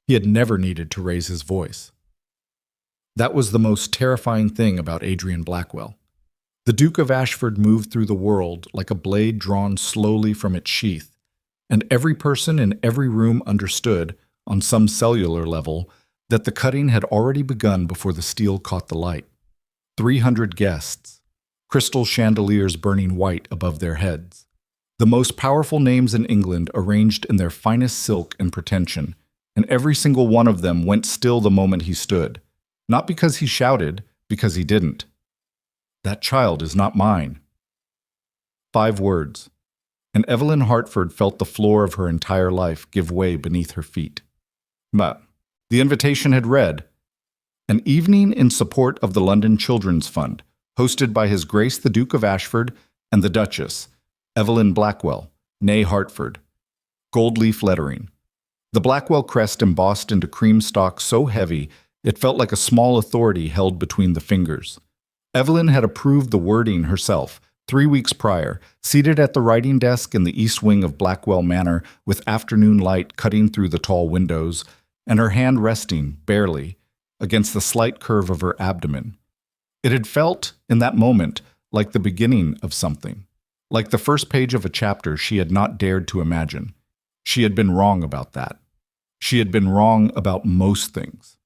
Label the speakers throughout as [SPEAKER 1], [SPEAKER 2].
[SPEAKER 1] He had never needed to raise his voice. That was the most terrifying thing about Adrian Blackwell. The Duke of Ashford moved through the world like a blade drawn slowly from its sheath, and every person in every room understood, on some cellular level, that the cutting had already begun before the steel caught the light. 300 guests, crystal chandeliers burning white above their heads. The most powerful names in England arranged in their finest silk and pretension, and every single one of them went still the moment he stood. Not because he shouted, because he didn't. "That child is not mine." 5 words, and Evelyn Hartford felt the floor of her entire life give way beneath her feet. But the invitation had read, "An evening in support of the London Children's Fund, hosted by His Grace the Duke of Ashford and the Duchess, Evelyn Blackwell, née Hartford." Gold leaf lettering. The Blackwell crest embossed into cream stock so heavy it felt like a small authority held between the fingers. Evelyn had approved the wording herself 3 weeks prior, seated at the writing desk in the east wing of Blackwell Manor with afternoon light cutting through the tall windows, and her hand resting, barely, against the slight curve of her abdomen. It had felt, in that moment, like the beginning of something, like the first page of a chapter she had not dared to imagine. She had been wrong about that. She had been wrong about most things.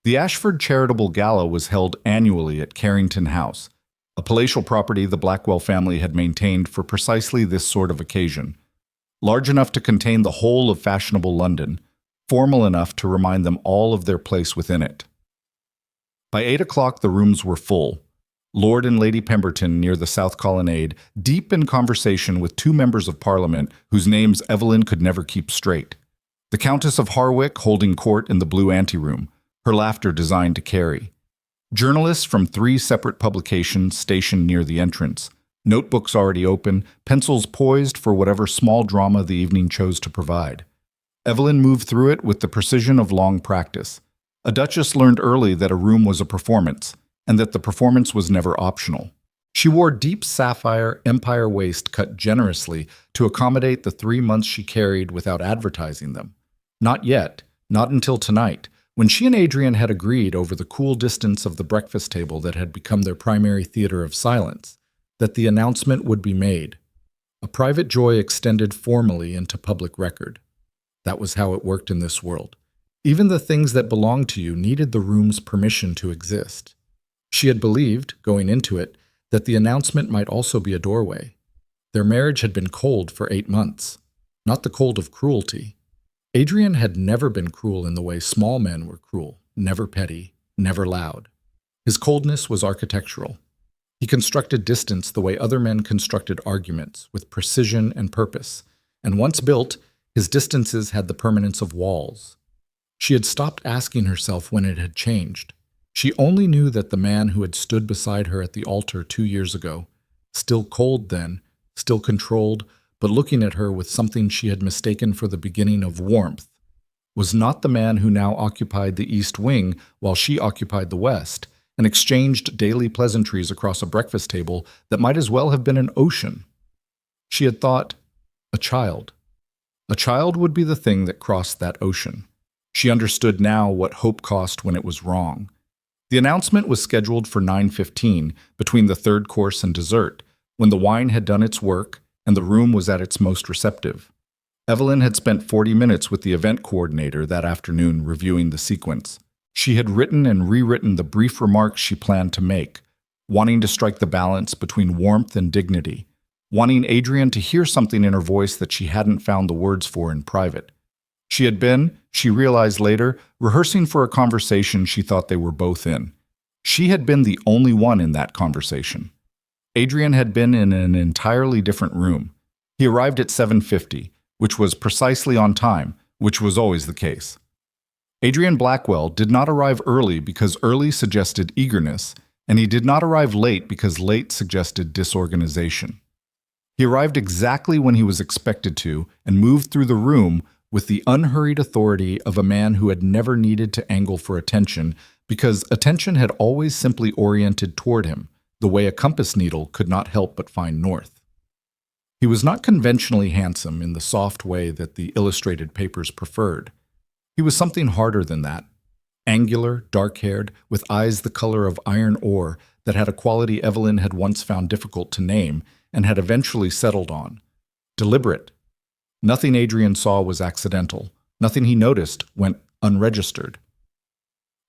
[SPEAKER 1] The Ashford Charitable Gala was held annually at Carrington House, a palatial property the Blackwell family had maintained for precisely this sort of occasion, large enough to contain the whole of fashionable London, formal enough to remind them all of their place within it. By 8 o'clock the rooms were full. Lord and Lady Pemberton near the South Colonnade, deep in conversation with 2 members of Parliament whose names Evelyn could never keep straight. The Countess of Harwick holding court in the blue anteroom, her laughter designed to carry. Journalists from 3 separate publications stationed near the entrance, notebooks already open, pencils poised for whatever small drama the evening chose to provide. Evelyn moved through it with the precision of long practice. A duchess learned early that a room was a performance, and that the performance was never optional. She wore deep sapphire empire waist cut generously to accommodate the 3 months she carried without advertising them. Not yet, not until tonight, when she and Adrian had agreed over the cool distance of the breakfast table that had become their primary theater of silence, that the announcement would be made. A private joy extended formally into public record. That was how it worked in this world. Even the things that belonged to you needed the room's permission to exist. She had believed, going into it, that the announcement might also be a doorway. Their marriage had been cold for 8 months, not the cold of cruelty. Adrian had never been cruel in the way small men were cruel, never petty, never loud. His coldness was architectural. He constructed distance the way other men constructed arguments, with precision and purpose, and once built, his distances had the permanence of walls. She had stopped asking herself when it had changed. She only knew that the man who had stood beside her at the altar 2 years ago, still cold then, still controlled, but looking at her with something she had mistaken for the beginning of warmth, was not the man who now occupied the east wing while she occupied the west, and exchanged daily pleasantries across a breakfast table that might as well have been an ocean. She had thought, a child. A child would be the thing that crossed that ocean. She understood now what hope cost when it was wrong. The announcement was scheduled for 9:15, between the third course and dessert, when the wine had done its work and the room was at its most receptive. Evelyn had spent 40 minutes with the event coordinator that afternoon reviewing the sequence. She had written and rewritten the brief remarks she planned to make, wanting to strike the balance between warmth and dignity, wanting Adrian to hear something in her voice that she hadn't found the words for in private. She had been, she realized later, rehearsing for a conversation she thought they were both in. She had been the only one in that conversation. Adrian had been in an entirely different room. He arrived at 7:50, which was precisely on time, which was always the case. Adrian Blackwell did not arrive early because early suggested eagerness, and he did not arrive late because late suggested disorganization. He arrived exactly when he was expected to and moved through the room with the unhurried authority of a man who had never needed to angle for attention because attention had always simply oriented toward him, the way a compass needle could not help but find north. He was not conventionally handsome in the soft way that the illustrated papers preferred. He was something harder than that. Angular, dark-haired, with eyes the color of iron ore that had a quality Evelyn had once found difficult to name and had eventually settled on. Deliberate. Nothing Adrian saw was accidental. Nothing he noticed went unregistered.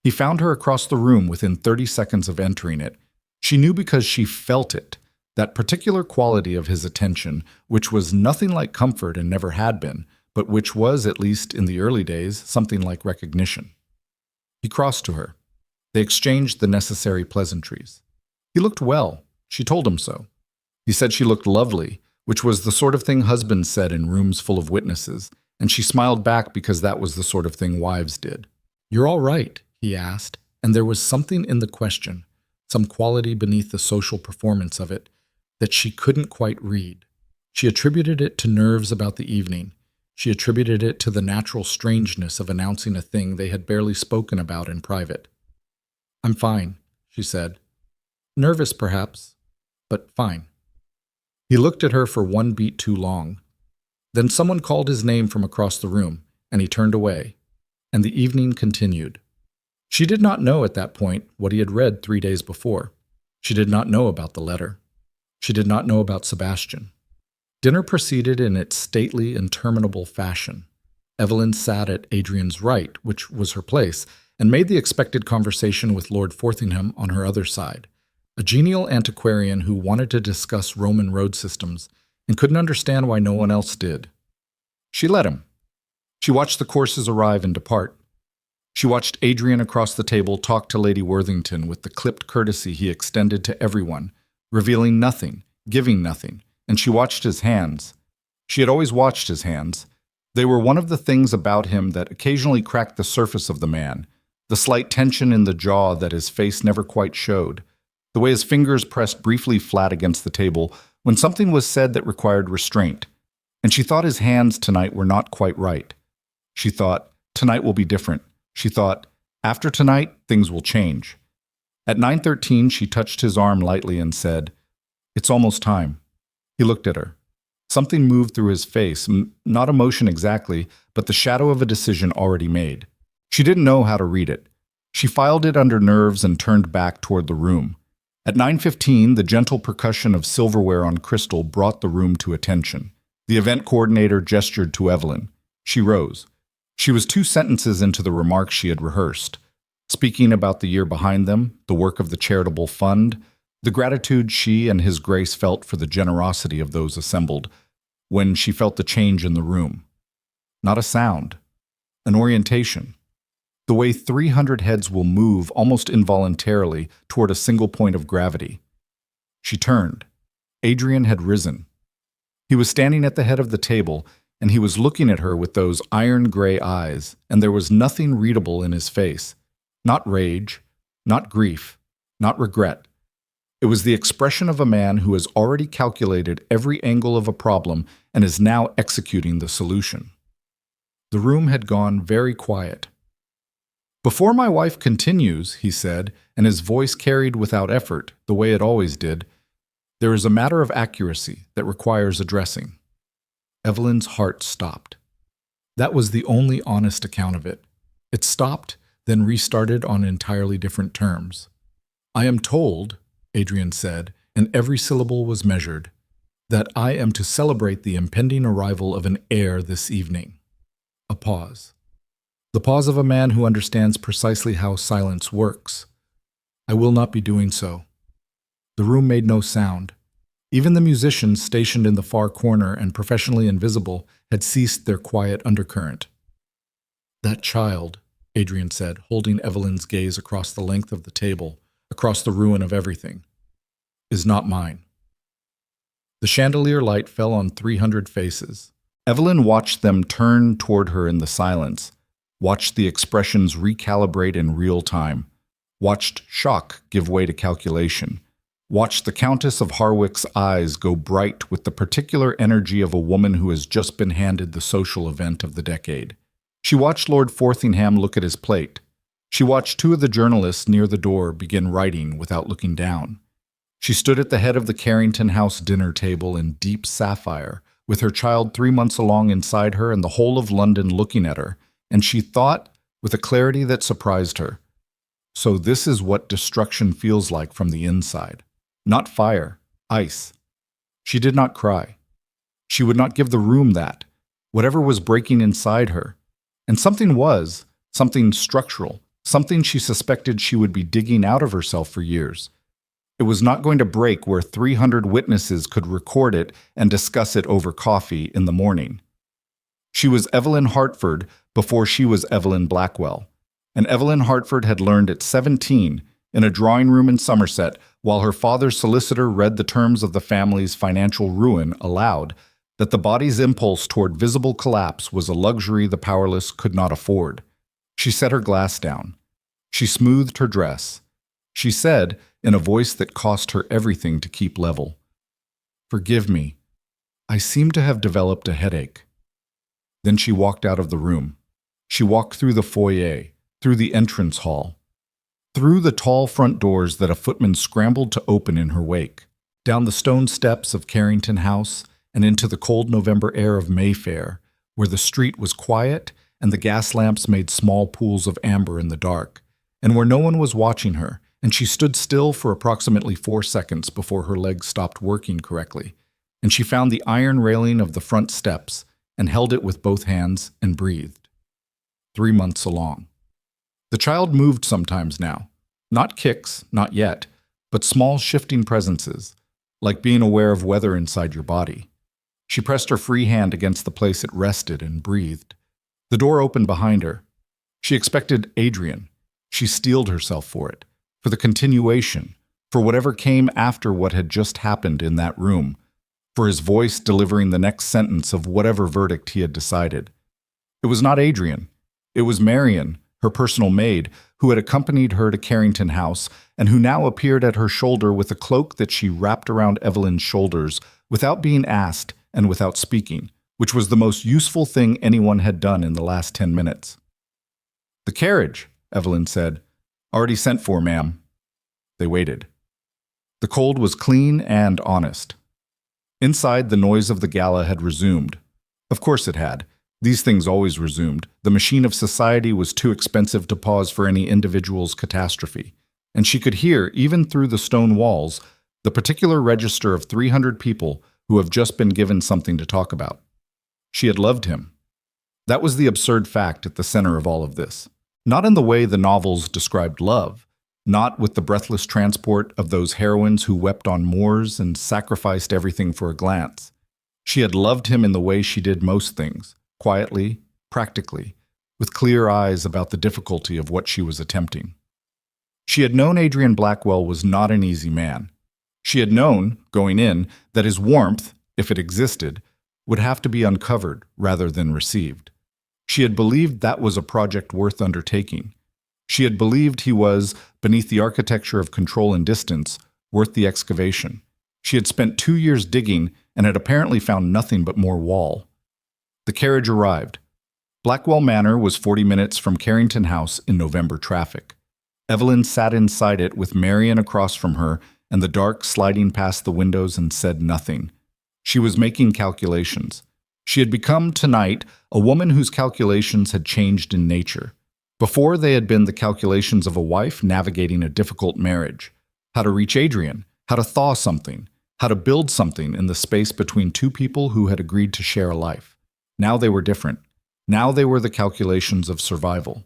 [SPEAKER 1] He found her across the room within 30 seconds of entering it. She knew because she felt it, that particular quality of his attention, which was nothing like comfort and never had been, but which was, at least in the early days, something like recognition. He crossed to her. They exchanged the necessary pleasantries. He looked well. She told him so. He said she looked lovely, which was the sort of thing husbands said in rooms full of witnesses, and she smiled back because that was the sort of thing wives did. "You're all right?" he asked, and there was something in the question, some quality beneath the social performance of it, that she couldn't quite read. She attributed it to nerves about the evening. She attributed it to the natural strangeness of announcing a thing they had barely spoken about in private. "I'm fine," she said. "Nervous, perhaps, but fine." He looked at her for one beat too long. Then someone called his name from across the room, and he turned away, and the evening continued. She did not know at that point what he had read 3 days before. She did not know about the letter. She did not know about Sebastian. Dinner proceeded in its stately, interminable fashion. Evelyn sat at Adrian's right, which was her place, and made the expected conversation with Lord Forthingham on her other side, a genial antiquarian who wanted to discuss Roman road systems and couldn't understand why no one else did. She let him. She watched the courses arrive and depart. She watched Adrian across the table talk to Lady Worthington with the clipped courtesy he extended to everyone, revealing nothing, giving nothing, and she watched his hands. She had always watched his hands. They were one of the things about him that occasionally cracked the surface of the man, the slight tension in the jaw that his face never quite showed, the way his fingers pressed briefly flat against the table when something was said that required restraint. And she thought his hands tonight were not quite right. She thought, tonight will be different. She thought, after tonight, things will change. At 9:13, she touched his arm lightly and said, "It's almost time." He looked at her. Something moved through his face, not emotion exactly, but the shadow of a decision already made. She didn't know how to read it. She filed it under nerves and turned back toward the room. At 9:15, the gentle percussion of silverware on crystal brought the room to attention. The event coordinator gestured to Evelyn. She rose. She was 2 sentences into the remarks she had rehearsed, speaking about the year behind them, the work of the charitable fund, the gratitude she and His Grace felt for the generosity of those assembled, when she felt the change in the room. Not a sound, an orientation. The way 300 heads will move almost involuntarily toward a single point of gravity. She turned. Adrian had risen. He was standing at the head of the table, and he was looking at her with those iron-gray eyes, and there was nothing readable in his face. Not rage, not grief, not regret. It was the expression of a man who has already calculated every angle of a problem and is now executing the solution. The room had gone very quiet. "Before my wife continues," he said, and his voice carried without effort, the way it always did, "there is a matter of accuracy that requires addressing." Evelyn's heart stopped. That was the only honest account of it. It stopped, then restarted on entirely different terms. "I am told," Adrian said, and every syllable was measured, "that I am to celebrate the impending arrival of an heir this evening." A pause. The pause of a man who understands precisely how silence works. "I will not be doing so." The room made no sound. Even the musicians stationed in the far corner and professionally invisible had ceased their quiet undercurrent. "That child," Adrian said, holding Evelyn's gaze across the length of the table, across the ruin of everything, "is not mine." The chandelier light fell on 300 faces. Evelyn watched them turn toward her in the silence, watched the expressions recalibrate in real time, watched shock give way to calculation, watched the Countess of Harwick's eyes go bright with the particular energy of a woman who has just been handed the social event of the decade. She watched Lord Forthingham look at his plate. She watched 2 of the journalists near the door begin writing without looking down. She stood at the head of the Carrington House dinner table in deep sapphire, with her child 3 months along inside her and the whole of London looking at her, and she thought, with a clarity that surprised her, "So this is what destruction feels like from the inside. Not fire, ice." She did not cry. She would not give the room that. Whatever was breaking inside her. And something structural, something she suspected she would be digging out of herself for years. It was not going to break where 300 witnesses could record it and discuss it over coffee in the morning. She was Evelyn Hartford before she was Evelyn Blackwell. And Evelyn Hartford had learned at 17, in a drawing room in Somerset, while her father's solicitor read the terms of the family's financial ruin aloud, that the body's impulse toward visible collapse was a luxury the powerless could not afford. She set her glass down. She smoothed her dress. She said, in a voice that cost her everything to keep level, "Forgive me. I seem to have developed a headache." Then she walked out of the room. She walked through the foyer, through the entrance hall, through the tall front doors that a footman scrambled to open in her wake, down the stone steps of Carrington House, and into the cold November air of Mayfair, where the street was quiet and the gas lamps made small pools of amber in the dark, and where no one was watching her, and she stood still for approximately 4 seconds before her legs stopped working correctly, and she found the iron railing of the front steps and held it with both hands and breathed. 3 months along. The child moved sometimes now. Not kicks, not yet, but small shifting presences, like being aware of weather inside your body. She pressed her free hand against the place it rested and breathed. The door opened behind her. She expected Adrian. She steeled herself for it, for the continuation, for whatever came after what had just happened in that room, for his voice delivering the next sentence of whatever verdict he had decided. It was not Adrian. It was Marian, her personal maid, who had accompanied her to Carrington House and who now appeared at her shoulder with a cloak that she wrapped around Evelyn's shoulders without being asked and without speaking, which was the most useful thing anyone had done in the last 10 minutes. "The carriage," Evelyn said. "Already sent for, ma'am." They waited. The cold was clean and honest. Inside, the noise of the gala had resumed. Of course it had. These things always resumed. The machine of society was too expensive to pause for any individual's catastrophe, and she could hear, even through the stone walls, the particular register of 300 people who have just been given something to talk about. She had loved him. That was the absurd fact at the center of all of this. Not in the way the novels described love, not with the breathless transport of those heroines who wept on moors and sacrificed everything for a glance. She had loved him in the way she did most things, quietly, practically, with clear eyes about the difficulty of what she was attempting. She had known Adrian Blackwell was not an easy man. She had known, going in, that his warmth, if it existed, would have to be uncovered rather than received. She had believed that was a project worth undertaking. She had believed he was, beneath the architecture of control and distance, worth the excavation. She had spent 2 years digging and had apparently found nothing but more wall. The carriage arrived. Blackwell Manor was 40 minutes from Carrington House in November traffic. Evelyn sat inside it with Marian across from her and the dark sliding past the windows and said nothing. She was making calculations. She had become, tonight, a woman whose calculations had changed in nature. Before, they had been the calculations of a wife navigating a difficult marriage. How to reach Adrian, how to thaw something, how to build something in the space between two people who had agreed to share a life. Now they were different. Now they were the calculations of survival.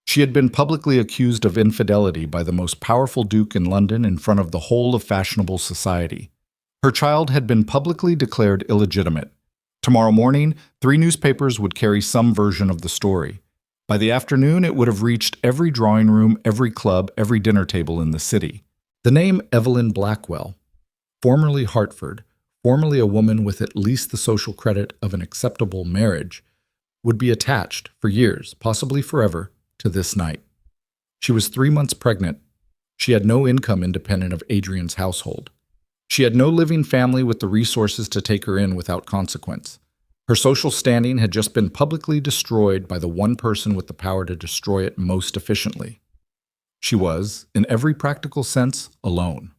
[SPEAKER 1] She had been publicly accused of infidelity by the most powerful duke in London in front of the whole of fashionable society. Her child had been publicly declared illegitimate. Tomorrow morning, 3 newspapers would carry some version of the story. By the afternoon, it would have reached every drawing room, every club, every dinner table in the city. The name Evelyn Blackwell, formerly Hartford, formerly a woman with at least the social credit of an acceptable marriage, would be attached, for years, possibly forever, to this night. She was 3 months pregnant. She had no income independent of Adrian's household. She had no living family with the resources to take her in without consequence. Her social standing had just been publicly destroyed by the one person with the power to destroy it most efficiently. She was, in every practical sense, alone.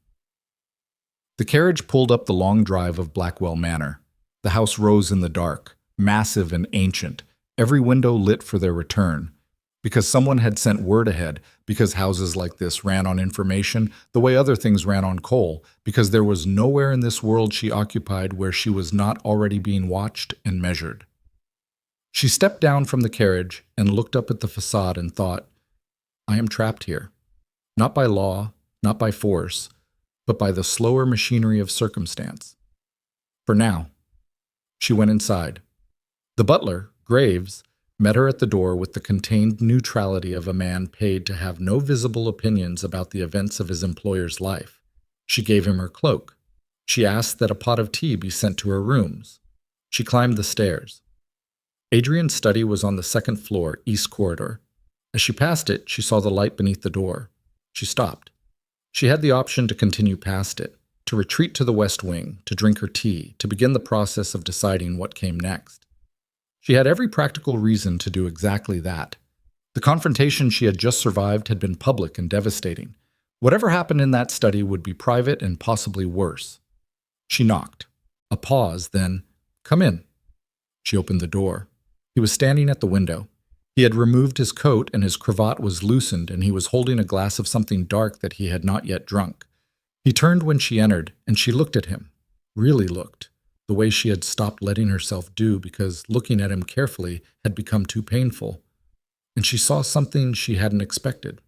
[SPEAKER 1] The carriage pulled up the long drive of Blackwell Manor. The house rose in the dark, massive and ancient, every window lit for their return. Because someone had sent word ahead, because houses like this ran on information the way other things ran on coal, because there was nowhere in this world she occupied where she was not already being watched and measured. She stepped down from the carriage and looked up at the facade and thought, I am trapped here, not by law, not by force, but by the slower machinery of circumstance. For now. She went inside. The butler, Graves, met her at the door with the contained neutrality of a man paid to have no visible opinions about the events of his employer's life. She gave him her cloak. She asked that a pot of tea be sent to her rooms. She climbed the stairs. Adrian's study was on the second floor, east corridor. As she passed it, she saw the light beneath the door. She stopped. She had the option to continue past it, to retreat to the west wing, to drink her tea, to begin the process of deciding what came next. She had every practical reason to do exactly that. The confrontation she had just survived had been public and devastating. Whatever happened in that study would be private and possibly worse. She knocked. A pause, then, "Come in." She opened the door. He was standing at the window. He had removed his coat and his cravat was loosened, and he was holding a glass of something dark that he had not yet drunk. He turned when she entered, and she looked at him. Really looked. The way she had stopped letting herself do because looking at him carefully had become too painful. And she saw something she hadn't expected.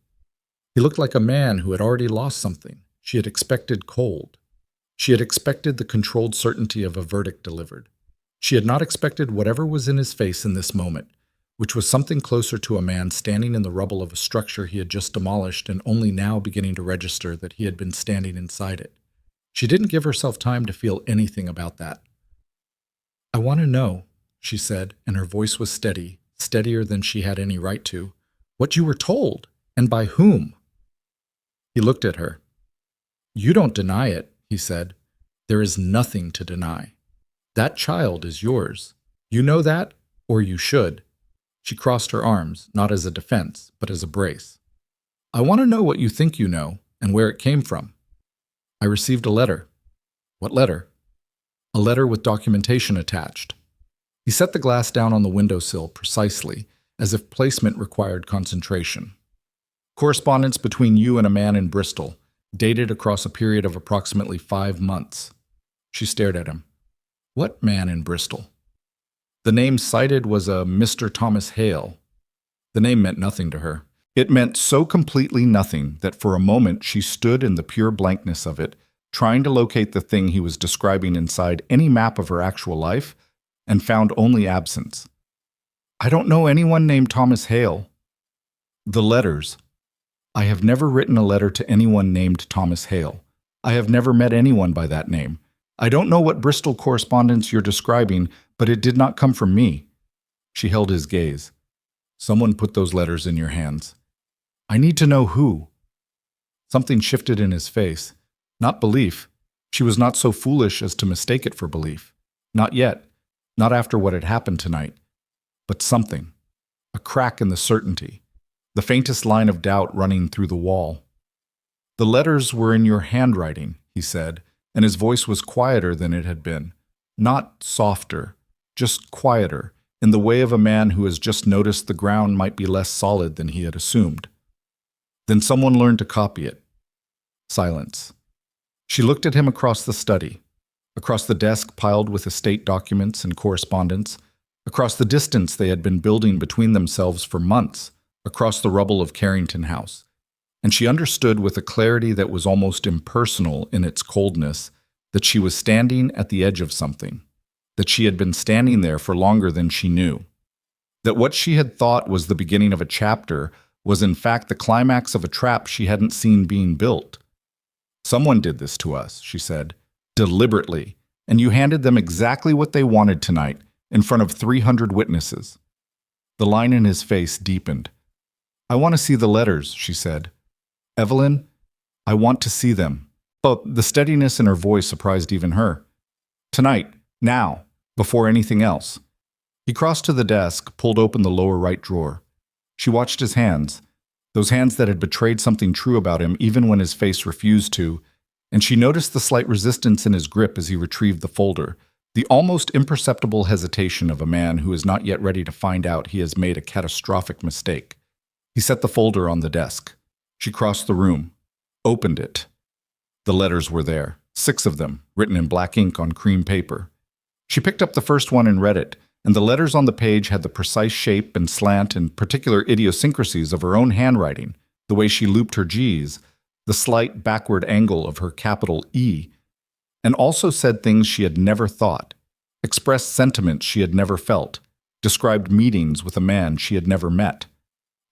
[SPEAKER 1] He looked like a man who had already lost something. She had expected cold. She had expected the controlled certainty of a verdict delivered. She had not expected whatever was in his face in this moment, which was something closer to a man standing in the rubble of a structure he had just demolished and only now beginning to register that he had been standing inside it. She didn't give herself time to feel anything about that. "I want to know," she said, and her voice was steady, steadier than she had any right to, "what you were told, and by whom." He looked at her. "You don't deny it," he said. "There is nothing to deny. That child is yours. You know that, or you should." She crossed her arms, not as a defense, but as a brace. "I want to know what you think you know, and where it came from." "I received a letter." "What letter?" "A letter with documentation attached." He set the glass down on the windowsill precisely, as if placement required concentration. "Correspondence between you and a man in Bristol, dated across a period of approximately 5 months." She stared at him. "What man in Bristol?" The name cited was a Mr. Thomas Hale. The name meant nothing to her. It meant so completely nothing that for a moment she stood in the pure blankness of it, trying to locate the thing he was describing inside any map of her actual life, and found only absence. "I don't know anyone named Thomas Hale." "The letters. I have never written a letter to anyone named Thomas Hale. I have never met anyone by that name. I don't know what Bristol correspondence you're describing, but it did not come from me." She held his gaze. "Someone put those letters in your hands." "I need to know who." Something shifted in his face. Not belief. She was not so foolish as to mistake it for belief. Not yet. Not after what had happened tonight. But something. A crack in the certainty. The faintest line of doubt running through the wall. "The letters were in your handwriting," he said, and his voice was quieter than it had been. Not softer, just quieter, in the way of a man who has just noticed the ground might be less solid than he had assumed. "Then someone learned to copy it." Silence. She looked at him across the study, across the desk piled with estate documents and correspondence, across the distance they had been building between themselves for months, across the rubble of Carrington House, and she understood with a clarity that was almost impersonal in its coldness that she was standing at the edge of something, that she had been standing there for longer than she knew, that what she had thought was the beginning of a chapter was in fact the climax of a trap she hadn't seen being built. "Someone did this to us," she said, "deliberately, and you handed them exactly what they wanted tonight, in front of 300 witnesses." The line in his face deepened. "I want to see the letters," she said. "Evelyn, I want to see them." But the steadiness in her voice surprised even her. "Tonight, now, before anything else." He crossed to the desk, pulled open the lower right drawer. She watched his hands, those hands that had betrayed something true about him even when his face refused to, and she noticed the slight resistance in his grip as he retrieved the folder, The almost imperceptible hesitation of a man who is not yet ready to find out he has made a catastrophic mistake. He set the folder on the desk. She crossed the room, opened it. The letters were there, 6 of them, written in black ink on cream paper. She picked up the first one and read it, and the letters on the page had the precise shape and slant and particular idiosyncrasies of her own handwriting, the way she looped her G's, the slight backward angle of her capital E, and also said things she had never thought, expressed sentiments she had never felt, described meetings with a man she had never met.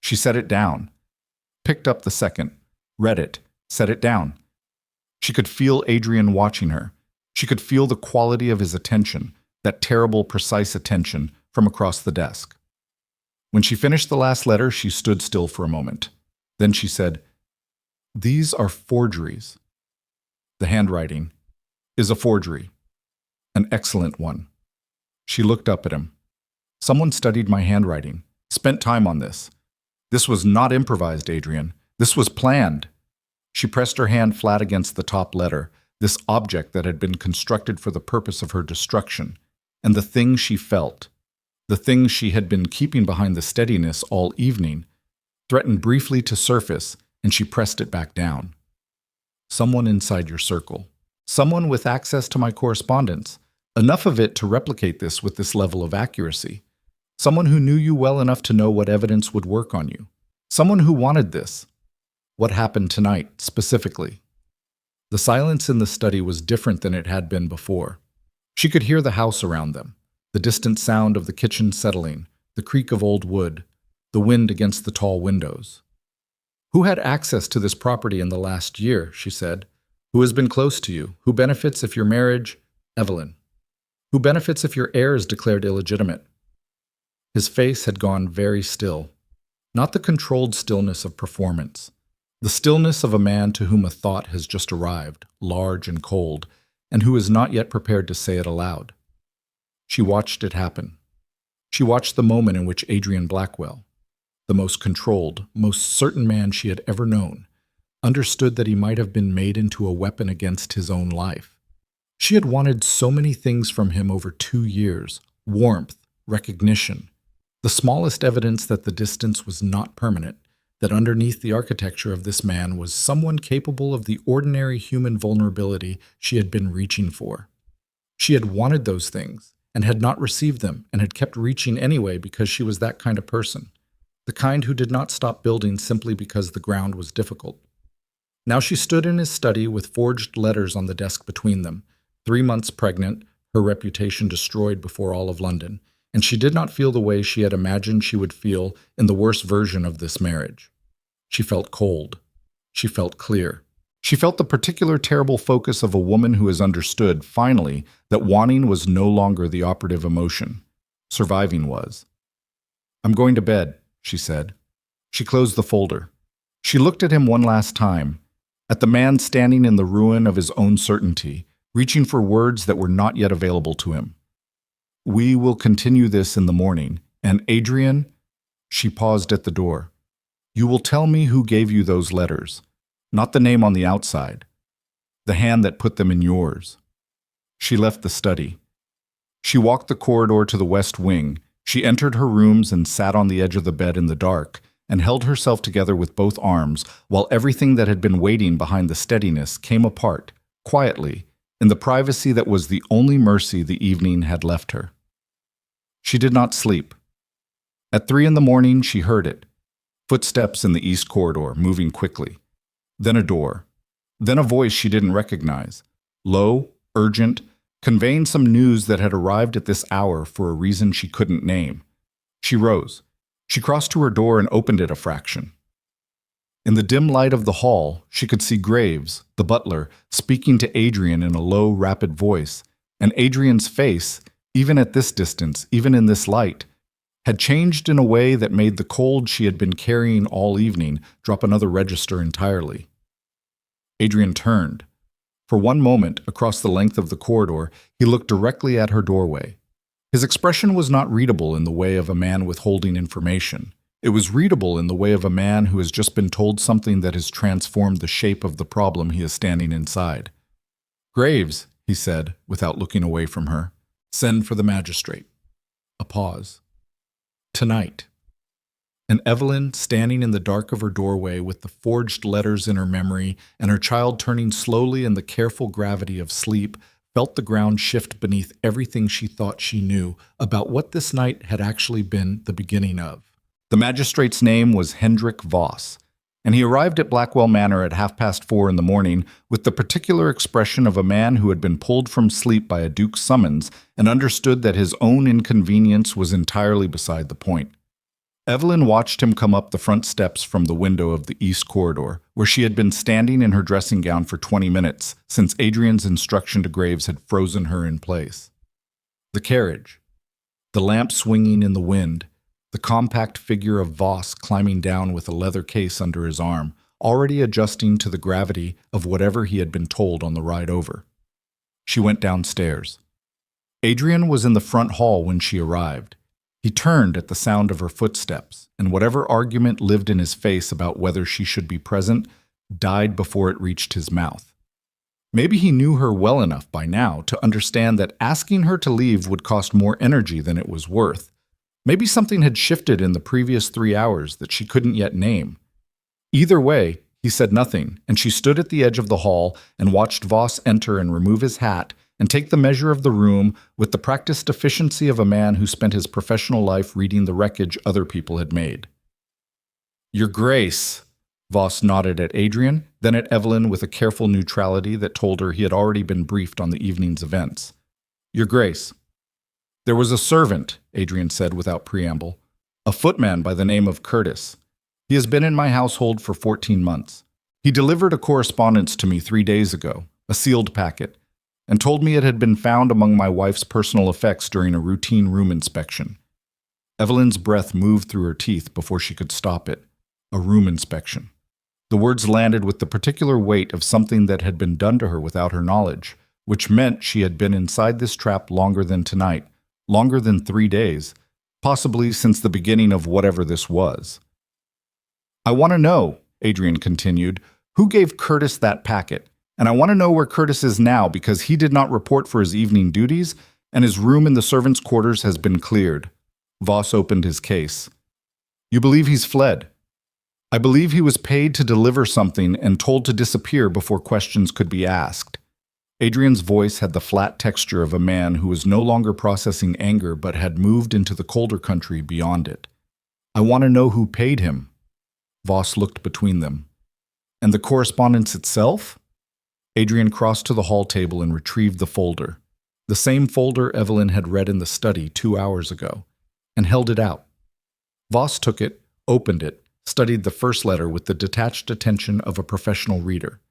[SPEAKER 1] She set it down, picked up the second, read it, set it down. She could feel Adrian watching her. She could feel the quality of his attention, that terrible, precise attention, from across the desk. When she finished the last letter, she stood still for a moment. Then she said, "These are forgeries. The handwriting is a forgery. An excellent one." She looked up at him. "Someone studied my handwriting, spent time on this. This was not improvised, Adrian. This was planned." She pressed her hand flat against the top letter, this object that had been constructed for the purpose of her destruction, and the thing she felt, the thing she had been keeping behind the steadiness all evening, threatened briefly to surface, and she pressed it back down. "Someone inside your circle. Someone with access to my correspondence. Enough of it to replicate this with this level of accuracy. Someone who knew you well enough to know what evidence would work on you. Someone who wanted this. What happened tonight, specifically?" The silence in the study was different than it had been before. She could hear the house around them, the distant sound of the kitchen settling, the creak of old wood, the wind against the tall windows. "Who had access to this property in the last year?" she said. "Who has been close to you? Who benefits if your marriage—" "Evelyn. Who benefits if your heir is declared illegitimate?" His face had gone very still, not the controlled stillness of performance. The stillness of a man to whom a thought has just arrived, large and cold, and who is not yet prepared to say it aloud. She watched it happen. She watched the moment in which Adrian Blackwell, the most controlled, most certain man she had ever known, understood that he might have been made into a weapon against his own life. She had wanted so many things from him over 2 years: warmth, recognition, the smallest evidence that the distance was not permanent, that underneath the architecture of this man was someone capable of the ordinary human vulnerability she had been reaching for. She had wanted those things, and had not received them, and had kept reaching anyway because she was that kind of person, the kind who did not stop building simply because the ground was difficult. Now she stood in his study with forged letters on the desk between them, 3 months pregnant, her reputation destroyed before all of London, and she did not feel the way she had imagined she would feel in the worst version of this marriage. She felt cold. She felt clear. She felt the particular terrible focus of a woman who has understood, finally, that wanting was no longer the operative emotion. Surviving was. "I'm going to bed," she said. She closed the folder. She looked at him one last time, at the man standing in the ruin of his own certainty, reaching for words that were not yet available to him. "We will continue this in the morning, and Adrian—" She paused at the door. "You will tell me who gave you those letters, not the name on the outside, the hand that put them in yours." She left the study. She walked the corridor to the west wing. She entered her rooms and sat on the edge of the bed in the dark, and held herself together with both arms, while everything that had been waiting behind the steadiness came apart, quietly, in the privacy that was the only mercy the evening had left her. She did not sleep. At 3 a.m, she heard it. Footsteps in the east corridor, moving quickly. Then a door. Then a voice she didn't recognize. Low, urgent, conveying some news that had arrived at this hour for a reason she couldn't name. She rose. She crossed to her door and opened it a fraction. In the dim light of the hall, she could see Graves, the butler, speaking to Adrian in a low, rapid voice, and Adrian's face, even at this distance, even in this light, had changed in a way that made the cold she had been carrying all evening drop another register entirely. Adrian turned. For one moment, across the length of the corridor, he looked directly at her doorway. His expression was not readable in the way of a man withholding information. It was readable in the way of a man who has just been told something that has transformed the shape of the problem he is standing inside. "Graves," he said, without looking away from her. Send for the magistrate. A pause. Tonight. And Evelyn, standing in the dark of her doorway with the forged letters in her memory and her child turning slowly in the careful gravity of sleep, felt the ground shift beneath everything she thought she knew about what this night had actually been the beginning of. The magistrate's name was Hendrik Voss, and he arrived at Blackwell Manor at 4:30 in the morning with the particular expression of a man who had been pulled from sleep by a duke's summons and understood that his own inconvenience was entirely beside the point. Evelyn watched him come up the front steps from the window of the east corridor, where she had been standing in her dressing gown for 20 minutes, since Adrian's instruction to Graves had frozen her in place. The carriage, the lamp swinging in the wind, the compact figure of Voss climbing down with a leather case under his arm, already adjusting to the gravity of whatever he had been told on the ride over. She went downstairs. Adrian was in the front hall when she arrived. He turned at the sound of her footsteps, and whatever argument lived in his face about whether she should be present died before it reached his mouth. Maybe he knew her well enough by now to understand that asking her to leave would cost more energy than it was worth. Maybe something had shifted in the previous 3 hours that she couldn't yet name. Either way, he said nothing, and she stood at the edge of the hall and watched Voss enter and remove his hat and take the measure of the room with the practiced efficiency of a man who spent his professional life reading the wreckage other people had made. "Your Grace," Voss nodded at Adrian, then at Evelyn with a careful neutrality that told her he had already been briefed on the evening's events. "Your Grace." "There was a servant," Adrian said without preamble, "a footman by the name of Curtis. He has been in my household for 14 months. He delivered a correspondence to me 3 days ago, a sealed packet, and told me it had been found among my wife's personal effects during a routine room inspection." Evelyn's breath moved through her teeth before she could stop it. A room inspection. The words landed with the particular weight of something that had been done to her without her knowledge, which meant she had been inside this trap longer than tonight, longer than 3 days, possibly since the beginning of whatever this was. "I want to know," Adrian continued, "who gave Curtis that packet. And I want to know where Curtis is now because he did not report for his evening duties, and his room in the servants' quarters has been cleared." Voss opened his case. "You believe he's fled?" "I believe he was paid to deliver something and told to disappear before questions could be asked." Adrian's voice had the flat texture of a man who was no longer processing anger but had moved into the colder country beyond it. "I want to know who paid him." Voss looked between them. "And the correspondence itself?" Adrian crossed to the hall table and retrieved the folder, the same folder Evelyn had read in the study 2 hours ago, and held it out. Voss took it, opened it, studied the first letter with the detached attention of a professional reader.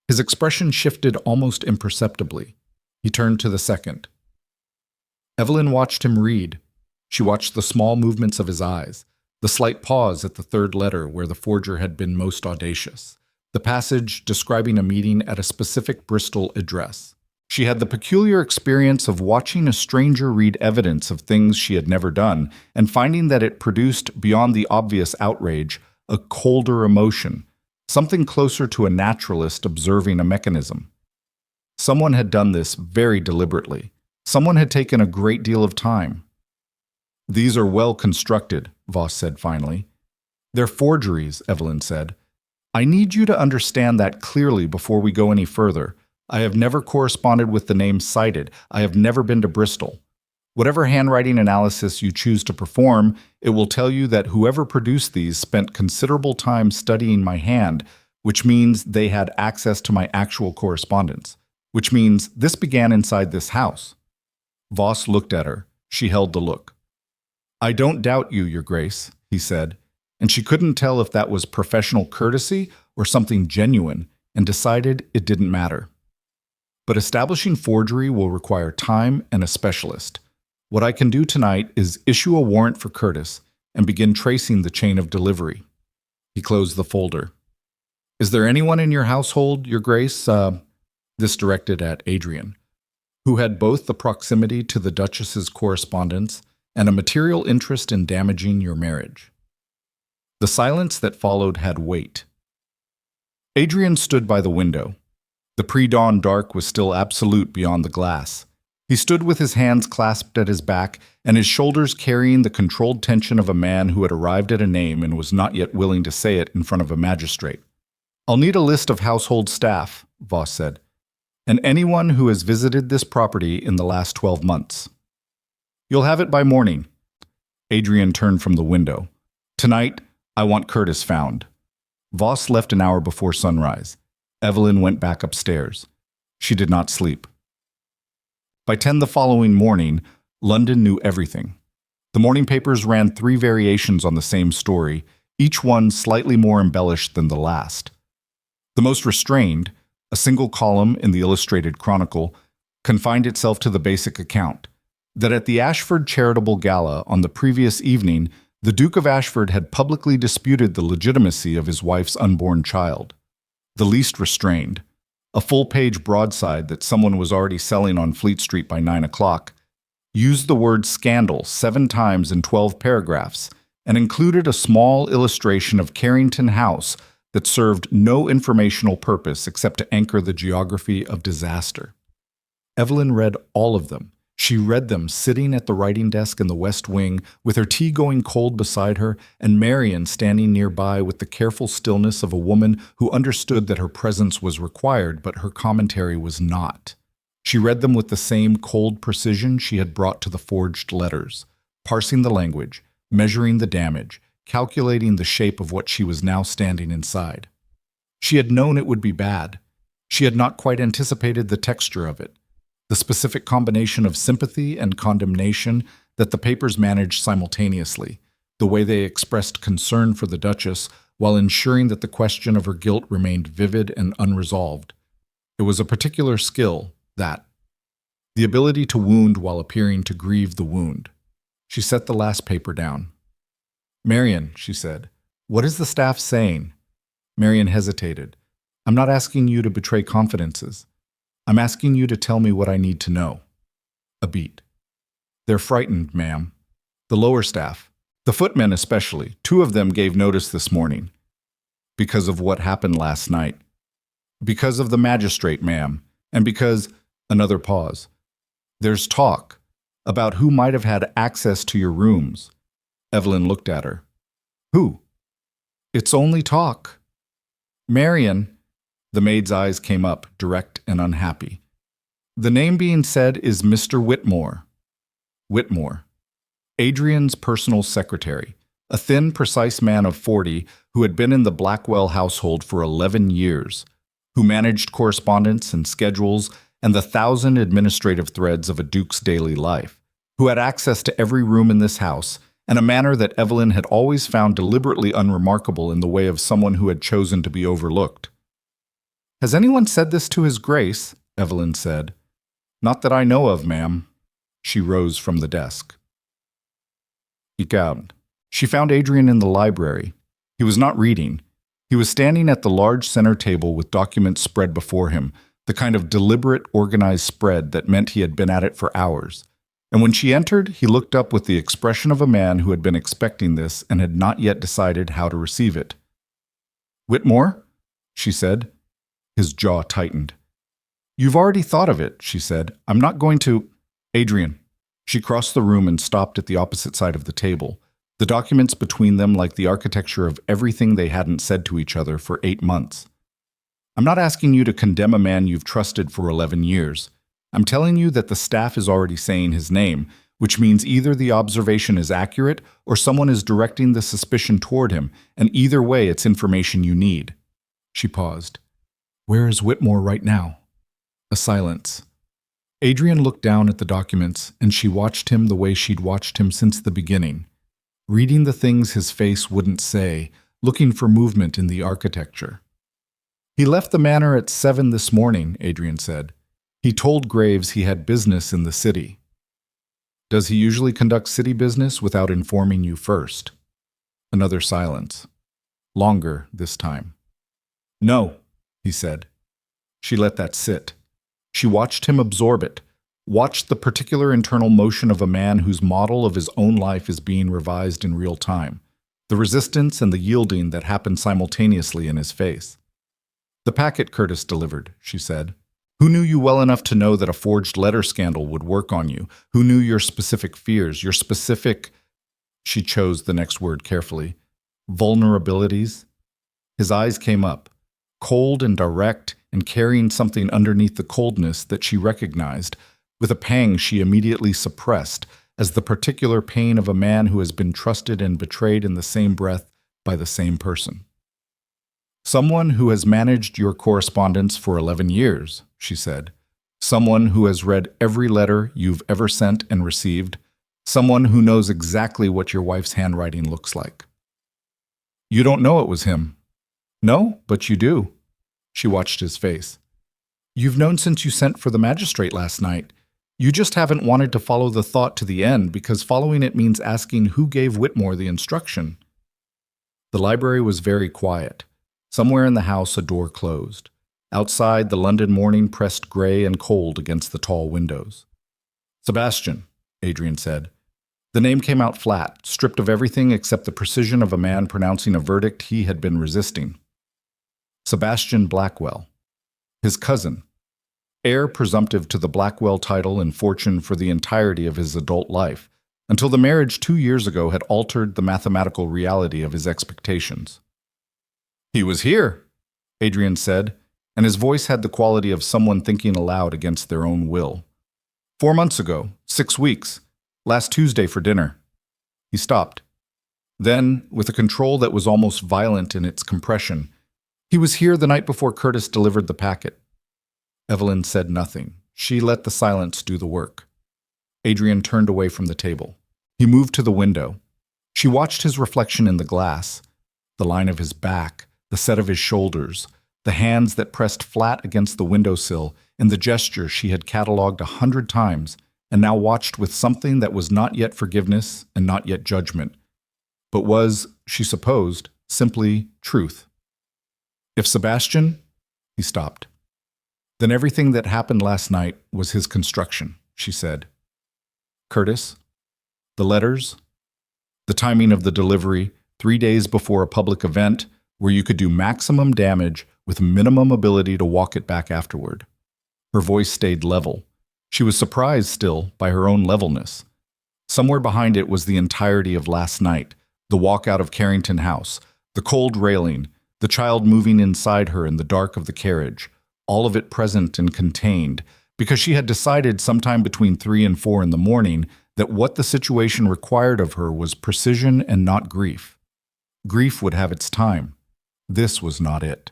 [SPEAKER 1] His expression shifted almost imperceptibly. He turned to the second. Evelyn watched him read. She watched the small movements of his eyes, the slight pause at the third letter where the forger had been most audacious, the passage describing a meeting at a specific Bristol address. She had the peculiar experience of watching a stranger read evidence of things she had never done and finding that it produced, beyond the obvious outrage, a colder emotion, something closer to a naturalist observing a mechanism. Someone had done this very deliberately. Someone had taken a great deal of time. "These are well constructed," Voss said finally. "They're forgeries," Evelyn said. "I need you to understand that clearly before we go any further. I have never corresponded with the name cited. I have never been to Bristol. Whatever handwriting analysis you choose to perform, it will tell you that whoever produced these spent considerable time studying my hand, which means they had access to my actual correspondence, which means this began inside this house." Voss looked at her. She held the look. "I don't doubt you, Your Grace," he said, and she couldn't tell if that was professional courtesy or something genuine, and decided it didn't matter. "But establishing forgery will require time and a specialist. What I can do tonight is issue a warrant for Curtis and begin tracing the chain of delivery." He closed the folder. "Is there anyone in your household, Your Grace," this directed at Adrian, "who had both the proximity to the Duchess's correspondence and a material interest in damaging your marriage?" The silence that followed had weight. Adrian stood by the window. The pre-dawn dark was still absolute beyond the glass. He stood with his hands clasped at his back and his shoulders carrying the controlled tension of a man who had arrived at a name and was not yet willing to say it in front of a magistrate. "I'll need a list of household staff," Voss said, "and anyone who has visited this property in the last 12 months. You'll have it by morning." Adrian turned from the window. "Tonight, I want Curtis found." Voss left an hour before sunrise. Evelyn went back upstairs. She did not sleep. By 10 the following morning, London knew everything. The morning papers ran 3 variations on the same story, each one slightly more embellished than the last. The most restrained, a single column in the Illustrated Chronicle, confined itself to the basic account that at the Ashford Charitable Gala on the previous evening, the Duke of Ashford had publicly disputed the legitimacy of his wife's unborn child. The least restrained, a full-page broadside that someone was already selling on Fleet Street by 9 o'clock, used the word scandal 7 times in 12 paragraphs and included a small illustration of Carrington House that served no informational purpose except to anchor the geography of disaster. Evelyn read all of them. She read them sitting at the writing desk in the West Wing, with her tea going cold beside her, and Marian standing nearby with the careful stillness of a woman who understood that her presence was required, but her commentary was not. She read them with the same cold precision she had brought to the forged letters, parsing the language, measuring the damage, calculating the shape of what she was now standing inside. She had known it would be bad. She had not quite anticipated the texture of it, the specific combination of sympathy and condemnation that the papers managed simultaneously, the way they expressed concern for the Duchess while ensuring that the question of her guilt remained vivid and unresolved. It was a particular skill, that. The ability to wound while appearing to grieve the wound. She set the last paper down. "Marian," she said, "what is the staff saying?" Marian hesitated. "I'm not asking you to betray confidences. I'm asking you to tell me what I need to know." A beat. "They're frightened, ma'am. The lower staff. The footmen especially. 2 of them gave notice this morning." "Because of what happened last night." "Because of the magistrate, ma'am. And because—" Another pause. "There's talk about who might have had access to your rooms." Evelyn looked at her. "Who?" "It's only talk." "Marian." The maid's eyes came up, direct and unhappy. "The name being said is Mr. Whitmore." Whitmore. Adrian's personal secretary, a thin, precise man of 40 who had been in the Blackwell household for 11 years, who managed correspondence and schedules and the 1,000 administrative threads of a duke's daily life, who had access to every room in this house, in a manner that Evelyn had always found deliberately unremarkable in the way of someone who had chosen to be overlooked. "Has anyone said this to His Grace?" Evelyn said. "Not that I know of, ma'am." She rose from the desk. Speak out. She found Adrian in the library. He was not reading. He was standing at the large center table with documents spread before him, the kind of deliberate, organized spread that meant he had been at it for hours. And when she entered, he looked up with the expression of a man who had been expecting this and had not yet decided how to receive it. "Whitmore?" she said. His jaw tightened. "You've already thought of it," she said. "I'm not going to—" "Adrian." She crossed the room and stopped at the opposite side of the table, the documents between them like the architecture of everything they hadn't said to each other for 8 months. "I'm not asking you to condemn a man you've trusted for 11 years. I'm telling you that the staff is already saying his name, which means either the observation is accurate or someone is directing the suspicion toward him, and either way it's information you need." She paused. "Where is Whitmore right now?" A silence. Adrian looked down at the documents, and she watched him the way she'd watched him since the beginning, reading the things his face wouldn't say, looking for movement in the architecture. "He left the manor at 7 this morning," Adrian said. "He told Graves he had business in the city." "Does he usually conduct city business without informing you first?" Another silence. Longer this time. "No," he said. She let that sit. She watched him absorb it, watched the particular internal motion of a man whose model of his own life is being revised in real time, the resistance and the yielding that happened simultaneously in his face. "The packet Curtis delivered," she said. Who knew you well enough to know that a forged letter scandal would work on you? Who knew your specific fears, your specific, she chose the next word carefully, vulnerabilities? His eyes came up, cold and direct, and carrying something underneath the coldness that she recognized. With a pang she immediately suppressed, as the particular pain of a man who has been trusted and betrayed in the same breath by the same person. Someone who has managed your correspondence for 11 years, she said. Someone who has read every letter you've ever sent and received. Someone who knows exactly what your wife's handwriting looks like. You don't know it was him. No, but you do. She watched his face. You've known since you sent for the magistrate last night. You just haven't wanted to follow the thought to the end because following it means asking who gave Whitmore the instruction. The library was very quiet. Somewhere in the house a door closed. Outside, the London morning pressed gray and cold against the tall windows. Sebastian, Adrian said. The name came out flat, stripped of everything except the precision of a man pronouncing a verdict he had been resisting. Sebastian Blackwell. His cousin. Heir presumptive to the Blackwell title and fortune for the entirety of his adult life, until the marriage 2 years ago had altered the mathematical reality of his expectations. He was here, Adrian said, and his voice had the quality of someone thinking aloud against their own will. 4 months ago, 6 weeks, last Tuesday for dinner. He stopped. Then, with a control that was almost violent in its compression, he was here the night before Curtis delivered the packet. Evelyn said nothing. She let the silence do the work. Adrian turned away from the table. He moved to the window. She watched his reflection in the glass, the line of his back, the set of his shoulders, the hands that pressed flat against the windowsill, and the gesture she had catalogued 100 times, and now watched with something that was not yet forgiveness and not yet judgment, but was, she supposed, simply truth. If Sebastian, he stopped. Then everything that happened last night was his construction, she said. Curtis, the letters, the timing of the delivery, 3 days before a public event where you could do maximum damage with minimum ability to walk it back afterward. Her voice stayed level. She was surprised still by her own levelness. Somewhere behind it was the entirety of last night, the walk out of Carrington House, the cold railing, the child moving inside her in the dark of the carriage, all of it present and contained, because she had decided sometime between 3 and 4 in the morning that what the situation required of her was precision and not grief. Grief would have its time. This was not it.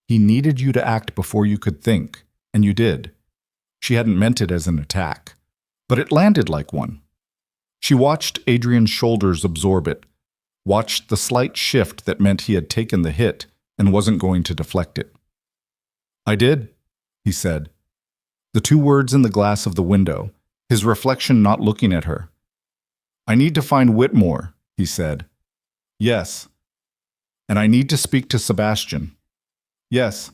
[SPEAKER 1] He needed you to act before you could think, and you did. She hadn't meant it as an attack, but it landed like one. She watched Adrian's shoulders absorb it, watched the slight shift that meant he had taken the hit and wasn't going to deflect it. I did, he said. The 2 words in the glass of the window, his reflection not looking at her. I need to find Whitmore, he said. Yes. And I need to speak to Sebastian. Yes.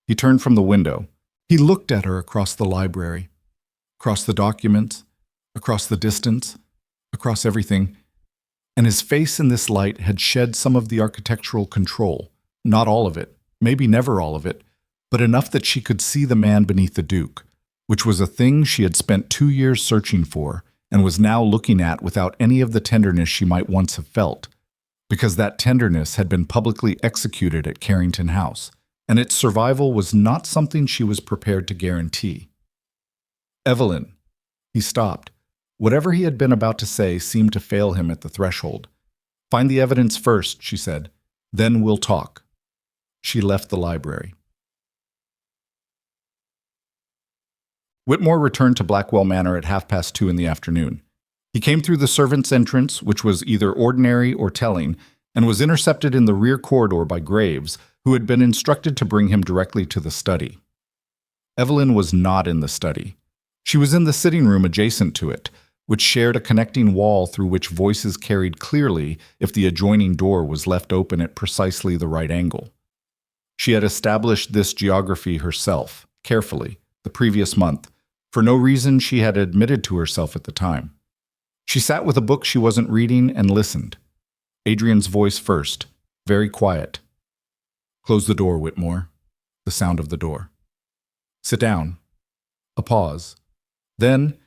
[SPEAKER 1] He turned from the window. He looked at her across the library, across the documents, across the distance, across everything, and his face in this light had shed some of the architectural control, not all of it, maybe never all of it, but enough that she could see the man beneath the Duke, which was a thing she had spent 2 years searching for and was now looking at without any of the tenderness she might once have felt, because that tenderness had been publicly executed at Carrington House, and its survival was not something she was prepared to guarantee. Evelyn. He stopped. Whatever he had been about to say seemed to fail him at the threshold. Find the evidence first, she said. Then we'll talk. She left the library. Whitmore returned to Blackwell Manor at 2:30 in the afternoon. He came through the servants' entrance, which was either ordinary or telling, and was intercepted in the rear corridor by Graves, who had been instructed to bring him directly to the study. Evelyn was not in the study. She was in the sitting room adjacent to it, which shared a connecting wall through which voices carried clearly if the adjoining door was left open at precisely the right angle. She had established this geography herself, carefully, the previous month, for no reason she had admitted to herself at the time. She sat with a book she wasn't reading and listened. Adrian's voice first, very quiet. Close the door, Whitmore. The sound of the door. Sit down. A pause. Then,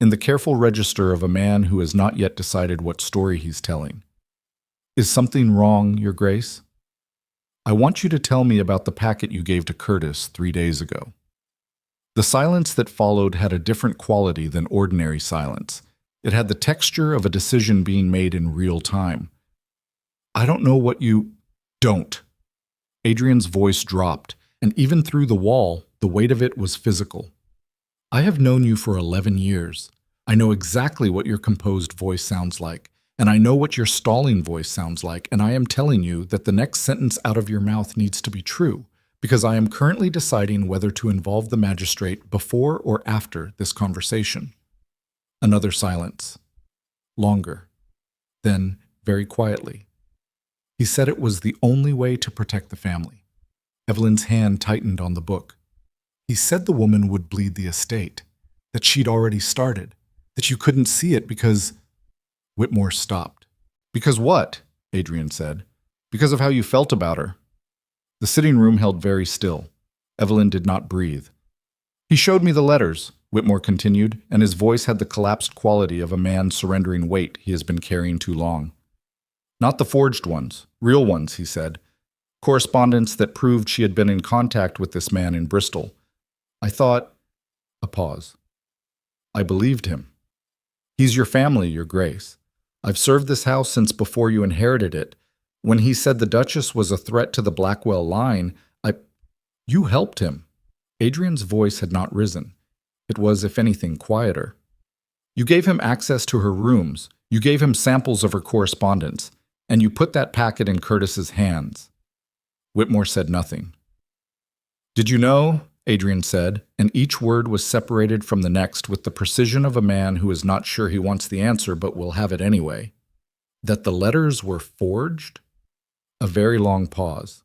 [SPEAKER 1] in the careful register of a man who has not yet decided what story he's telling. Is something wrong, Your Grace? I want you to tell me about the packet you gave to Curtis 3 days ago. The silence that followed had a different quality than ordinary silence. It had the texture of a decision being made in real time. I don't know what you... Don't. Adrian's voice dropped, and even through the wall, the weight of it was physical. I have known you for 11 years. I know exactly what your composed voice sounds like, and I know what your stalling voice sounds like, and I am telling you that the next sentence out of your mouth needs to be true, because I am currently deciding whether to involve the magistrate before or after this conversation. Another silence. Longer. Then, very quietly. He said it was the only way to protect the family. Evelyn's hand tightened on the book. He said the woman would bleed the estate, that she'd already started, that you couldn't see it because... Whitmore stopped. Because what? Adrian said. Because of how you felt about her. The sitting room held very still. Evelyn did not breathe. He showed me the letters, Whitmore continued, and his voice had the collapsed quality of a man surrendering weight he has been carrying too long. Not the forged ones, real ones, he said. Correspondence that proved she had been in contact with this man in Bristol. I thought... A pause. I believed him. He's your family, Your Grace. I've served this house since before you inherited it. When he said the Duchess was a threat to the Blackwell line, You helped him. Adrian's voice had not risen. It was, if anything, quieter. You gave him access to her rooms. You gave him samples of her correspondence. And you put that packet in Curtis's hands. Whitmore said nothing. Did you know, Adrian said, and each word was separated from the next with the precision of a man who is not sure he wants the answer but will have it anyway, that the letters were forged? A very long pause.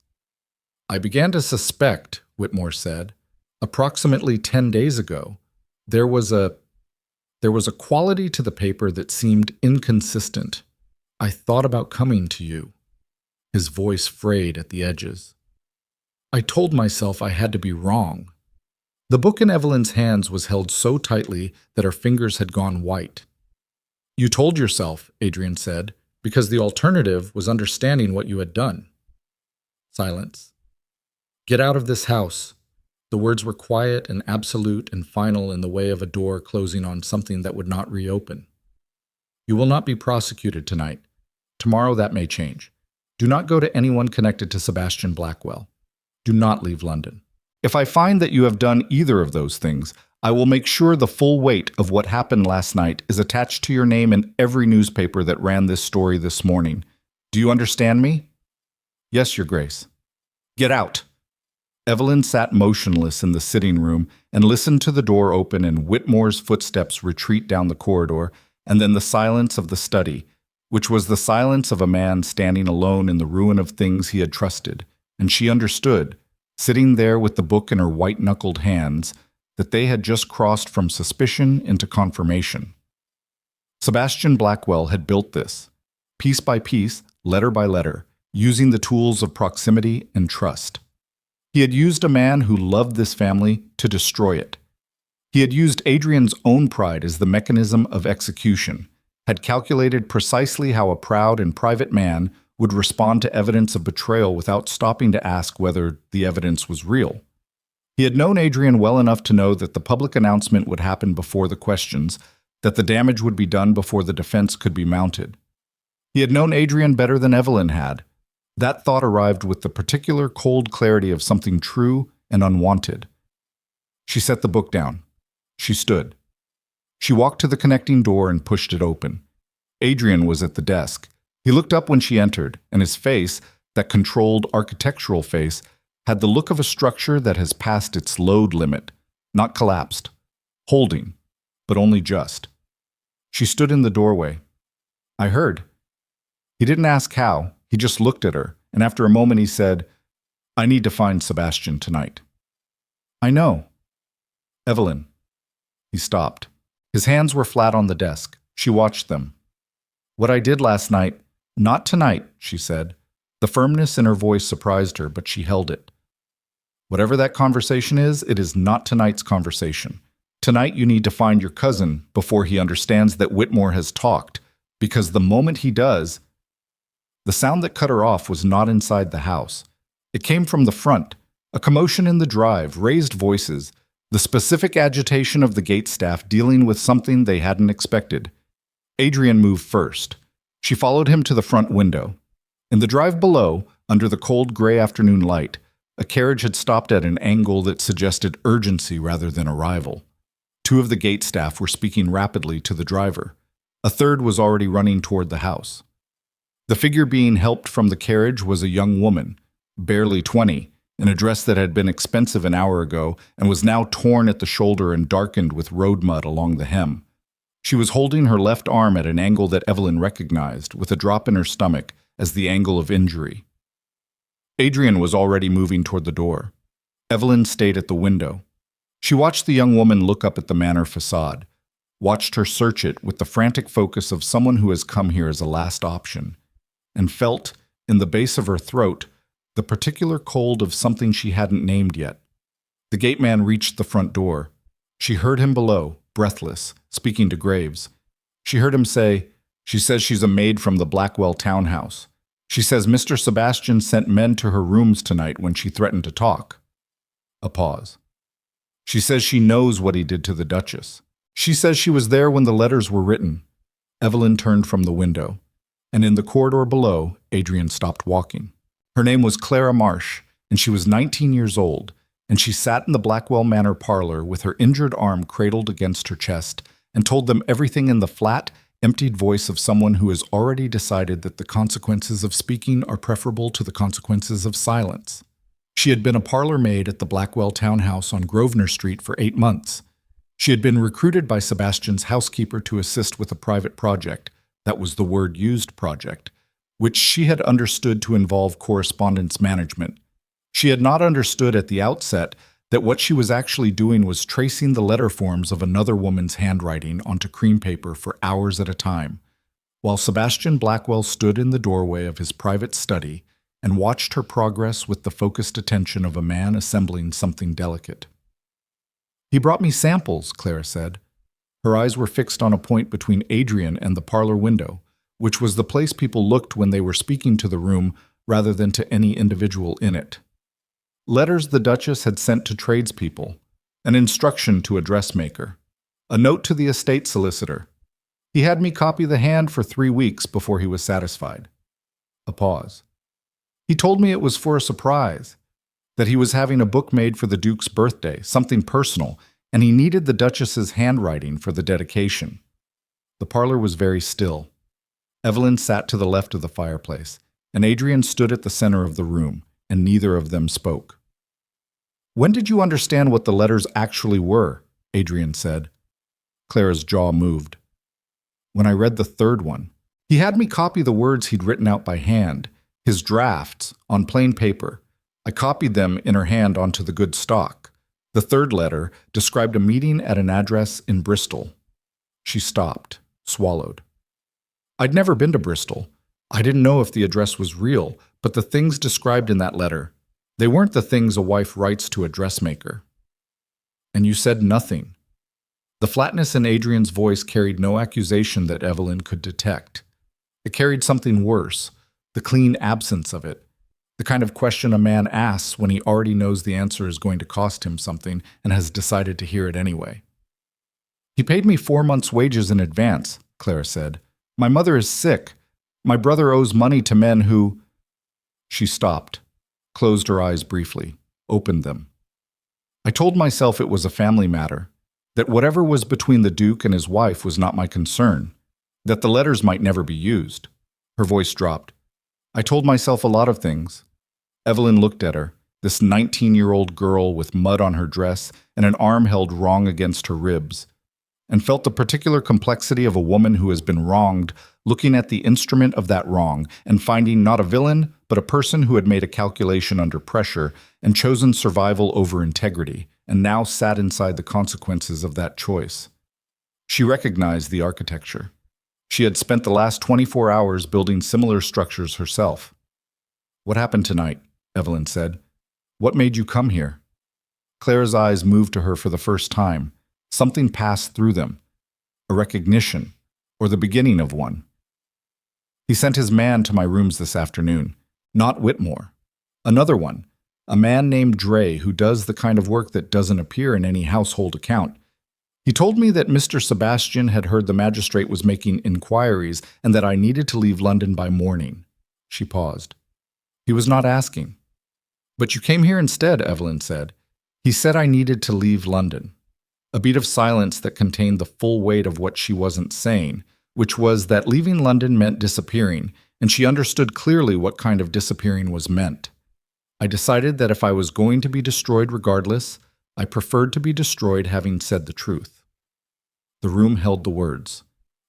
[SPEAKER 1] I began to suspect, Whitmore said, approximately 10 days ago, there was a quality to the paper that seemed inconsistent. I thought about coming to you. His voice frayed at the edges. I told myself I had to be wrong. The book in Evelyn's hands was held so tightly that her fingers had gone white. You told yourself, Adrian said, because the alternative was understanding what you had done. Silence. Get out of this house. The words were quiet and absolute and final in the way of a door closing on something that would not reopen. You will not be prosecuted tonight. Tomorrow that may change. Do not go to anyone connected to Sebastian Blackwell. Do not leave London. If I find that you have done either of those things, I will make sure the full weight of what happened last night is attached to your name in every newspaper that ran this story this morning. Do you understand me? Yes, Your Grace. Get out. Evelyn sat motionless in the sitting room and listened to the door open and Whitmore's footsteps retreat down the corridor, and then the silence of the study, which was the silence of a man standing alone in the ruin of things he had trusted, and she understood, sitting there with the book in her white-knuckled hands, that they had just crossed from suspicion into confirmation. Sebastian Blackwell had built this, piece by piece, letter by letter, using the tools of proximity and trust. He had used a man who loved this family to destroy it. He had used Adrian's own pride as the mechanism of execution, had calculated precisely how a proud and private man would respond to evidence of betrayal without stopping to ask whether the evidence was real. He had known Adrian well enough to know that the public announcement would happen before the questions, that the damage would be done before the defense could be mounted. He had known Adrian better than Evelyn had. That thought arrived with the particular cold clarity of something true and unwanted. She set the book down. She stood. She walked to the connecting door and pushed it open. Adrian was at the desk. He looked up when she entered, and his face, that controlled architectural face, had the look of a structure that has passed its load limit, not collapsed, holding, but only just. She stood in the doorway. I heard. He didn't ask how, he just looked at her, and after a moment he said, I need to find Sebastian tonight. I know. Evelyn. He stopped. His hands were flat on the desk. She watched them. What I did last night, not tonight, she said. The firmness in her voice surprised her, but she held it. Whatever that conversation is, it is not tonight's conversation. Tonight you need to find your cousin before he understands that Whitmore has talked, because the moment he does, the sound that cut her off was not inside the house. It came from the front, a commotion in the drive, raised voices, the specific agitation of the gate staff dealing with something they hadn't expected. Adrian moved first. She followed him to the front window. In the drive below, under the cold gray afternoon light, a carriage had stopped at an angle that suggested urgency rather than arrival. Two of the gate staff were speaking rapidly to the driver. A third was already running toward the house. The figure being helped from the carriage was a young woman, barely 20, in a dress that had been expensive an hour ago and was now torn at the shoulder and darkened with road mud along the hem. She was holding her left arm at an angle that Evelyn recognized, with a drop in her stomach, as the angle of injury. Adrian was already moving toward the door. Evelyn stayed at the window. She watched the young woman look up at the manor facade, watched her search it with the frantic focus of someone who has come here as a last option, and felt, in the base of her throat, the particular cold of something she hadn't named yet. The gateman reached the front door. She heard him below, breathless, speaking to Graves. She heard him say, "She says she's a maid from the Blackwell townhouse. She says Mr. Sebastian sent men to her rooms tonight when she threatened to talk." A pause. "She says she knows what he did to the Duchess. She says she was there when the letters were written." Evelyn turned from the window, and in the corridor below, Adrian stopped walking. Her name was Clara Marsh, and she was 19 years old, and she sat in the Blackwell Manor parlor with her injured arm cradled against her chest and told them everything in the flat, emptied voice of someone who has already decided that the consequences of speaking are preferable to the consequences of silence. She had been a parlor maid at the Blackwell townhouse on Grosvenor Street for 8 months. She had been recruited by Sebastian's housekeeper to assist with a private project, that was the word used, project, which she had understood to involve correspondence management. She had not understood at the outset that what she was actually doing was tracing the letter forms of another woman's handwriting onto cream paper for hours at a time, while Sebastian Blackwell stood in the doorway of his private study and watched her progress with the focused attention of a man assembling something delicate. "He brought me samples," Clara said. Her eyes were fixed on a point between Adrian and the parlor window, which was the place people looked when they were speaking to the room rather than to any individual in it. Letters the Duchess had sent to tradespeople, an instruction to a dressmaker, a note to the estate solicitor. "He had me copy the hand for 3 weeks before he was satisfied." A pause. "He told me it was for a surprise, that he was having a book made for the Duke's birthday, something personal, and he needed the Duchess's handwriting for the dedication." The parlor was very still. Evelyn sat to the left of the fireplace, and Adrian stood at the center of the room, and neither of them spoke. "When did you understand what the letters actually were?" Adrian said. Clara's jaw moved. "When I read the third one. He had me copy the words he'd written out by hand, his drafts, on plain paper. I copied them in her hand onto the good stock. The third letter described a meeting at an address in Bristol." She stopped, swallowed. "I'd never been to Bristol. I didn't know if the address was real, but the things described in that letter, they weren't the things a wife writes to a dressmaker." "And you said nothing." The flatness in Adrian's voice carried no accusation that Evelyn could detect. It carried something worse, the clean absence of it, the kind of question a man asks when he already knows the answer is going to cost him something and has decided to hear it anyway. "He paid me 4 months' wages in advance," Clara said. "My mother is sick. My brother owes money to men who—" She stopped, closed her eyes briefly, opened them. "I told myself it was a family matter, that whatever was between the Duke and his wife was not my concern, that the letters might never be used." Her voice dropped. "I told myself a lot of things." Evelyn looked at her, this 19-year-old girl with mud on her dress and an arm held wrong against her ribs, and felt the particular complexity of a woman who has been wronged, looking at the instrument of that wrong and finding not a villain, but a person who had made a calculation under pressure and chosen survival over integrity, and now sat inside the consequences of that choice. She recognized the architecture. She had spent the last 24 hours building similar structures herself. "What happened tonight?" Evelyn said. What made you come here? Clara's eyes moved to her for the first time. Something passed through them. A recognition, or the beginning of one. He sent his man to my rooms this afternoon. Not Whitmore. Another one. A man named Dre who does the kind of work that doesn't appear in any household account. He told me that Mr. Sebastian had heard the magistrate was making inquiries and that I needed to leave London by morning. She paused. He was not asking. But you came here instead, Evelyn said. He said I needed to leave London. A beat of silence that contained the full weight of what she wasn't saying, which was that leaving London meant disappearing, and she understood clearly what kind of disappearing was meant. I decided that if I was going to be destroyed regardless, I preferred to be destroyed having said the truth. The room held the words.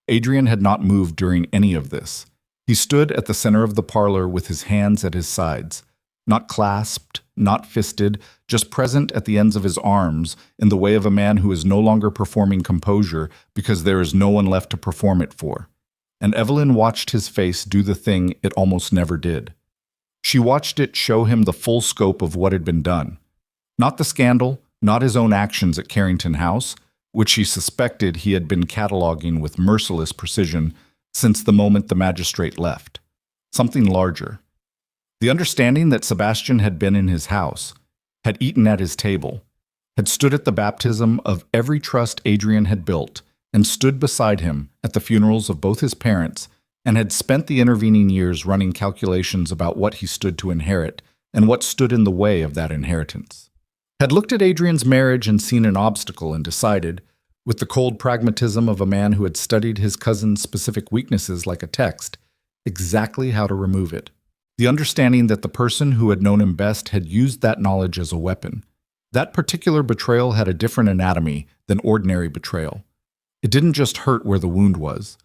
[SPEAKER 1] Adrian had not moved during any of this. He stood at the center of the parlor with his hands at his sides, not clasped, not fisted, just present at the ends of his arms in the way of a man who is no longer performing composure because there is no one left to perform it for. And Evelyn watched his face do the thing it almost never did. She watched it show him the full scope of what had been done. Not the scandal, not his own actions at Carrington House, which she suspected he had been cataloging with merciless precision since the moment the magistrate left. Something larger. The understanding that Sebastian had been in his house, had eaten at his table, had stood at the baptism of every trust Adrian had built, and stood beside him at the funerals of both his parents, and had spent the intervening years running calculations about what he stood to inherit and what stood in the way of that inheritance. Had looked at Adrian's marriage and seen an obstacle and decided, with the cold pragmatism of a man who had studied his cousin's specific weaknesses like a text, exactly how to remove it. The understanding that the person who had known him best had used that knowledge as a weapon. That particular betrayal had a different anatomy than ordinary betrayal. It didn't just hurt where the wound was.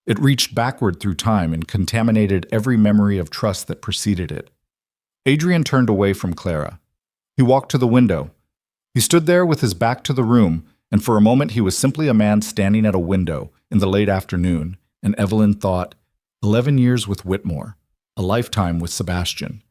[SPEAKER 1] It reached backward through time and contaminated every memory of trust that preceded it. Adrian turned away from Clara. He walked to the window. He stood there with his back to the room, and for a moment he was simply a man standing at a window in the late afternoon, and Evelyn thought, 11 years with Whitmore. A lifetime with Sebastian.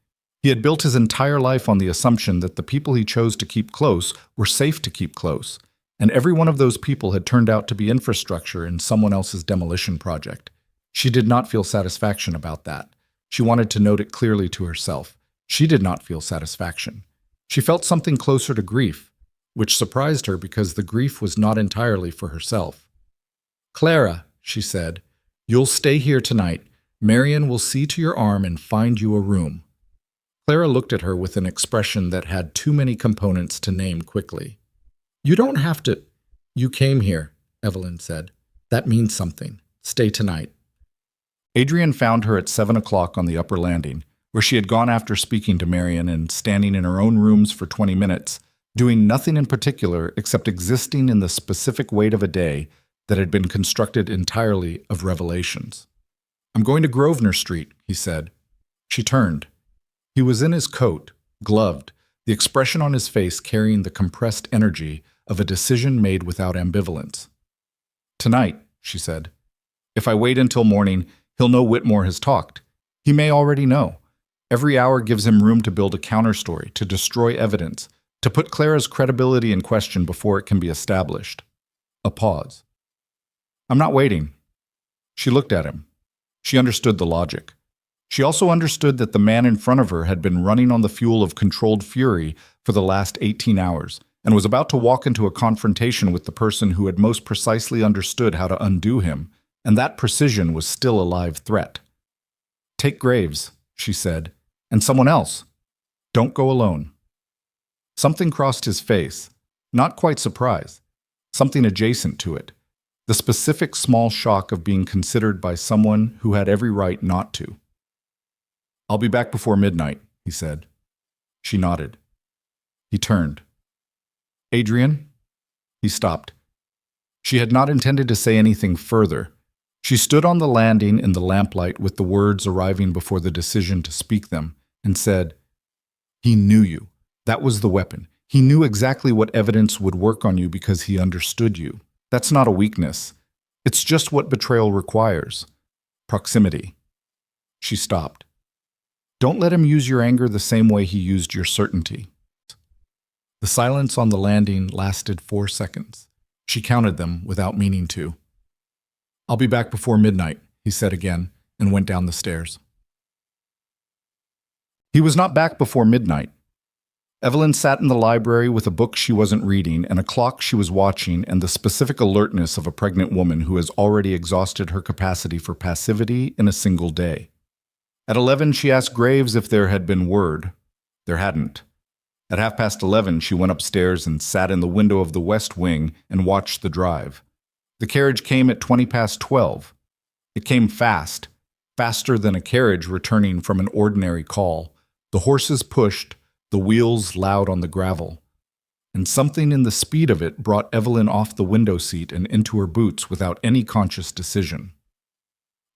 [SPEAKER 1] He had built his entire life on the assumption that the people he chose to keep close were safe to keep close, and every one of those people had turned out to be infrastructure in someone else's demolition project. She did not feel satisfaction about that. She wanted to note it clearly to herself. She did not feel satisfaction. She felt something closer to grief, which surprised her because the grief was not entirely for herself. "Clara," she said, "you'll stay here tonight. Marian will see to your arm and find you a room." Clara looked at her with an expression that had too many components to name quickly. "You don't have to—" "You came here," Evelyn said. "That means something. Stay tonight." Adrian found her at 7 o'clock on the upper landing, where she had gone after speaking to Marian and standing in her own rooms for 20 minutes, doing nothing in particular except existing in the specific weight of a day that had been constructed entirely of revelations. "I'm going to Grosvenor Street," he said. She turned. He was in his coat, gloved, the expression on his face carrying the compressed energy of a decision made without ambivalence. "Tonight," she said. "If I wait until morning, he'll know Whitmore has talked. He may already know. Every hour gives him room to build a counterstory, to destroy evidence, to put Clara's credibility in question before it can be established." A pause. "I'm not waiting." She looked at him. She understood the logic. She also understood that the man in front of her had been running on the fuel of controlled fury for the last 18 hours and was about to walk into a confrontation with the person who had most precisely understood how to undo him, and that precision was still a live threat. "Take Graves," she said, "and someone else. Don't go alone." Something crossed his face, not quite surprise, something adjacent to it. The specific small shock of being considered by someone who had every right not to. "I'll be back before midnight," he said. She nodded. He turned. "Adrian?" He stopped. She had not intended to say anything further. She stood on the landing in the lamplight with the words arriving before the decision to speak them, and said, "He knew you. That was the weapon. He knew exactly what evidence would work on you because he understood you. That's not a weakness. It's just what betrayal requires. Proximity." She stopped. "Don't let him use your anger the same way he used your certainty." The silence on the landing lasted 4 seconds. She counted them without meaning to. "I'll be back before midnight," he said again, and went down the stairs. He was not back before midnight. Evelyn sat in the library with a book she wasn't reading and a clock she was watching and the specific alertness of a pregnant woman who has already exhausted her capacity for passivity in a single day. At 11, she asked Graves if there had been word. There hadn't. At 11:30, she went upstairs and sat in the window of the West Wing and watched the drive. The carriage came at 12:20. It came fast, faster than a carriage returning from an ordinary call. The horses pushed, the wheels loud on the gravel. And something in the speed of it brought Evelyn off the window seat and into her boots without any conscious decision.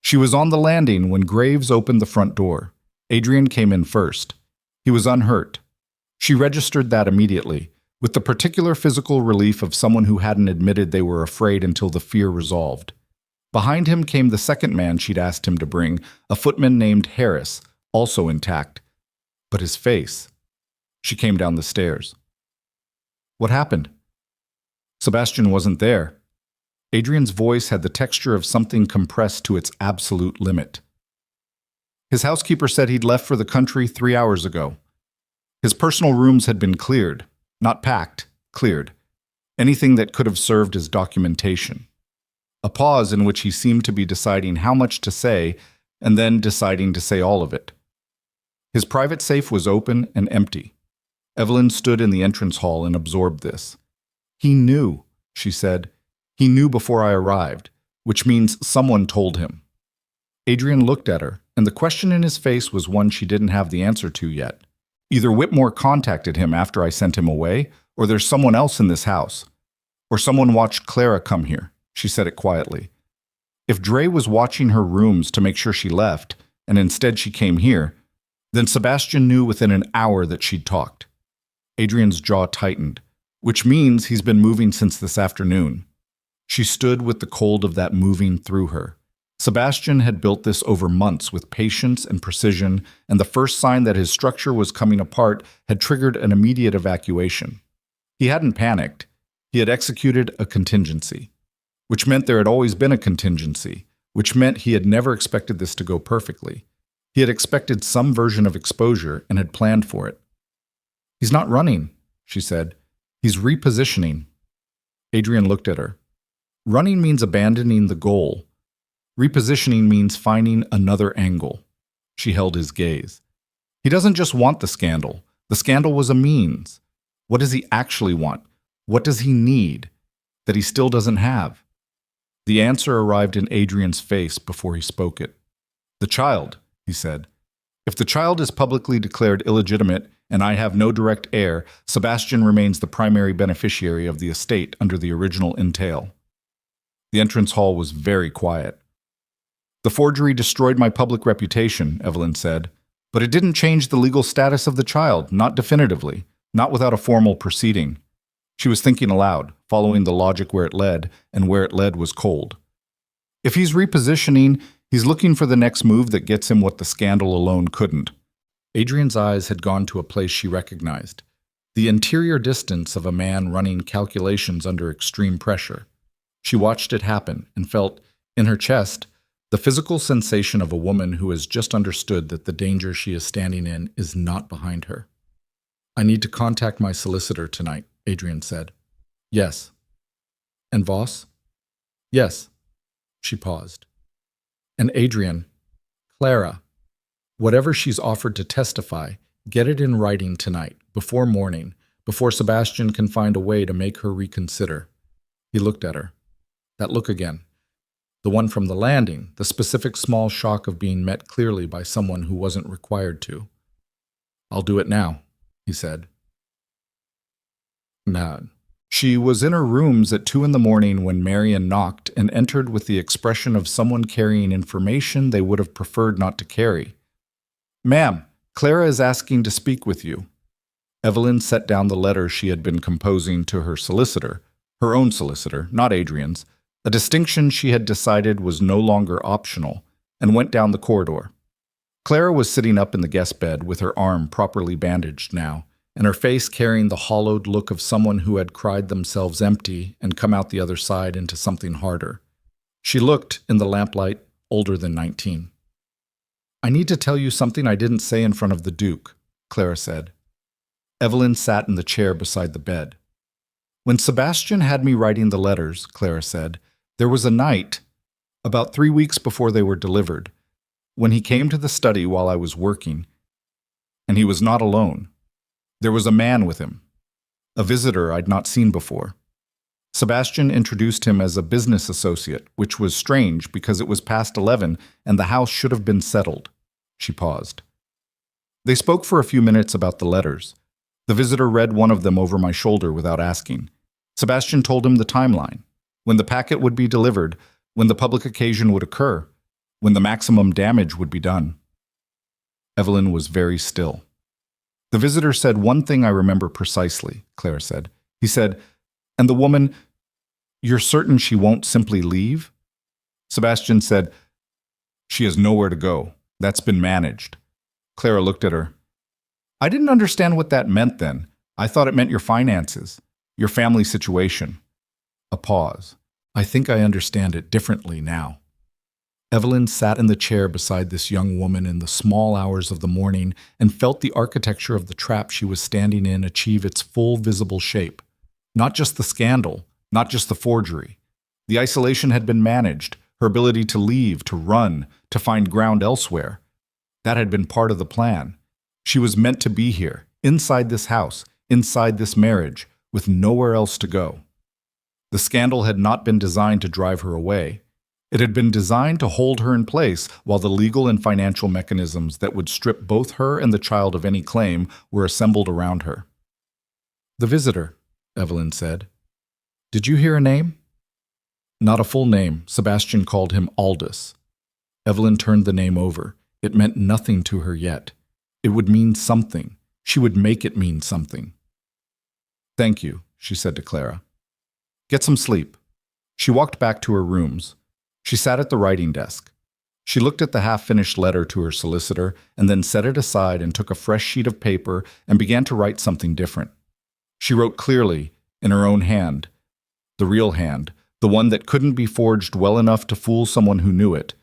[SPEAKER 1] She was on the landing when Graves opened the front door. Adrian came in first. He was unhurt. She registered that immediately, with the particular physical relief of someone who hadn't admitted they were afraid until the fear resolved. Behind him came the second man she'd asked him to bring, a footman named Harris, also intact. But his face. She came down the stairs. What happened? Sebastian wasn't there. Adrian's voice had the texture of something compressed to its absolute limit. His housekeeper said he'd left for the country 3 hours ago. His personal rooms had been cleared. Not packed, cleared. Anything that could have served as documentation. A pause in which he seemed to be deciding how much to say, and then deciding to say all of it. His private safe was open and empty. Evelyn stood in the entrance hall and absorbed this. "He knew," she said. "He knew before I arrived, which means someone told him." Adrian looked at her, and the question in his face was one she didn't have the answer to yet. Either Whitmore contacted him after I sent him away, or there's someone else in this house. Or someone watched Clara come here, she said it quietly. If Dre was watching her rooms to make sure she left, and instead she came here, then Sebastian knew within an hour that she'd talked. Adrian's jaw tightened, which means he's been moving since this afternoon. She stood with the cold of that moving through her. Sebastian had built this over months with patience and precision, and the first sign that his structure was coming apart had triggered an immediate evacuation. He hadn't panicked. He had executed a contingency, which meant there had always been a contingency, which meant he had never expected this to go perfectly. He had expected some version of exposure and had planned for it. "He's not running," she said. "He's repositioning." Adrian looked at her. Running means abandoning the goal. Repositioning means finding another angle. She held his gaze. He doesn't just want the scandal. The scandal was a means. What does he actually want? What does he need that he still doesn't have? The answer arrived in Adrian's face before he spoke it. "The child," he said. "If the child is publicly declared illegitimate and I have no direct heir, Sebastian remains the primary beneficiary of the estate under the original entail." The entrance hall was very quiet. "The forgery destroyed my public reputation," Evelyn said, "but it didn't change the legal status of the child, not definitively, not without a formal proceeding." She was thinking aloud, following the logic where it led, and where it led was cold. If he's repositioning, he's looking for the next move that gets him what the scandal alone couldn't. Adrian's eyes had gone to a place she recognized, the interior distance of a man running calculations under extreme pressure. She watched it happen and felt, in her chest, the physical sensation of a woman who has just understood that the danger she is standing in is not behind her. "I need to contact my solicitor tonight," Adrian said. "Yes." "And Voss?" "Yes." She paused. "And Adrian, Clara, whatever she's offered to testify, get it in writing tonight, before morning, before Sebastian can find a way to make her reconsider." He looked at her. That look again. The one from the landing, the specific small shock of being met clearly by someone who wasn't required to. "I'll do it now," he said. Nah. She was in her rooms at 2 a.m. when Marian knocked and entered with the expression of someone carrying information they would have preferred not to carry. "Ma'am, Clara is asking to speak with you." Evelyn set down the letter she had been composing to her solicitor, her own solicitor, not Adrian's, a distinction she had decided was no longer optional, and went down the corridor. Clara was sitting up in the guest bed with her arm properly bandaged now, and her face carrying the hollowed look of someone who had cried themselves empty and come out the other side into something harder. She looked, in the lamplight, older than 19. "I need to tell you something I didn't say in front of the Duke," Clara said. Evelyn sat in the chair beside the bed. "When Sebastian had me writing the letters," Clara said, "there was a night, about 3 weeks before they were delivered, when he came to the study while I was working, and he was not alone. There was a man with him, a visitor I'd not seen before. Sebastian introduced him as a business associate, which was strange because it was past 11 and the house should have been settled." She paused. "They spoke for a few minutes about the letters. The visitor read one of them over my shoulder without asking. Sebastian told him the timeline, when the packet would be delivered, when the public occasion would occur, when the maximum damage would be done." Evelyn was very still. "The visitor said one thing I remember precisely," Clara said. "He said, 'And the woman, you're certain she won't simply leave?' Sebastian said, 'She has nowhere to go. That's been managed.'" Clara looked at her. "I didn't understand what that meant then. I thought it meant your finances, your family situation." A pause. "I think I understand it differently now." Evelyn sat in the chair beside this young woman in the small hours of the morning and felt the architecture of the trap she was standing in achieve its full visible shape. Not just the scandal, not just the forgery. The isolation had been managed, her ability to leave, to run, to find ground elsewhere. That had been part of the plan. She was meant to be here, inside this house, inside this marriage, with nowhere else to go. The scandal had not been designed to drive her away. It had been designed to hold her in place while the legal and financial mechanisms that would strip both her and the child of any claim were assembled around her. "The visitor," Evelyn said. "Did you hear a name?" "Not a full name. Sebastian called him Aldous." Evelyn turned the name over. It meant nothing to her yet. It would mean something. She would make it mean something. "Thank you," she said to Clara. "Get some sleep." She walked back to her rooms. She sat at the writing desk. She looked at the half-finished letter to her solicitor and then set it aside and took a fresh sheet of paper and began to write something different. She wrote clearly, in her own hand, the real hand, the one that couldn't be forged well enough to fool someone who knew it.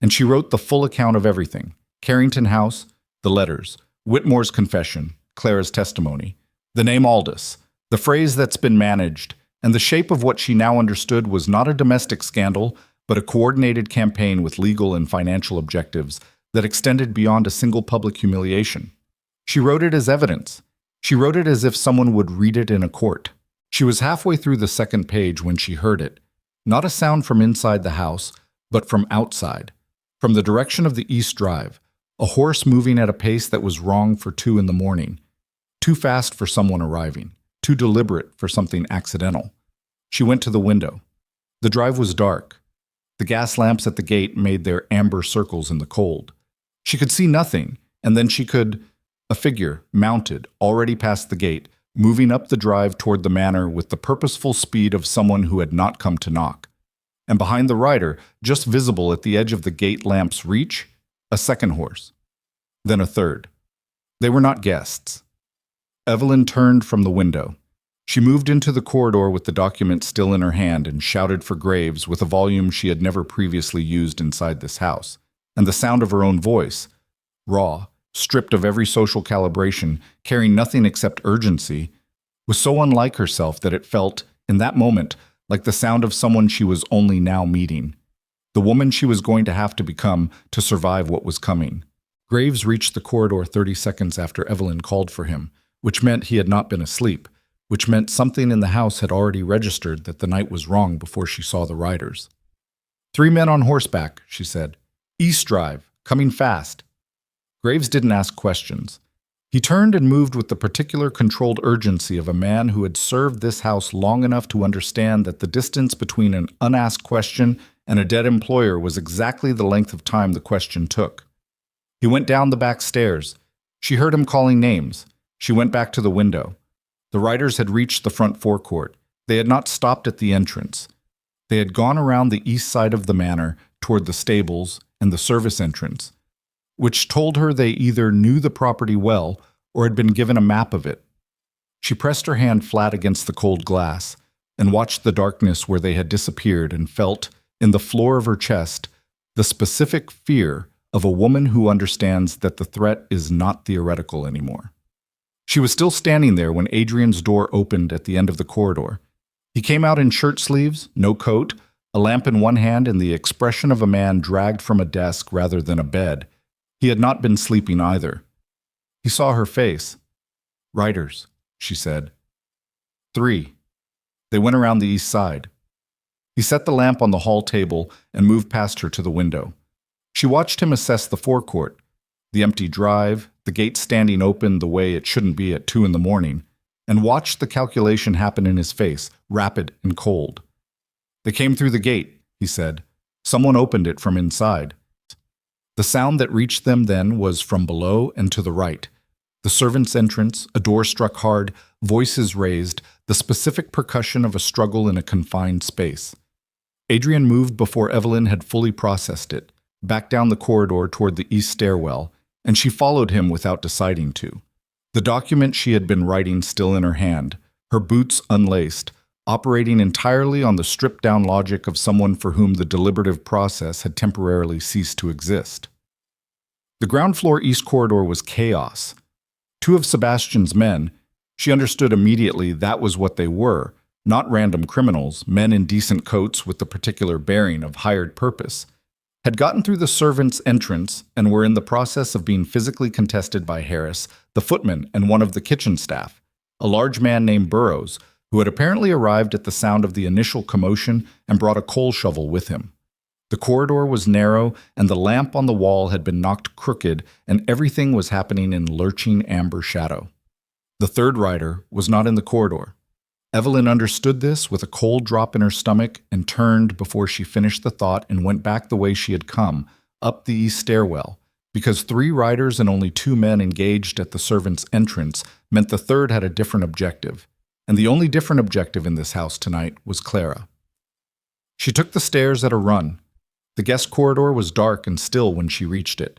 [SPEAKER 1] And she wrote the full account of everything: Carrington House, the letters, Whitmore's confession, Clara's testimony, the name Aldous, the phrase "that's been managed," and the shape of what she now understood was not a domestic scandal, but a coordinated campaign with legal and financial objectives that extended beyond a single public humiliation. She wrote it as evidence. She wrote it as if someone would read it in a court. She was halfway through the second page when she heard it. Not a sound from inside the house, but from outside. From the direction of the East Drive, a horse moving at a pace that was wrong for 2 in the morning. Too fast for someone arriving. Too deliberate for something accidental. She went to the window. The drive was dark. The gas lamps at the gate made their amber circles in the cold. She could see nothing, and then she could... A figure, mounted, already past the gate, moving up the drive toward the manor with the purposeful speed of someone who had not come to knock. And behind the rider, just visible at the edge of the gate lamp's reach, a second horse. Then a third. They were not guests. Evelyn turned from the window. She moved into the corridor with the document still in her hand and shouted for Graves with a volume she had never previously used inside this house, and the sound of her own voice, raw, stripped of every social calibration, carrying nothing except urgency, was so unlike herself that it felt, in that moment, like the sound of someone she was only now meeting, the woman she was going to have to become to survive what was coming. Graves reached the corridor 30 seconds after Evelyn called for him, which meant he had not been asleep, which meant something in the house had already registered that the night was wrong before she saw the riders. 3 men on horseback, she said. East Drive, coming fast. Graves didn't ask questions. He turned and moved with the particular controlled urgency of a man who had served this house long enough to understand that the distance between an unasked question and a dead employer was exactly the length of time the question took. He went down the back stairs. She heard him calling names. She went back to the window. The riders had reached the front forecourt. They had not stopped at the entrance. They had gone around the east side of the manor toward the stables and the service entrance, which told her they either knew the property well or had been given a map of it. She pressed her hand flat against the cold glass and watched the darkness where they had disappeared and felt, in the floor of her chest, the specific fear of a woman who understands that the threat is not theoretical anymore. She was still standing there when Adrian's door opened at the end of the corridor. He came out in shirt sleeves, no coat, a lamp in one hand, and the expression of a man dragged from a desk rather than a bed. He had not been sleeping either. He saw her face. "Writers," she said. "3. They went around the east side." He set the lamp on the hall table and moved past her to the window. She watched him assess the forecourt, the empty drive, the gate standing open the way it shouldn't be at 2 in the morning, and watched the calculation happen in his face, rapid and cold. "They came through the gate," he said. "Someone opened it from inside." The sound that reached them then was from below and to the right. The servants' entrance, a door struck hard, voices raised, the specific percussion of a struggle in a confined space. Adrian moved before Evelyn had fully processed it, back down the corridor toward the east stairwell, and she followed him without deciding to. The document she had been writing still in her hand, her boots unlaced, operating entirely on the stripped-down logic of someone for whom the deliberative process had temporarily ceased to exist. The ground floor east corridor was chaos. 2 of Sebastian's men, she understood immediately that was what they were, not random criminals, men in decent coats with the particular bearing of hired purpose, had gotten through the servants' entrance and were in the process of being physically contested by Harris, the footman, and one of the kitchen staff, a large man named Burrows, who had apparently arrived at the sound of the initial commotion and brought a coal shovel with him. The corridor was narrow, and the lamp on the wall had been knocked crooked, and everything was happening in lurching amber shadow. The third rider was not in the corridor. Evelyn understood this with a cold drop in her stomach and turned before she finished the thought and went back the way she had come, up the east stairwell, because 3 riders and only 2 men engaged at the servants' entrance meant the third had a different objective, and the only different objective in this house tonight was Clara. She took the stairs at a run. The guest corridor was dark and still when she reached it.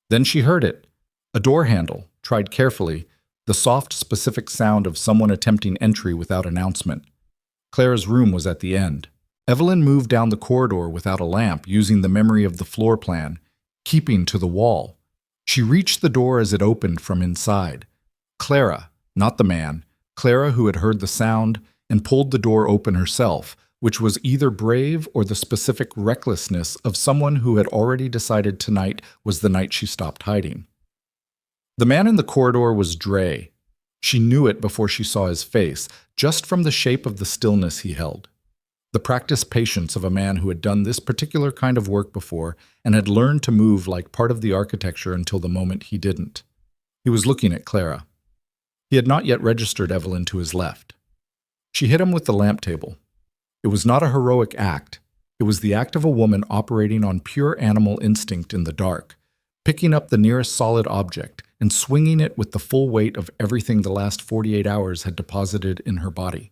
[SPEAKER 1] Then she heard it, a door handle, tried carefully, the soft, specific sound of someone attempting entry without announcement. Clara's room was at the end. Evelyn moved down the corridor without a lamp, using the memory of the floor plan, keeping to the wall. She reached the door as it opened from inside. Clara, not the man, Clara who had heard the sound and pulled the door open herself, which was either brave or the specific recklessness of someone who had already decided tonight was the night she stopped hiding. The man in the corridor was Dre. She knew it before she saw his face, just from the shape of the stillness he held. The practiced patience of a man who had done this particular kind of work before and had learned to move like part of the architecture until the moment he didn't. He was looking at Clara. He had not yet registered Evelyn to his left. She hit him with the lamp table. It was not a heroic act. It was the act of a woman operating on pure animal instinct in the dark, picking up the nearest solid object and swinging it with the full weight of everything the last 48 hours had deposited in her body.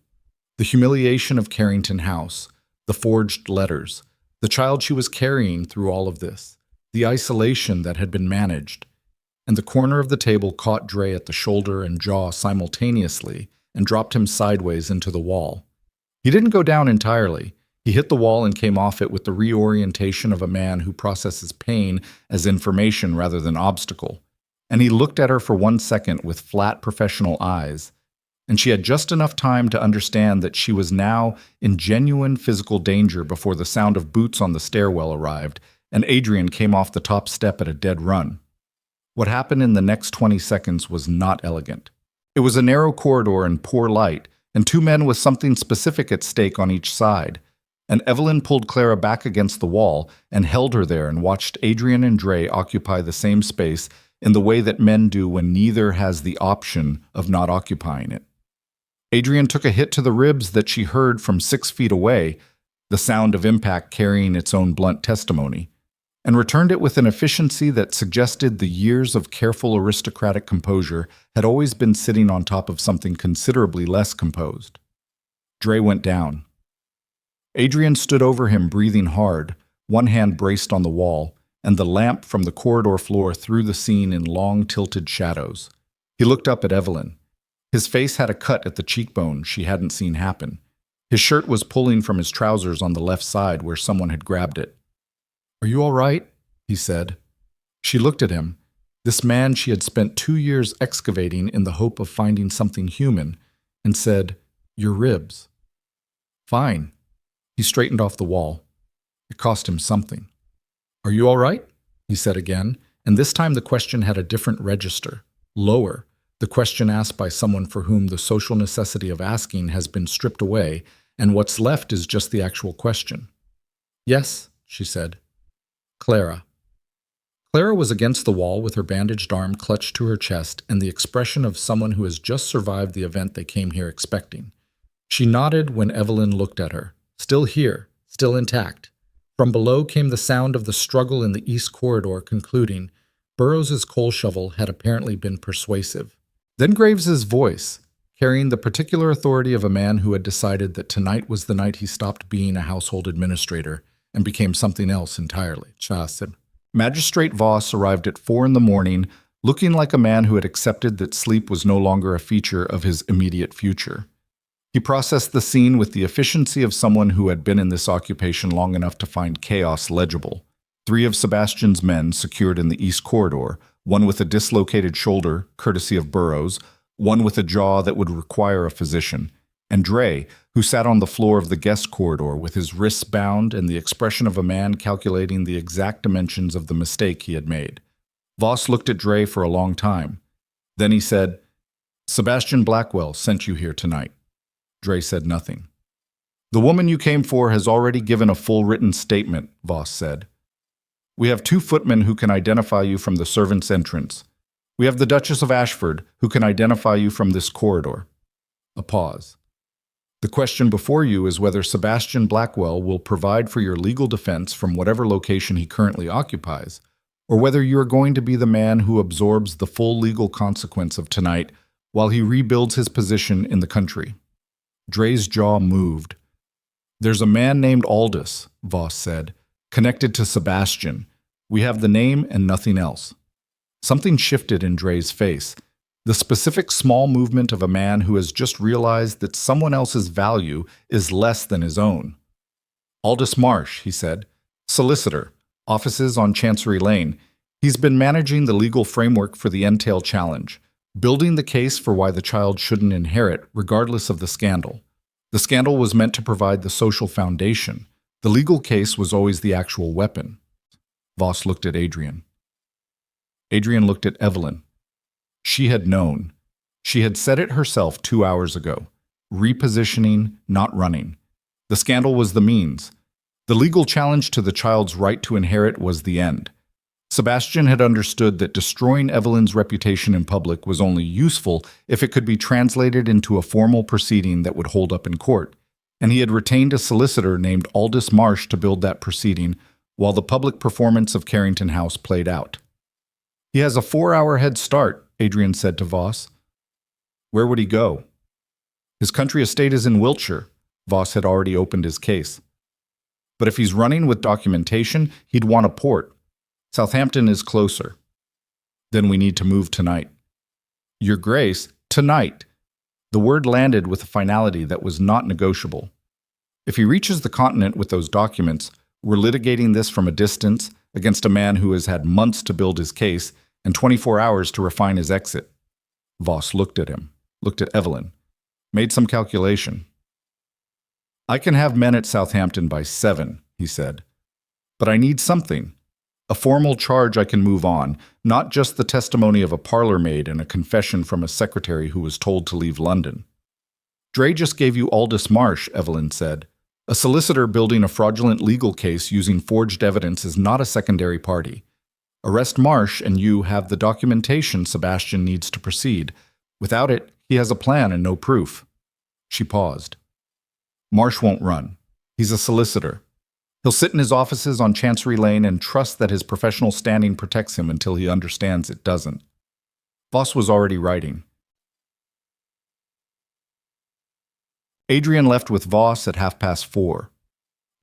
[SPEAKER 1] The humiliation of Carrington House, the forged letters, the child she was carrying through all of this, the isolation that had been managed, and the corner of the table caught Dre at the shoulder and jaw simultaneously and dropped him sideways into the wall. He didn't go down entirely. He hit the wall and came off it with the reorientation of a man who processes pain as information rather than obstacle. And he looked at her for 1 second with flat professional eyes, and she had just enough time to understand that she was now in genuine physical danger before the sound of boots on the stairwell arrived, and Adrian came off the top step at a dead run. What happened in the next 20 seconds was not elegant. It was a narrow corridor and poor light, and 2 men with something specific at stake on each side. And Evelyn pulled Clara back against the wall and held her there and watched Adrian and Dre occupy the same space in the way that men do when neither has the option of not occupying it. Adrian took a hit to the ribs that she heard from 6 feet away, the sound of impact carrying its own blunt testimony, and returned it with an efficiency that suggested the years of careful aristocratic composure had always been sitting on top of something considerably less composed. Dre went down. Adrian stood over him, breathing hard, one hand braced on the wall, and the lamp from the corridor floor threw the scene in long tilted shadows. He looked up at Evelyn. His face had a cut at the cheekbone she hadn't seen happen. His shirt was pulling from his trousers on the left side where someone had grabbed it. "Are you all right?" he said. She looked at him, this man she had spent 2 years excavating in the hope of finding something human, and said, "Your ribs." "Fine." He straightened off the wall. It cost him something. "Are you all right?" he said again, and this time the question had a different register, lower, the question asked by someone for whom the social necessity of asking has been stripped away, and what's left is just the actual question. "Yes," she said. "Clara." Clara was against the wall with her bandaged arm clutched to her chest and the expression of someone who has just survived the event they came here expecting. She nodded when Evelyn looked at her. Still here, still intact. From below came the sound of the struggle in the east corridor concluding. Burroughs's coal shovel had apparently been persuasive. Then Graves's voice, carrying the particular authority of a man who had decided that tonight was the night he stopped being a household administrator and became something else entirely. Said. Magistrate Voss arrived at 4 in the morning, looking like a man who had accepted that sleep was no longer a feature of his immediate future. He processed the scene with the efficiency of someone who had been in this occupation long enough to find chaos legible. 3 of Sebastian's men secured in the east corridor, one with a dislocated shoulder, courtesy of Burroughs, one with a jaw that would require a physician, and Dre, who sat on the floor of the guest corridor with his wrists bound and the expression of a man calculating the exact dimensions of the mistake he had made. Voss looked at Dre for a long time. Then he said, "Sebastian Blackwell sent you here tonight." Dre said nothing. "The woman you came for has already given a full written statement," Voss said. "We have 2 footmen who can identify you from the servants' entrance. We have the Duchess of Ashford, who can identify you from this corridor." A pause. "The question before you is whether Sebastian Blackwell will provide for your legal defense from whatever location he currently occupies, or whether you are going to be the man who absorbs the full legal consequence of tonight while he rebuilds his position in the country." Dre's jaw moved. "There's a man named Aldous," Voss said, "connected to Sebastian. We have the name and nothing else." Something shifted in Dre's face. The specific small movement of a man who has just realized that someone else's value is less than his own. "Aldous Marsh," he said, "solicitor, offices on Chancery Lane. He's been managing the legal framework for the entail challenge, building the case for why the child shouldn't inherit, regardless of the scandal. The scandal was meant to provide the social foundation. The legal case was always the actual weapon." Voss looked at Adrian. Adrian looked at Evelyn. She had known. She had said it herself 2 hours ago. Repositioning, not running. The scandal was the means. The legal challenge to the child's right to inherit was the end. Sebastian had understood that destroying Evelyn's reputation in public was only useful if it could be translated into a formal proceeding that would hold up in court, and he had retained a solicitor named Aldous Marsh to build that proceeding while the public performance of Carrington House played out. "He has a 4-hour head start," Adrian said to Voss. "Where would he go?" "His country estate is in Wiltshire." Voss had already opened his case. "But if he's running with documentation, he'd want a port. Southampton is closer." "Then we need to move tonight." "Your Grace, tonight." The word landed with a finality that was not negotiable. "If he reaches the continent with those documents, we're litigating this from a distance against a man who has had months to build his case and 24 hours to refine his exit." Voss looked at him, looked at Evelyn, made some calculation. "I can have men at Southampton by 7, he said. "But I need something. A formal charge I can move on, not just the testimony of a parlor maid and a confession from a secretary who was told to leave London." "Dre just gave you Aldous Marsh," Evelyn said. "A solicitor building a fraudulent legal case using forged evidence is not a secondary party. Arrest Marsh and you have the documentation Sebastian needs to proceed. Without it, he has a plan and no proof." She paused. "Marsh won't run. He's a solicitor. He'll sit in his offices on Chancery Lane and trust that his professional standing protects him until he understands it doesn't." Voss was already writing. Adrian left with Voss at 4:30.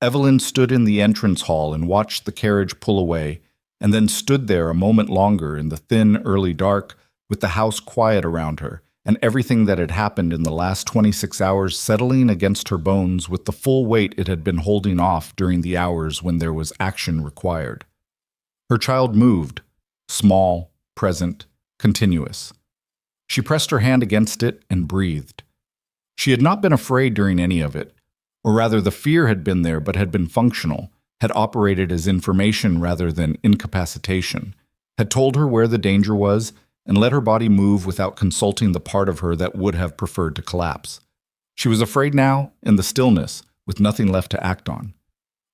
[SPEAKER 1] Evelyn stood in the entrance hall and watched the carriage pull away, and then stood there a moment longer in the thin, early dark, with the house quiet around her, and everything that had happened in the last 26 hours settling against her bones with the full weight it had been holding off during the hours when there was action required. Her child moved, small, present, continuous. She pressed her hand against it and breathed. She had not been afraid during any of it, or rather the fear had been there but had been functional, had operated as information rather than incapacitation, had told her where the danger was, and let her body move without consulting the part of her that would have preferred to collapse. She was afraid now, in the stillness, with nothing left to act on.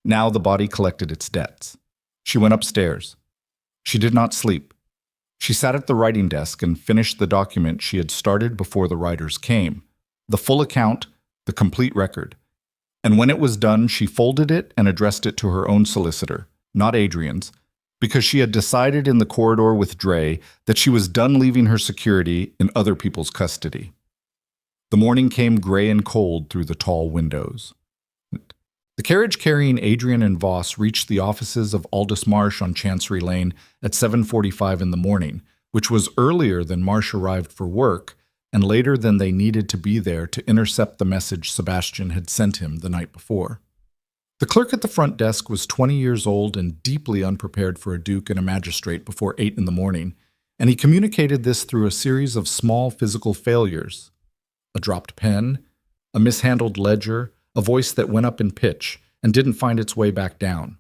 [SPEAKER 1] Now the body collected its debts. She went upstairs. She did not sleep. She sat at the writing desk and finished the document she had started before the writers came, the full account, the complete record. And when it was done, she folded it and addressed it to her own solicitor, not Adrian's, because she had decided in the corridor with Dre that she was done leaving her security in other people's custody. The morning came gray and cold through the tall windows. The carriage carrying Adrian and Voss reached the offices of Aldous Marsh on Chancery Lane at 7:45 in the morning, which was earlier than Marsh arrived for work and later than they needed to be there to intercept the message Sebastian had sent him the night before. The clerk at the front desk was 20 years old and deeply unprepared for a duke and a magistrate before 8 in the morning, and he communicated this through a series of small physical failures. A dropped pen, a mishandled ledger, a voice that went up in pitch and didn't find its way back down.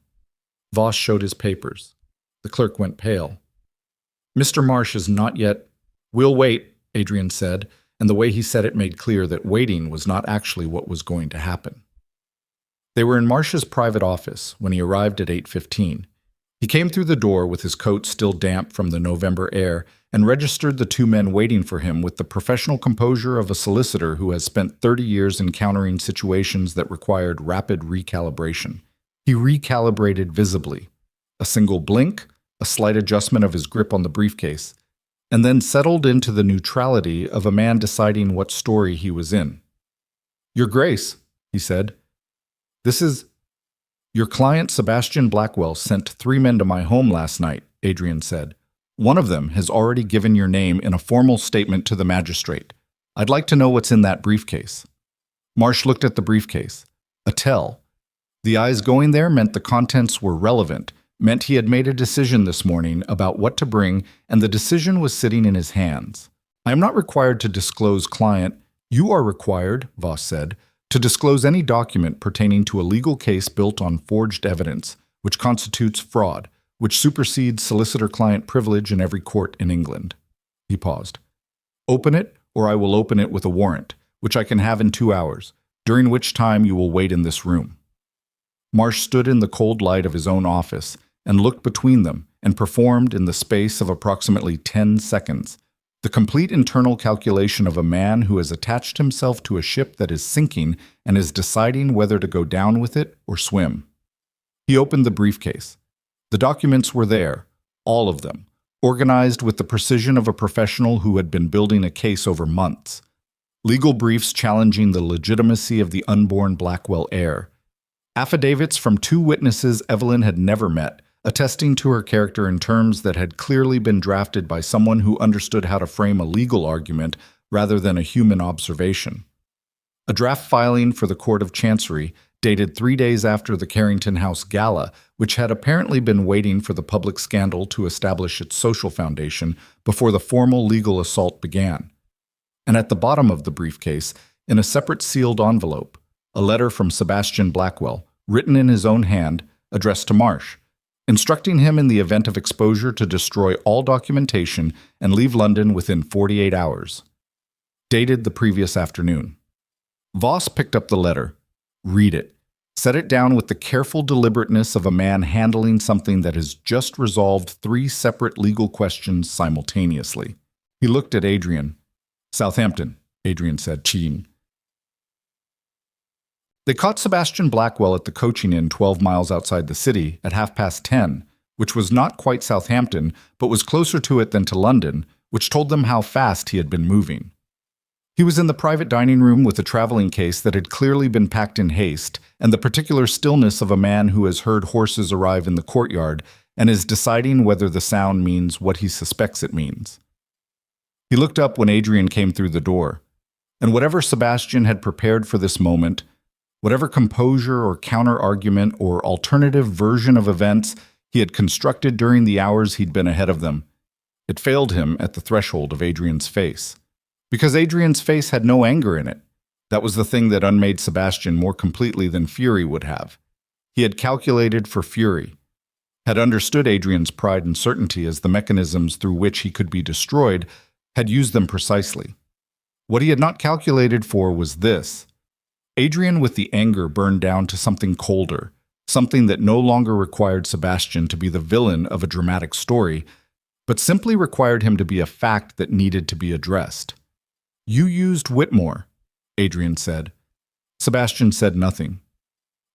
[SPEAKER 1] Voss showed his papers. The clerk went pale. "Mr. Marsh is not yet—" "We'll wait," Adrian said, and the way he said it made clear that waiting was not actually what was going to happen. They were in Marsh's private office when he arrived at 8:15. He came through the door with his coat still damp from the November air and registered the two men waiting for him with the professional composure of a solicitor who has spent 30 years encountering situations that required rapid recalibration. He recalibrated visibly. A single blink, a slight adjustment of his grip on the briefcase, and then settled into the neutrality of a man deciding what story he was in. "Your Grace," he said, "this is—" "Your client Sebastian Blackwell sent 3 men to my home last night," Adrian said. "One of them has already given your name in a formal statement to the magistrate. I'd like to know what's in that briefcase." Marsh looked at the briefcase. A tell. The eyes going there meant the contents were relevant, meant he had made a decision this morning about what to bring, and the decision was sitting in his hands. "I am not required to disclose client—" "You are required," Voss said, "to disclose any document pertaining to a legal case built on forged evidence, which constitutes fraud, which supersedes solicitor-client privilege in every court in England." He paused. "Open it, or I will open it with a warrant, which I can have in 2 hours, during which time you will wait in this room." Marsh stood in the cold light of his own office and looked between them and performed, in the space of approximately 10 seconds, the complete internal calculation of a man who has attached himself to a ship that is sinking and is deciding whether to go down with it or swim. He opened the briefcase. The documents were there, all of them, organized with the precision of a professional who had been building a case over months. Legal briefs challenging the legitimacy of the unborn Blackwell heir. Affidavits from 2 witnesses Evelyn had never met, attesting to her character in terms that had clearly been drafted by someone who understood how to frame a legal argument rather than a human observation. A draft filing for the Court of Chancery, dated 3 days after the Carrington House Gala, which had apparently been waiting for the public scandal to establish its social foundation before the formal legal assault began. And at the bottom of the briefcase, in a separate sealed envelope, a letter from Sebastian Blackwell, written in his own hand, addressed to Marsh, instructing him in the event of exposure to destroy all documentation and leave London within 48 hours. Dated the previous afternoon. Voss picked up the letter. Read it. Set it down with the careful deliberateness of a man handling something that has just resolved 3 separate legal questions simultaneously. He looked at Adrian. "Southampton," Adrian said, cheating. They caught Sebastian Blackwell at the coaching inn 12 miles outside the city at 10:30, which was not quite Southampton, but was closer to it than to London, which told them how fast he had been moving. He was in the private dining room with a traveling case that had clearly been packed in haste, and the particular stillness of a man who has heard horses arrive in the courtyard and is deciding whether the sound means what he suspects it means. He looked up when Adrian came through the door, and whatever Sebastian had prepared for this moment, whatever composure or counter-argument or alternative version of events he had constructed during the hours he'd been ahead of them, it failed him at the threshold of Adrian's face. Because Adrian's face had no anger in it. That was the thing that unmade Sebastian more completely than fury would have. He had calculated for fury, had understood Adrian's pride and certainty as the mechanisms through which he could be destroyed, had used them precisely. What he had not calculated for was this. Adrian with the anger burned down to something colder, something that no longer required Sebastian to be the villain of a dramatic story, but simply required him to be a fact that needed to be addressed. "You used Whitmore," Adrian said. Sebastian said nothing.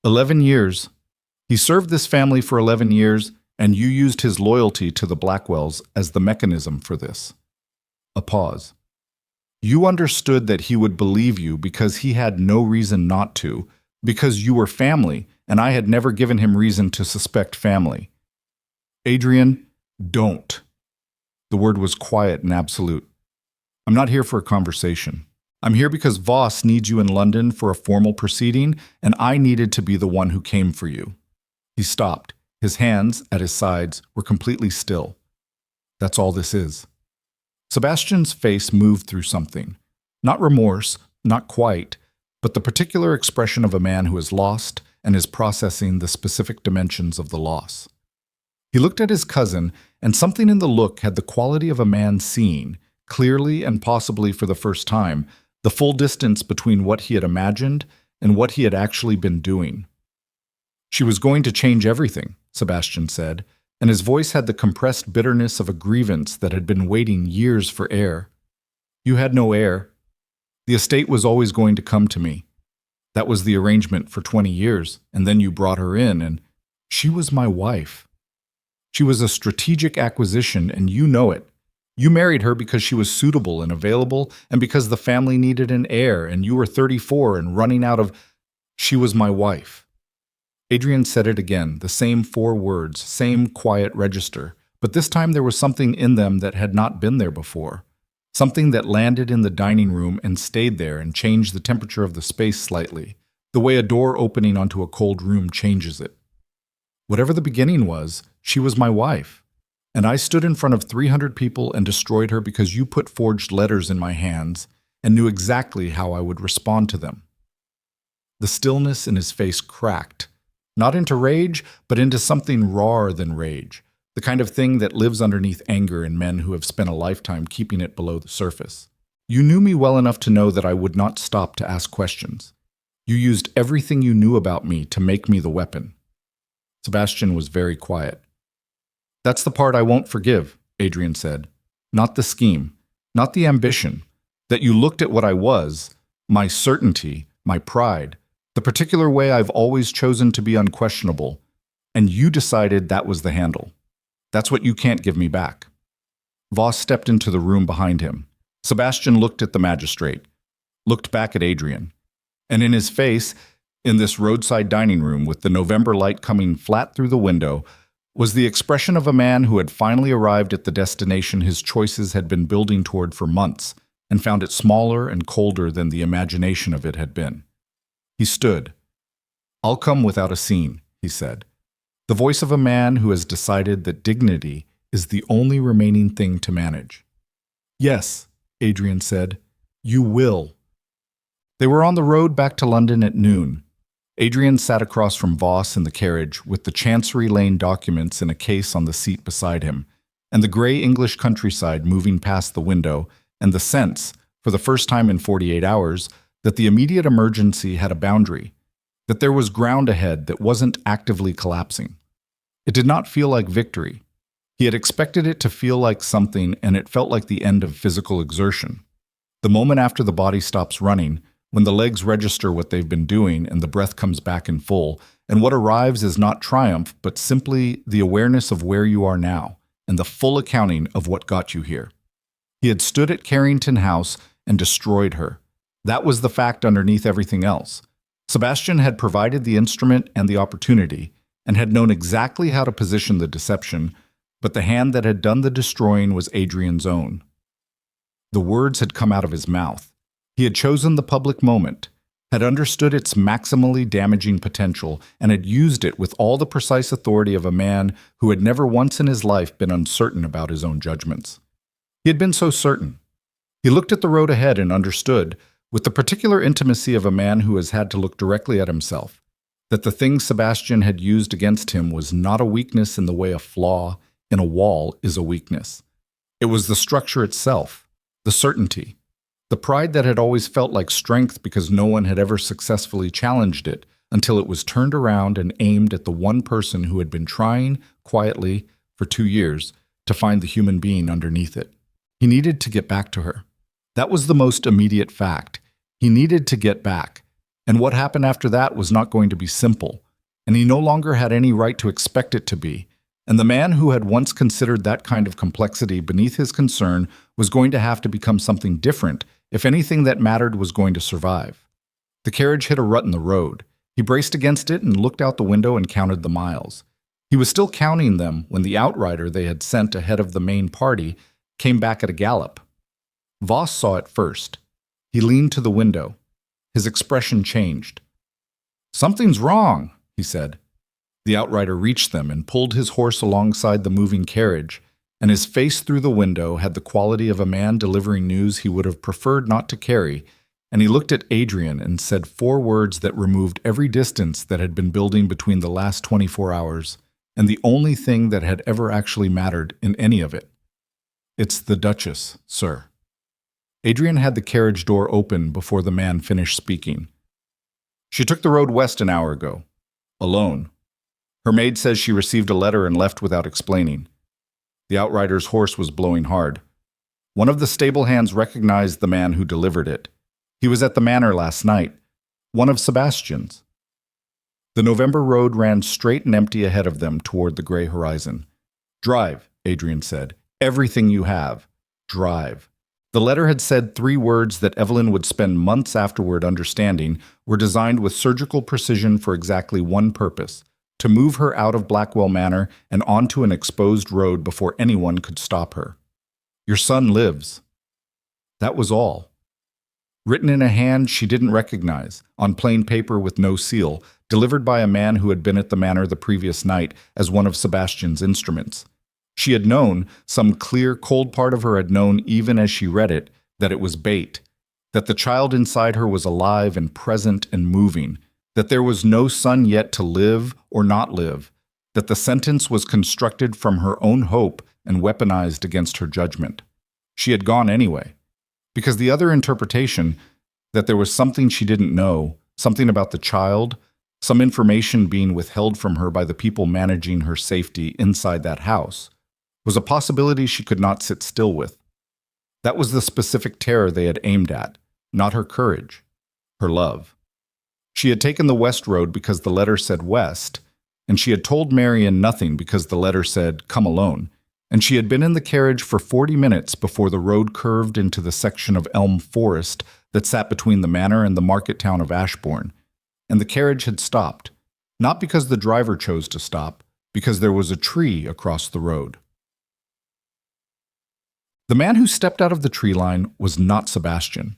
[SPEAKER 1] 11 years. He served this family for 11 years, and you used his loyalty to the Blackwells as the mechanism for this. A pause. You understood that he would believe you because he had no reason not to, because you were family, and I had never given him reason to suspect family. Adrian, don't. The word was quiet and absolute. I'm not here for a conversation. I'm here because Voss needs you in London for a formal proceeding, and I needed to be the one who came for you. He stopped. His hands, at his sides, were completely still. That's all this is. Sebastian's face moved through something. Not remorse, not quite, but the particular expression of a man who is lost and is processing the specific dimensions of the loss. He looked at his cousin, and something in the look had the quality of a man seeing, clearly and possibly for the first time, the full distance between what he had imagined and what he had actually been doing. She was going to change everything, Sebastian said, and his voice had the compressed bitterness of a grievance that had been waiting years for heir. You had no heir. The estate was always going to come to me. That was the arrangement for 20 years, and then you brought her in, and she was my wife. She was a strategic acquisition, and you know it. You married her because she was suitable and available, and because the family needed an heir, and you were 34 and running out of... She was my wife. Adrian said it again, the same 4 words, same quiet register, but this time there was something in them that had not been there before. Something that landed in the dining room and stayed there and changed the temperature of the space slightly, the way a door opening onto a cold room changes it. Whatever the beginning was, she was my wife. And I stood in front of 300 people and destroyed her because you put forged letters in my hands and knew exactly how I would respond to them. The stillness in his face cracked, not into rage, but into something rawer than rage, the kind of thing that lives underneath anger in men who have spent a lifetime keeping it below the surface. You knew me well enough to know that I would not stop to ask questions. You used everything you knew about me to make me the weapon. Sebastian was very quiet. That's the part I won't forgive, Adrian said. Not the scheme, not the ambition, that you looked at what I was, my certainty, my pride, the particular way I've always chosen to be unquestionable, and you decided that was the handle. That's what you can't give me back. Voss stepped into the room behind him. Sebastian looked at the magistrate, looked back at Adrian, and in his face, in this roadside dining room with the November light coming flat through the window, was the expression of a man who had finally arrived at the destination his choices had been building toward for months and found it smaller and colder than the imagination of it had been. He stood. I'll come without a scene, he said. The voice of a man who has decided that dignity is the only remaining thing to manage. Yes, Adrian said, you will. They were on the road back to London at noon. Adrian sat across from Voss in the carriage with the Chancery Lane documents in a case on the seat beside him, and the gray English countryside moving past the window, and the sense, for the first time in 48 hours, that the immediate emergency had a boundary, that there was ground ahead that wasn't actively collapsing. It did not feel like victory. He had expected it to feel like something, and it felt like the end of physical exertion. The moment after the body stops running, when the legs register what they've been doing and the breath comes back in full, and what arrives is not triumph, but simply the awareness of where you are now and the full accounting of what got you here. He had stood at Carrington House and destroyed her. That was the fact underneath everything else. Sebastian had provided the instrument and the opportunity, and had known exactly how to position the deception, but the hand that had done the destroying was Adrian's own. The words had come out of his mouth. He had chosen the public moment, had understood its maximally damaging potential, and had used it with all the precise authority of a man who had never once in his life been uncertain about his own judgments. He had been so certain. He looked at the road ahead and understood, with the particular intimacy of a man who has had to look directly at himself, that the thing Sebastian had used against him was not a weakness in the way a flaw in a wall is a weakness. It was the structure itself, the certainty, the pride that had always felt like strength because no one had ever successfully challenged it until it was turned around and aimed at the one person who had been trying, quietly, for 2 years, to find the human being underneath it. He needed to get back to her. That was the most immediate fact. He needed to get back. And what happened after that was not going to be simple, and he no longer had any right to expect it to be. And the man who had once considered that kind of complexity beneath his concern was going to have to become something different if anything that mattered was going to survive. The carriage hit a rut in the road. He braced against it and looked out the window and counted the miles. He was still counting them when the outrider they had sent ahead of the main party came back at a gallop. Voss saw it first. He leaned to the window. His expression changed. "Something's wrong," he said. The outrider reached them and pulled his horse alongside the moving carriage, and his face through the window had the quality of a man delivering news he would have preferred not to carry, and he looked at Adrian and said 4 words that removed every distance that had been building between the last 24 hours, and the only thing that had ever actually mattered in any of it. "It's the Duchess, sir." Adrian had the carriage door open before the man finished speaking. "She took the road west an hour ago, alone. Her maid says she received a letter and left without explaining." The outrider's horse was blowing hard. One of the stable hands recognized the man who delivered it. He was at the manor last night, one of Sebastian's. The November road ran straight and empty ahead of them toward the gray horizon. "Drive," Adrian said. "Everything you have. Drive." The letter had said 3 words that Evelyn would spend months afterward understanding were designed with surgical precision for exactly one purpose: to move her out of Blackwell Manor and onto an exposed road before anyone could stop her. "Your son lives." That was all. Written in a hand she didn't recognize, on plain paper with no seal, delivered by a man who had been at the manor the previous night as one of Sebastian's instruments. She had known, some clear, cold part of her had known even as she read it, that it was bait, that the child inside her was alive and present and moving, that there was no son yet to live or not live, that the sentence was constructed from her own hope and weaponized against her judgment. She had gone anyway, because the other interpretation, that there was something she didn't know, something about the child, some information being withheld from her by the people managing her safety inside that house, was a possibility she could not sit still with. That was the specific terror they had aimed at, not her courage, her love. She had taken the west road because the letter said west, and she had told Marion nothing because the letter said come alone, and she had been in the carriage for 40 minutes before the road curved into the section of elm forest that sat between the manor and the market town of Ashbourne, and the carriage had stopped, not because the driver chose to stop, because there was a tree across the road. The man who stepped out of the tree line was not Sebastian.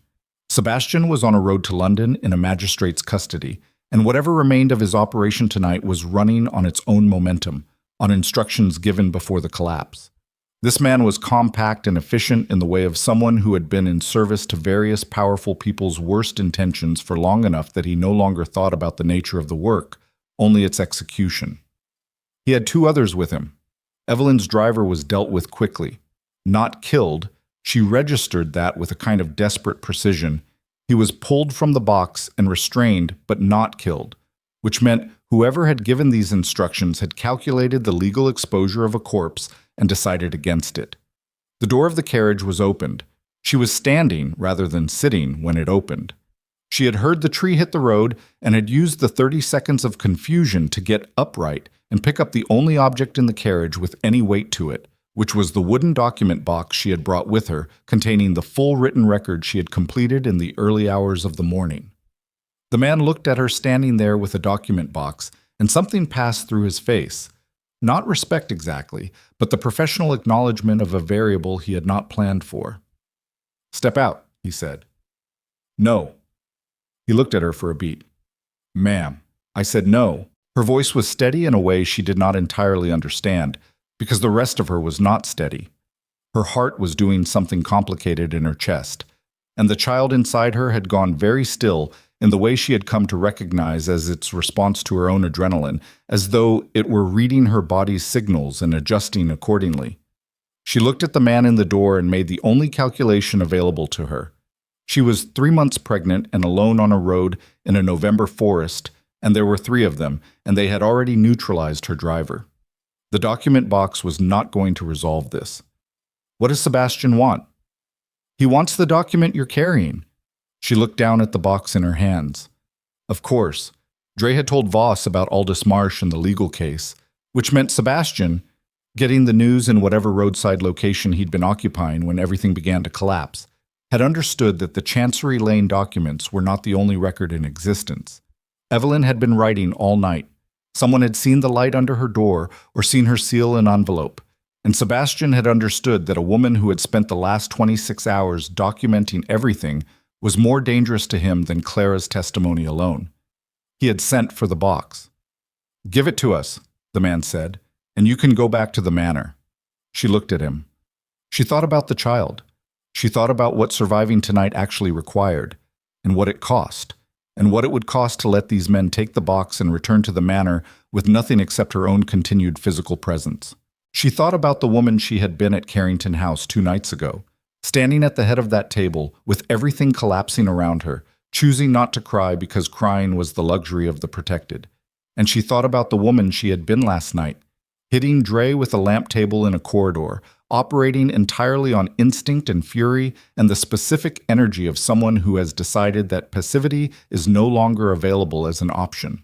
[SPEAKER 1] Sebastian was on a road to London in a magistrate's custody, and whatever remained of his operation tonight was running on its own momentum, on instructions given before the collapse. This man was compact and efficient in the way of someone who had been in service to various powerful people's worst intentions for long enough that he no longer thought about the nature of the work, only its execution. He had 2 others with him. Evelyn's driver was dealt with quickly. Not killed, she registered that with a kind of desperate precision. He was pulled from the box and restrained, but not killed, which meant whoever had given these instructions had calculated the legal exposure of a corpse and decided against it. The door of the carriage was opened. She was standing rather than sitting when it opened. She had heard the tree hit the road and had used the 30 seconds of confusion to get upright and pick up the only object in the carriage with any weight to it, which was the wooden document box she had brought with her, containing the full written record she had completed in the early hours of the morning. The man looked at her standing there with a document box, and something passed through his face. Not respect exactly, but the professional acknowledgement of a variable he had not planned for. "Step out," he said. "No." He looked at her for a beat. "Ma'am." I said no. Her voice was steady in a way she did not entirely understand, because the rest of her was not steady. Her heart was doing something complicated in her chest, and the child inside her had gone very still in the way she had come to recognize as its response to her own adrenaline, as though it were reading her body's signals and adjusting accordingly. She looked at the man in the door and made the only calculation available to her. She was 3 months pregnant and alone on a road in a November forest, and there were 3 of them, and they had already neutralized her driver. The document box was not going to resolve this. "What does Sebastian want?" "He wants the document you're carrying." She looked down at the box in her hands. Of course, Dre had told Voss about Aldous Marsh and the legal case, which meant Sebastian, getting the news in whatever roadside location he'd been occupying when everything began to collapse, had understood that the Chancery Lane documents were not the only record in existence. Evelyn had been writing all night. Someone had seen the light under her door or seen her seal an envelope, and Sebastian had understood that a woman who had spent the last 26 hours documenting everything was more dangerous to him than Clara's testimony alone. He had sent for the box. "Give it to us," the man said, "and you can go back to the manor." She looked at him. She thought about the child. She thought about what surviving tonight actually required, and what it cost, and what it would cost to let these men take the box and return to the manor with nothing except her own continued physical presence. She thought about the woman she had been at Carrington House 2 nights ago, standing at the head of that table with everything collapsing around her, choosing not to cry because crying was the luxury of the protected. And she thought about the woman she had been last night, hitting Dre with a lamp table in a corridor, operating entirely on instinct and fury and the specific energy of someone who has decided that passivity is no longer available as an option.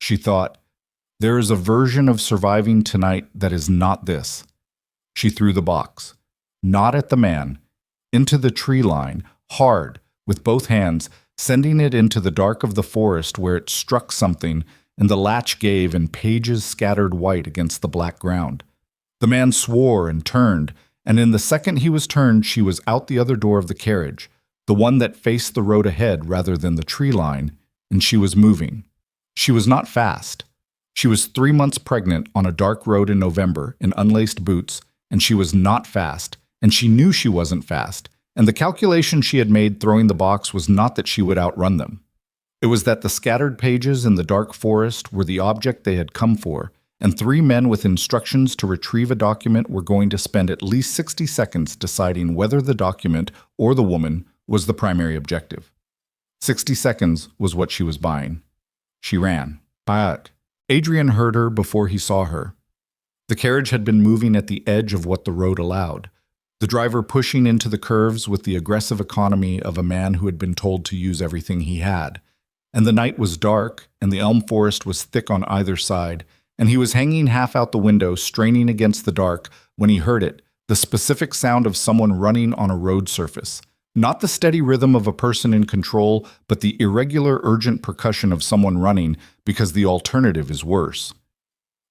[SPEAKER 1] She thought, there is a version of surviving tonight that is not this. She threw the box, not at the man, into the tree line, hard, with both hands, sending it into the dark of the forest where it struck something and the latch gave and pages scattered white against the black ground. The man swore and turned, and in the second he was turned, she was out the other door of the carriage, the one that faced the road ahead rather than the tree line, and she was moving. She was not fast. She was 3 months pregnant on a dark road in November in unlaced boots, and she was not fast, and she knew she wasn't fast, and the calculation she had made throwing the box was not that she would outrun them. It was that the scattered pages in the dark forest were the object they had come for, and 3 men with instructions to retrieve a document were going to spend at least 60 seconds deciding whether the document or the woman was the primary objective. 60 seconds was what she was buying. She ran. But Adrian heard her before he saw her. The carriage had been moving at the edge of what the road allowed, the driver pushing into the curves with the aggressive economy of a man who had been told to use everything he had. And the night was dark, and the elm forest was thick on either side, and he was hanging half out the window, straining against the dark, when he heard it, the specific sound of someone running on a road surface. Not the steady rhythm of a person in control, but the irregular, urgent percussion of someone running, because the alternative is worse.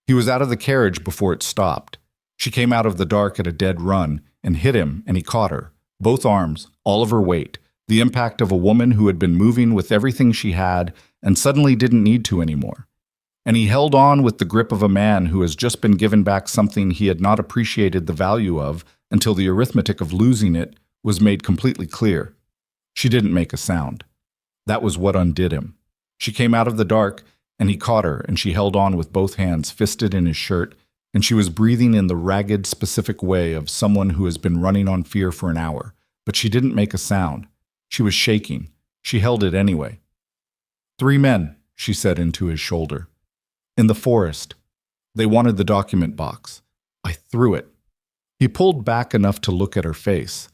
[SPEAKER 1] He was out of the carriage before it stopped. She came out of the dark at a dead run, and hit him, and he caught her. Both arms, all of her weight, the impact of a woman who had been moving with everything she had, and suddenly didn't need to anymore. And he held on with the grip of a man who has just been given back something he had not appreciated the value of until the arithmetic of losing it was made completely clear. She didn't make a sound. That was what undid him. She came out of the dark, and he caught her, and she held on with both hands fisted in his shirt, and she was breathing in the ragged, specific way of someone who has been running on fear for an hour. But she didn't make a sound. She was shaking. She held it anyway. 3 men, she said into his shoulder. In the forest. They wanted the document box. I threw it. He pulled back enough to look at her face.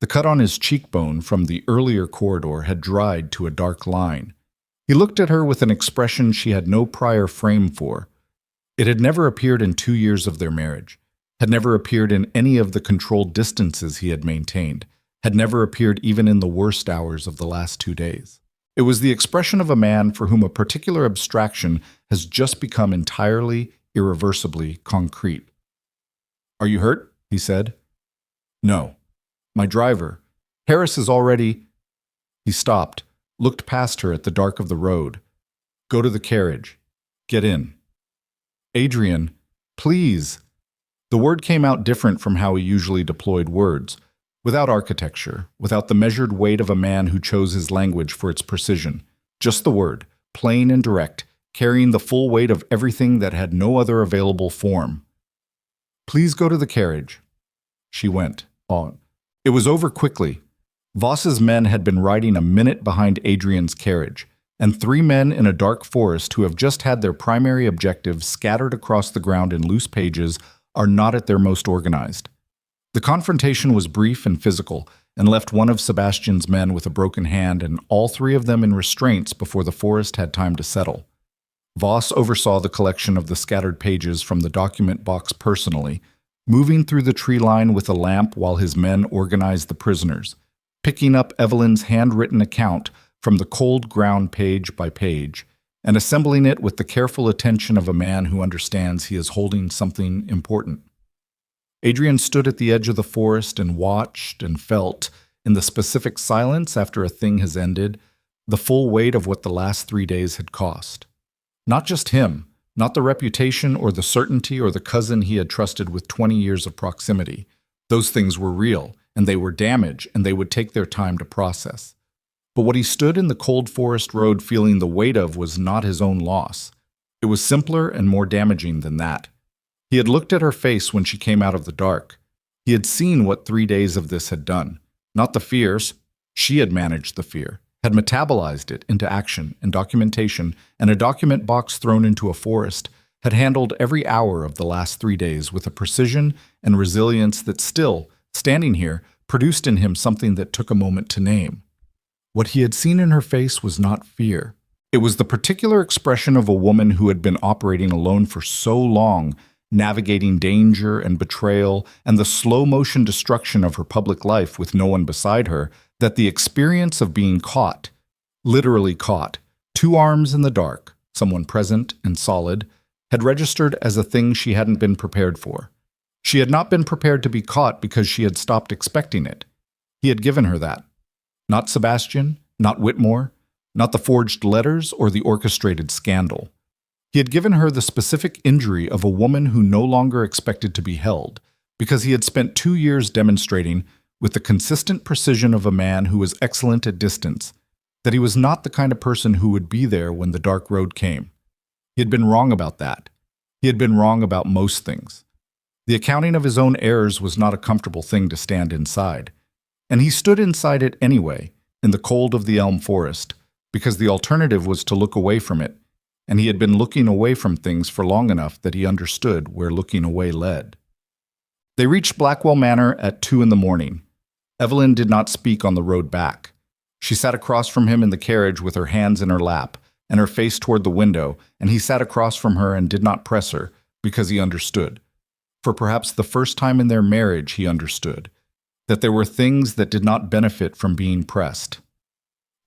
[SPEAKER 1] The cut on his cheekbone from the earlier corridor had dried to a dark line. He looked at her with an expression she had no prior frame for. It had never appeared in 2 years of their marriage, had never appeared in any of the controlled distances he had maintained, had never appeared even in the worst hours of the last 2 days. It was the expression of a man for whom a particular abstraction has just become entirely, irreversibly concrete. Are you hurt? He said. No. My driver. Harris is already... He stopped, looked past her at the dark of the road. Go to the carriage. Get in. Adrian, please. The word came out different from how he usually deployed words, without architecture, without the measured weight of a man who chose his language for its precision. Just the word, plain and direct, carrying the full weight of everything that had no other available form. Please go to the carriage. She went on. It was over quickly. Voss's men had been riding a minute behind Adrian's carriage, and 3 men in a dark forest who have just had their primary objectives scattered across the ground in loose pages are not at their most organized. The confrontation was brief and physical, and left one of Sebastian's men with a broken hand and all 3 of them in restraints before the forest had time to settle. Voss oversaw the collection of the scattered pages from the document box personally, moving through the tree line with a lamp while his men organized the prisoners, picking up Evelyn's handwritten account from the cold ground page by page, and assembling it with the careful attention of a man who understands he is holding something important. Adrian stood at the edge of the forest and watched and felt, in the specific silence after a thing has ended, the full weight of what the last 3 days had cost. Not just him, not the reputation or the certainty or the cousin he had trusted with 20 years of proximity. Those things were real, and they were damage, and they would take their time to process. But what he stood in the cold forest road feeling the weight of was not his own loss. It was simpler and more damaging than that. He had looked at her face when she came out of the dark. He had seen what 3 days of this had done. Not the fears. She had managed the fear, had metabolized it into action and documentation, and a document box thrown into a forest, had handled every hour of the last 3 days with a precision and resilience that still, standing here, produced in him something that took a moment to name. What he had seen in her face was not fear. It was the particular expression of a woman who had been operating alone for so long, navigating danger and betrayal and the slow-motion destruction of her public life with no one beside her, that the experience of being caught, literally caught, 2 arms in the dark, someone present and solid, had registered as a thing she hadn't been prepared for. She had not been prepared to be caught because she had stopped expecting it. He had given her that. Not Sebastian, not Whitmore, not the forged letters or the orchestrated scandal. He had given her the specific injury of a woman who no longer expected to be held, because he had spent 2 years demonstrating, with the consistent precision of a man who was excellent at distance, that he was not the kind of person who would be there when the dark road came. He had been wrong about that. He had been wrong about most things. The accounting of his own errors was not a comfortable thing to stand inside. And he stood inside it anyway, in the cold of the elm forest, because the alternative was to look away from it, and he had been looking away from things for long enough that he understood where looking away led. They reached Blackwell Manor at 2 in the morning. Evelyn did not speak on the road back. She sat across from him in the carriage with her hands in her lap, and her face toward the window, and he sat across from her and did not press her, because he understood. For perhaps the first time in their marriage he understood that there were things that did not benefit from being pressed,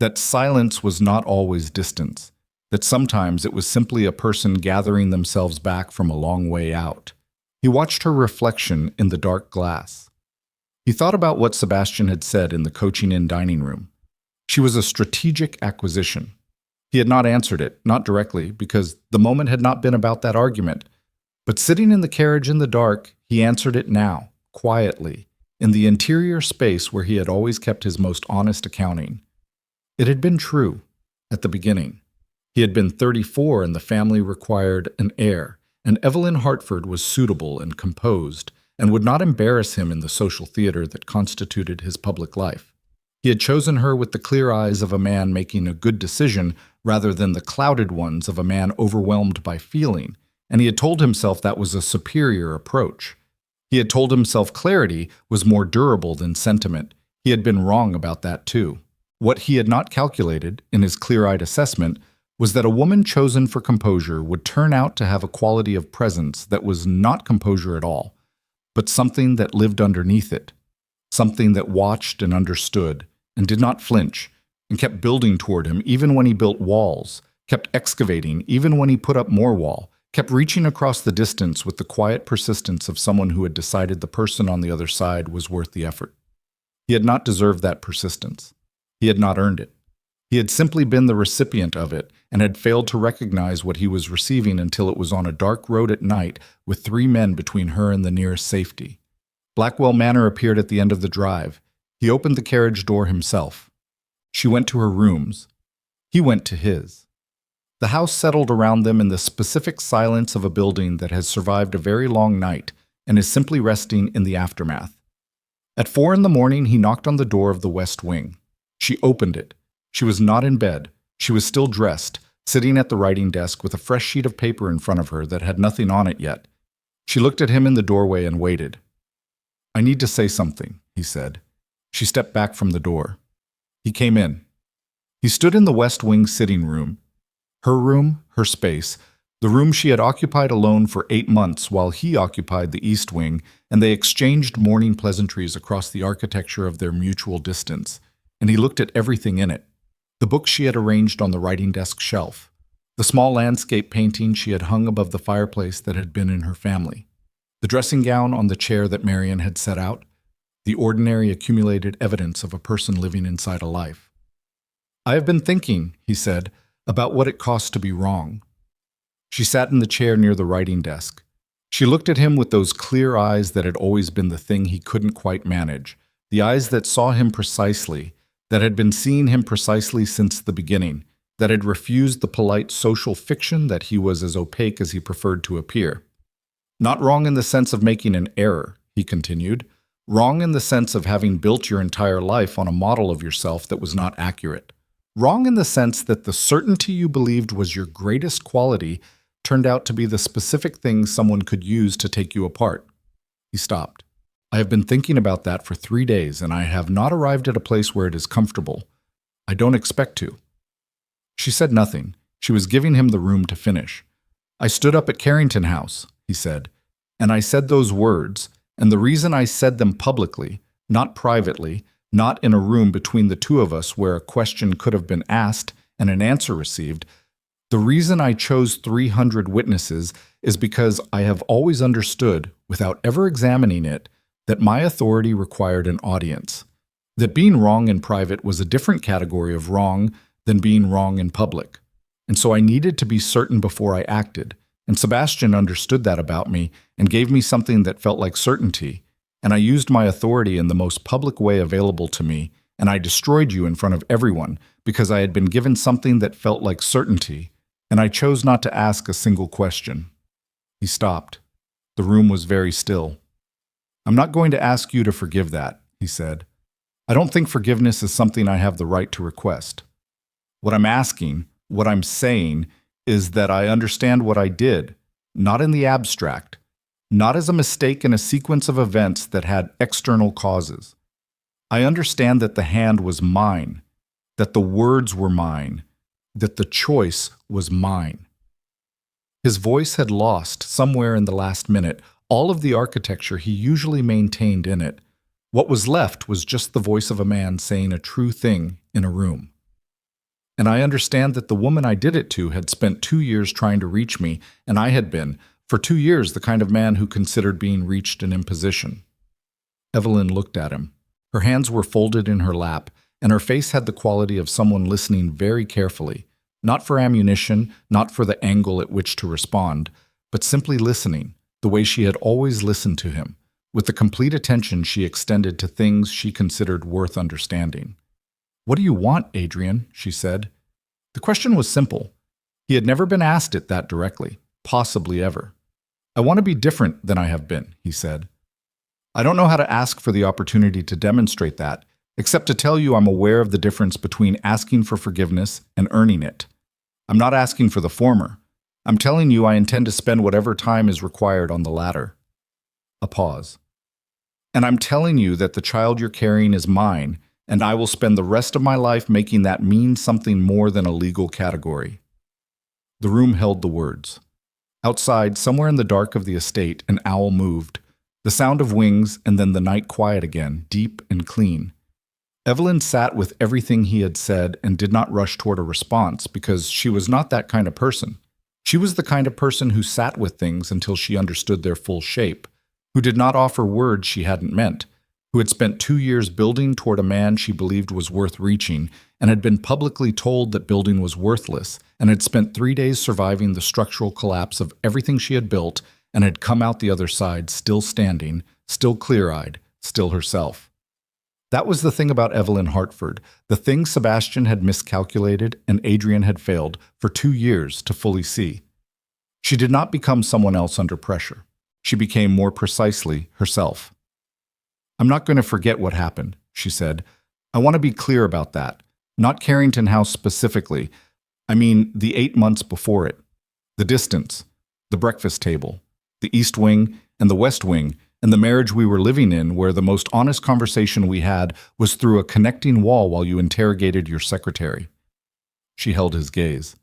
[SPEAKER 1] that silence was not always distance, that sometimes it was simply a person gathering themselves back from a long way out. He watched her reflection in the dark glass. He thought about what Sebastian had said in the Coaching Inn dining room. She was a strategic acquisition. He had not answered it, not directly, because the moment had not been about that argument. But sitting in the carriage in the dark, he answered it now, quietly, in the interior space where he had always kept his most honest accounting. It had been true, at the beginning. He had been 34 and the family required an heir, and Evelyn Hartford was suitable and composed, and would not embarrass him in the social theater that constituted his public life. He had chosen her with the clear eyes of a man making a good decision rather than the clouded ones of a man overwhelmed by feeling, and he had told himself that was a superior approach. He had told himself clarity was more durable than sentiment. He had been wrong about that too. What he had not calculated, in his clear-eyed assessment, was that a woman chosen for composure would turn out to have a quality of presence that was not composure at all, but something that lived underneath it, something that watched and understood, and did not flinch, and kept building toward him even when he built walls, kept excavating even when he put up more wall, kept reaching across the distance with the quiet persistence of someone who had decided the person on the other side was worth the effort. He had not deserved that persistence. He had not earned it. He had simply been the recipient of it and had failed to recognize what he was receiving until it was on a dark road at night with 3 men between her and the nearest safety. Blackwell Manor appeared at the end of the drive. He opened the carriage door himself. She went to her rooms. He went to his. The house settled around them in the specific silence of a building that has survived a very long night and is simply resting in the aftermath. At 4 in the morning, he knocked on the door of the west wing. She opened it. She was not in bed. She was still dressed, sitting at the writing desk with a fresh sheet of paper in front of her that had nothing on it yet. She looked at him in the doorway and waited. "I need to say something," he said. She stepped back from the door. He came in. He stood in the West Wing sitting room. Her room, her space, the room she had occupied alone for 8 months while he occupied the East Wing, and they exchanged morning pleasantries across the architecture of their mutual distance, and he looked at everything in it. The books she had arranged on the writing desk shelf, the small landscape painting she had hung above the fireplace that had been in her family, the dressing gown on the chair that Marion had set out, the ordinary accumulated evidence of a person living inside a life. "I have been thinking," he said, "about what it costs to be wrong." She sat in the chair near the writing desk. She looked at him with those clear eyes that had always been the thing he couldn't quite manage, the eyes that saw him precisely, that had been seeing him precisely since the beginning, that had refused the polite social fiction that he was as opaque as he preferred to appear. "Not wrong in the sense of making an error," he continued. "Wrong in the sense of having built your entire life on a model of yourself that was not accurate. Wrong in the sense that the certainty you believed was your greatest quality turned out to be the specific thing someone could use to take you apart." He stopped. "I have been thinking about that for 3 days, and I have not arrived at a place where it is comfortable. I don't expect to." She said nothing. She was giving him the room to finish. "I stood up at Carrington House," he said, "and I said those words, and the reason I said them publicly, not privately, not in a room between the two of us where a question could have been asked and an answer received, the reason I chose 300 witnesses is because I have always understood, without ever examining it, that my authority required an audience, that being wrong in private was a different category of wrong than being wrong in public. And so I needed to be certain before I acted, and Sebastian understood that about me and gave me something that felt like certainty, and I used my authority in the most public way available to me, and I destroyed you in front of everyone because I had been given something that felt like certainty, and I chose not to ask a single question." He stopped. The room was very still. "I'm not going to ask you to forgive that," he said. "I don't think forgiveness is something I have the right to request. What I'm asking, what I'm saying, is that I understand what I did, not in the abstract, not as a mistake in a sequence of events that had external causes. I understand that the hand was mine, that the words were mine, that the choice was mine." His voice had lost, somewhere in the last minute, all of the architecture he usually maintained in it. What was left was just the voice of a man saying a true thing in a room. "And I understand that the woman I did it to had spent 2 years trying to reach me, and I had been, for 2 years, the kind of man who considered being reached an imposition." Evelyn looked at him. Her hands were folded in her lap, and her face had the quality of someone listening very carefully, not for ammunition, not for the angle at which to respond, but simply listening, the way she had always listened to him, with the complete attention she extended to things she considered worth understanding. "What do you want, Adrian?" she said. The question was simple. He had never been asked it that directly, possibly ever. "I want to be different than I have been," he said. "I don't know how to ask for the opportunity to demonstrate that, except to tell you I'm aware of the difference between asking for forgiveness and earning it. I'm not asking for the former. I'm telling you I intend to spend whatever time is required on the latter." A pause. "And I'm telling you that the child you're carrying is mine, and I will spend the rest of my life making that mean something more than a legal category." The room held the words. Outside, somewhere in the dark of the estate, an owl moved. The sound of wings, and then the night quiet again, deep and clean. Evelyn sat with everything he had said and did not rush toward a response because she was not that kind of person. She was the kind of person who sat with things until she understood their full shape, who did not offer words she hadn't meant, who had spent 2 years building toward a man she believed was worth reaching, and had been publicly told that building was worthless, and had spent 3 days surviving the structural collapse of everything she had built, and had come out the other side still standing, still clear-eyed, still herself. That was the thing about Evelyn Hartford, the thing Sebastian had miscalculated and Adrian had failed for 2 years to fully see. She did not become someone else under pressure. She became more precisely herself. "I'm not going to forget what happened," she said. "I want to be clear about that. Not Carrington House specifically. I mean the 8 months before it. The distance, the breakfast table, the East Wing and the West Wing, and the marriage we were living in where the most honest conversation we had was through a connecting wall while you interrogated your secretary." She held his gaze.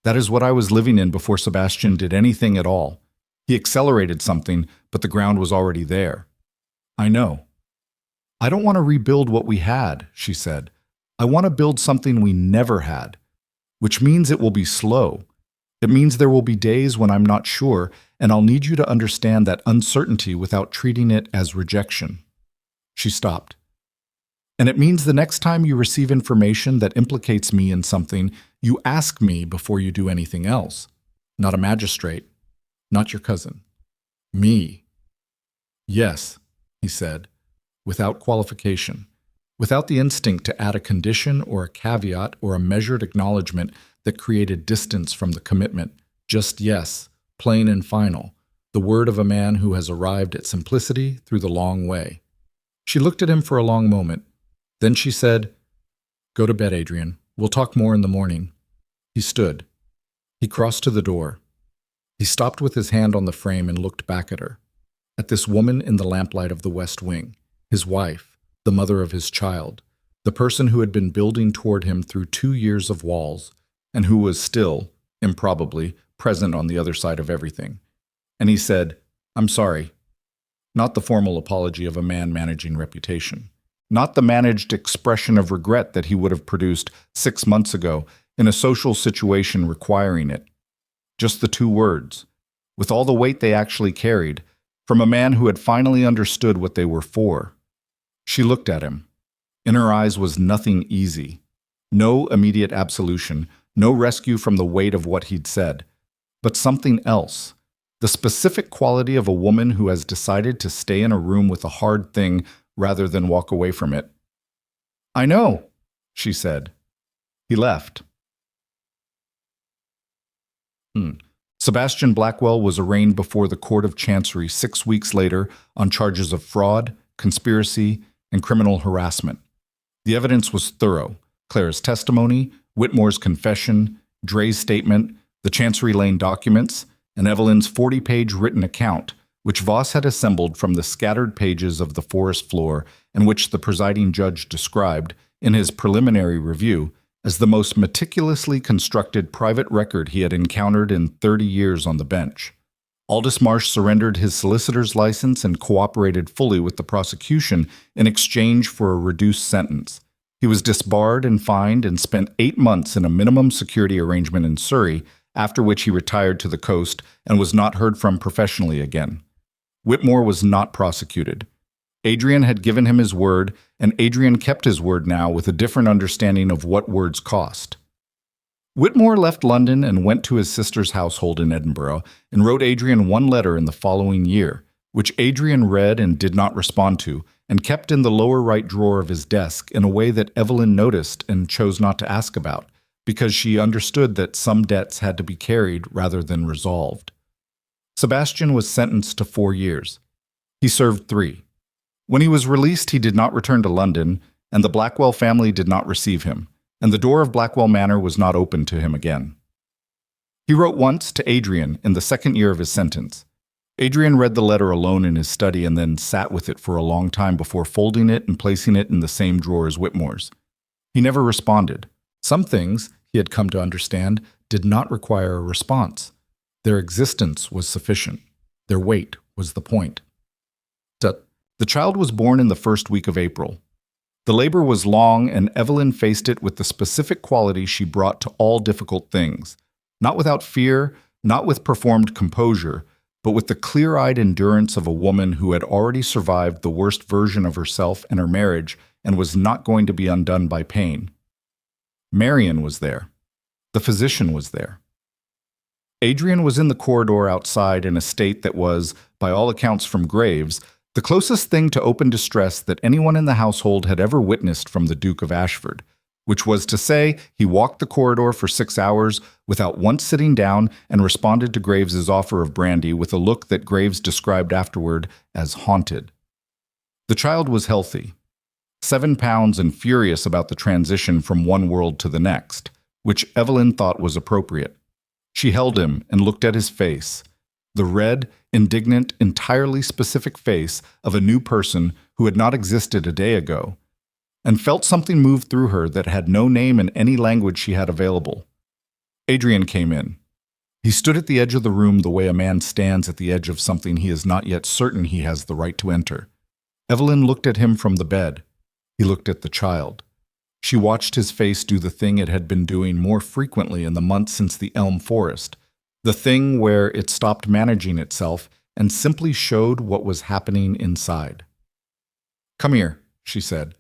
[SPEAKER 1] "That is what I was living in before Sebastian did anything at all. He accelerated something, but the ground was already there. I know." "I don't want to rebuild what we had," she said. "I want to build something we never had, which means it will be slow. It means there will be days when I'm not sure, and I'll need you to understand that uncertainty without treating it as rejection." She stopped. "And it means the next time you receive information that implicates me in something, you ask me before you do anything else. Not a magistrate, not your cousin. Me." "Yes," he said, without qualification, without the instinct to add a condition or a caveat or a measured acknowledgement that created distance from the commitment. Just yes, plain and final, the word of a man who has arrived at simplicity through the long way. She looked at him for a long moment. Then she said, "Go to bed, Adrian. We'll talk more in the morning." He stood. He crossed to the door. He stopped with his hand on the frame and looked back at her, at this woman in the lamplight of the West Wing, his wife, the mother of his child, the person who had been building toward him through 2 years of walls, and who was still, improbably, present on the other side of everything. And he said, "I'm sorry." Not the formal apology of a man managing reputation. Not the managed expression of regret that he would have produced 6 months ago in a social situation requiring it. Just the 2 words, with all the weight they actually carried, from a man who had finally understood what they were for. She looked at him. In her eyes was nothing easy. No immediate absolution, no rescue from the weight of what he'd said, but something else. The specific quality of a woman who has decided to stay in a room with a hard thing rather than walk away from it. "I know," she said. He left. Sebastian Blackwell was arraigned before the Court of Chancery 6 weeks later on charges of fraud, conspiracy, and criminal harassment. The evidence was thorough. Clara's testimony, Whitmore's confession, Dre's statement, the Chancery Lane documents, and Evelyn's 40-page written account, which Voss had assembled from the scattered pages of the forest floor and which the presiding judge described, in his preliminary review, as the most meticulously constructed private record he had encountered in 30 years on the bench. Aldous Marsh surrendered his solicitor's license and cooperated fully with the prosecution in exchange for a reduced sentence. He was disbarred and fined and spent 8 months in a minimum security arrangement in Surrey, after which he retired to the coast and was not heard from professionally again. Whitmore was not prosecuted. Adrian had given him his word, and Adrian kept his word now with a different understanding of what words cost. Whitmore left London and went to his sister's household in Edinburgh and wrote Adrian one letter in the following year, which Adrian read and did not respond to, and kept in the lower right drawer of his desk in a way that Evelyn noticed and chose not to ask about, because she understood that some debts had to be carried rather than resolved. Sebastian was sentenced to 4 years. He served 3. When he was released, he did not return to London, and the Blackwell family did not receive him, and the door of Blackwell Manor was not opened to him again. He wrote once to Adrian in the 2nd year of his sentence. Adrian read the letter alone in his study and then sat with it for a long time before folding it and placing it in the same drawer as Whitmore's. He never responded. Some things, he had come to understand, did not require a response. Their existence was sufficient. Their weight was the point. The child was born in the first week of April. The labor was long, and Evelyn faced it with the specific quality she brought to all difficult things. Not without fear, not with performed composure, but with the clear-eyed endurance of a woman who had already survived the worst version of herself and her marriage and was not going to be undone by pain. Marian was there. The physician was there. Adrian was in the corridor outside in a state that was, by all accounts from Graves, the closest thing to open distress that anyone in the household had ever witnessed from the Duke of Ashford, which was to say he walked the corridor for 6 hours without once sitting down and responded to Graves's offer of brandy with a look that Graves described afterward as haunted. The child was healthy, 7 pounds and furious about the transition from one world to the next, which Evelyn thought was appropriate. She held him and looked at his face, the red, indignant, entirely specific face of a new person who had not existed a day ago, and felt something move through her that had no name in any language she had available. Adrian came in. He stood at the edge of the room the way a man stands at the edge of something he is not yet certain he has the right to enter. Evelyn looked at him from the bed. He looked at the child. She watched his face do the thing it had been doing more frequently in the months since the elm forest, the thing where it stopped managing itself and simply showed what was happening inside. "Come here," she said.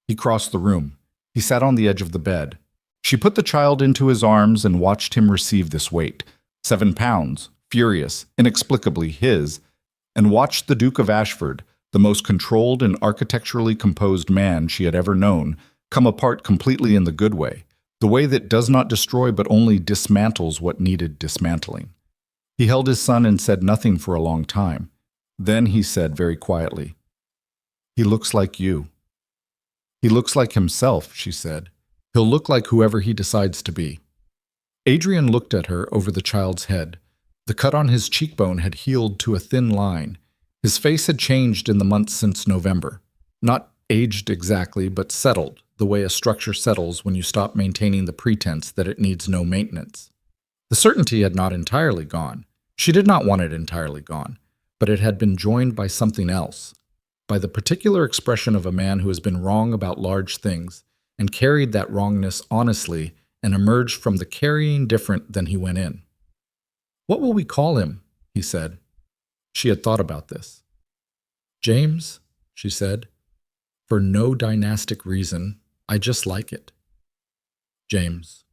[SPEAKER 1] He crossed the room. He sat on the edge of the bed. She put the child into his arms and watched him receive this weight, 7 pounds, furious, inexplicably his, and watched the Duke of Ashford, the most controlled and architecturally composed man she had ever known, come apart completely in the good way, the way that does not destroy but only dismantles what needed dismantling. He held his son and said nothing for a long time. Then he said very quietly, "He looks like you." "He looks like himself," she said. "He'll look like whoever he decides to be." Adrian looked at her over the child's head. The cut on his cheekbone had healed to a thin line. His face had changed in the months since November. Not aged exactly, but settled, the way a structure settles when you stop maintaining the pretense that it needs no maintenance. The certainty had not entirely gone. She did not want it entirely gone, but it had been joined by something else, by the particular expression of a man who has been wrong about large things and carried that wrongness honestly and emerged from the carrying different than he went in. "What will we call him?" he said. She had thought about this. "James," she said. "For no dynastic reason, I just like it." "James."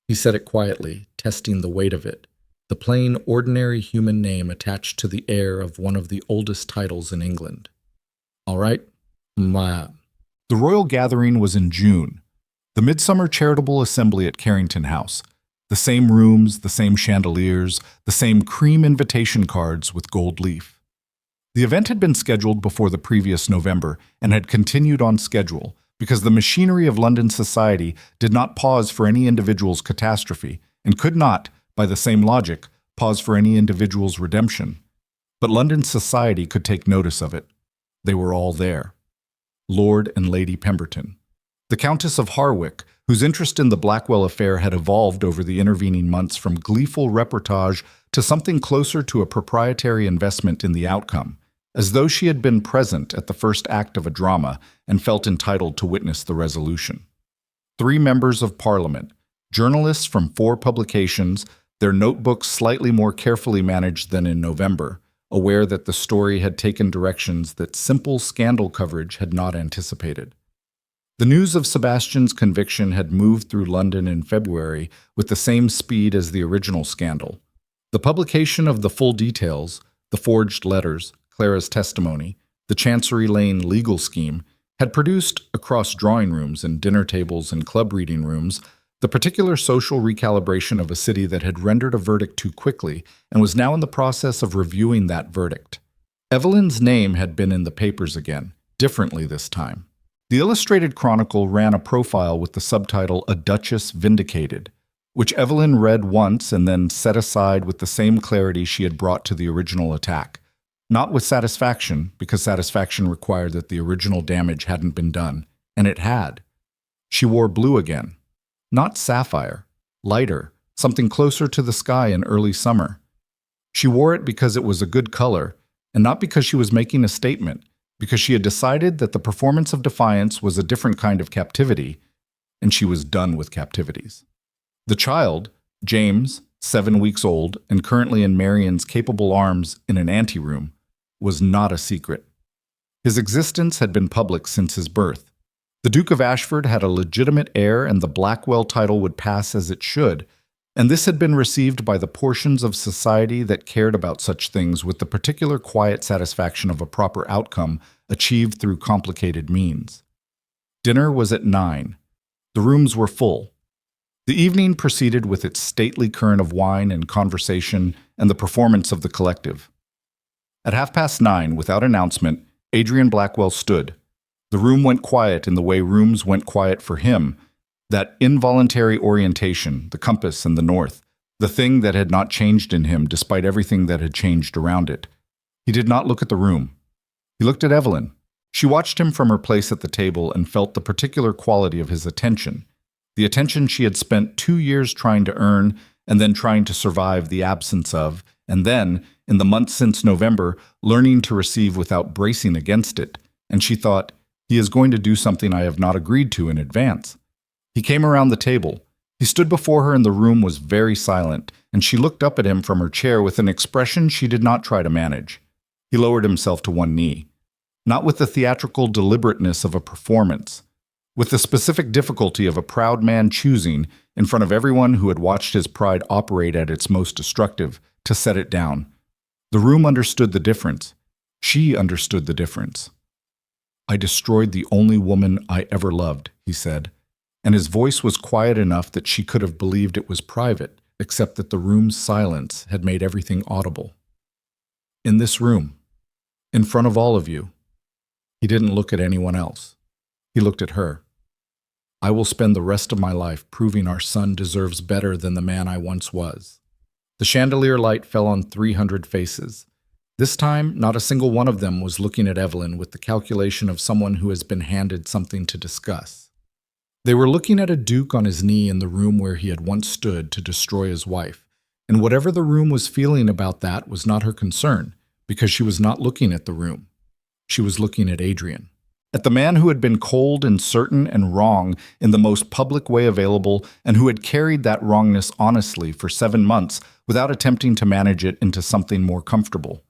[SPEAKER 1] He said it quietly, testing the weight of it, the plain, ordinary human name attached to the heir of one of the oldest titles in England. "All right, Ma." The royal gathering was in June. The Midsummer Charitable Assembly at Carrington House. The same rooms, the same chandeliers, the same cream invitation cards with gold leaf. The event had been scheduled before the previous November and had continued on schedule because the machinery of London society did not pause for any individual's catastrophe and could not, by the same logic, pause for any individual's redemption. But London society could take notice of it. They were all there. Lord and Lady Pemberton. The Countess of Harwick, whose interest in the Blackwell affair had evolved over the intervening months from gleeful reportage to something closer to a proprietary investment in the outcome, as though she had been present at the first act of a drama and felt entitled to witness the resolution. 3 members of Parliament, journalists from 4 publications, their notebooks slightly more carefully managed than in November, aware that the story had taken directions that simple scandal coverage had not anticipated. The news of Sebastian's conviction had moved through London in February with the same speed as the original scandal. The publication of the full details, the forged letters, Clara's testimony, the Chancery Lane legal scheme, had produced, across drawing rooms and dinner tables and club reading rooms, the particular social recalibration of a city that had rendered a verdict too quickly and was now in the process of reviewing that verdict. Evelyn's name had been in the papers again, differently this time. The Illustrated Chronicle ran a profile with the subtitle "A Duchess Vindicated," which Evelyn read once and then set aside with the same clarity she had brought to the original attack. Not with satisfaction, because satisfaction required that the original damage hadn't been done, and it had. She wore blue again. Not sapphire, lighter, something closer to the sky in early summer. She wore it because it was a good color, and not because she was making a statement, because she had decided that the performance of defiance was a different kind of captivity, and she was done with captivities. The child, James, 7 weeks old, and currently in Marion's capable arms in an anteroom, was not a secret. His existence had been public since his birth. The Duke of Ashford had a legitimate heir, and the Blackwell title would pass as it should, and this had been received by the portions of society that cared about such things with the particular quiet satisfaction of a proper outcome achieved through complicated means. Dinner was at 9. The rooms were full. The evening proceeded with its stately current of wine and conversation and the performance of the collective. At 9:30, without announcement, Adrian Blackwell stood. The room went quiet in the way rooms went quiet for him, that involuntary orientation, the compass and the north, the thing that had not changed in him despite everything that had changed around it. He did not look at the room. He looked at Evelyn. She watched him from her place at the table and felt the particular quality of his attention, the attention she had spent 2 years trying to earn and then trying to survive the absence of, and then, in the months since November, learning to receive without bracing against it. And she thought, he is going to do something I have not agreed to in advance. He came around the table. He stood before her and the room was very silent, and she looked up at him from her chair with an expression she did not try to manage. He lowered himself to one knee. Not with the theatrical deliberateness of a performance, with the specific difficulty of a proud man choosing, in front of everyone who had watched his pride operate at its most destructive, to set it down. The room understood the difference. She understood the difference. "I destroyed the only woman I ever loved," he said, and his voice was quiet enough that she could have believed it was private, except that the room's silence had made everything audible. "In this room, in front of all of you." He didn't look at anyone else. He looked at her. "I will spend the rest of my life proving our son deserves better than the man I once was." The chandelier light fell on 300 faces. This time, not a single one of them was looking at Evelyn with the calculation of someone who has been handed something to discuss. They were looking at a duke on his knee in the room where he had once stood to destroy his wife, and whatever the room was feeling about that was not her concern, because she was not looking at the room. She was looking at Adrian. At the man who had been cold and certain and wrong in the most public way available, and who had carried that wrongness honestly for 7 months without attempting to manage it into something more comfortable.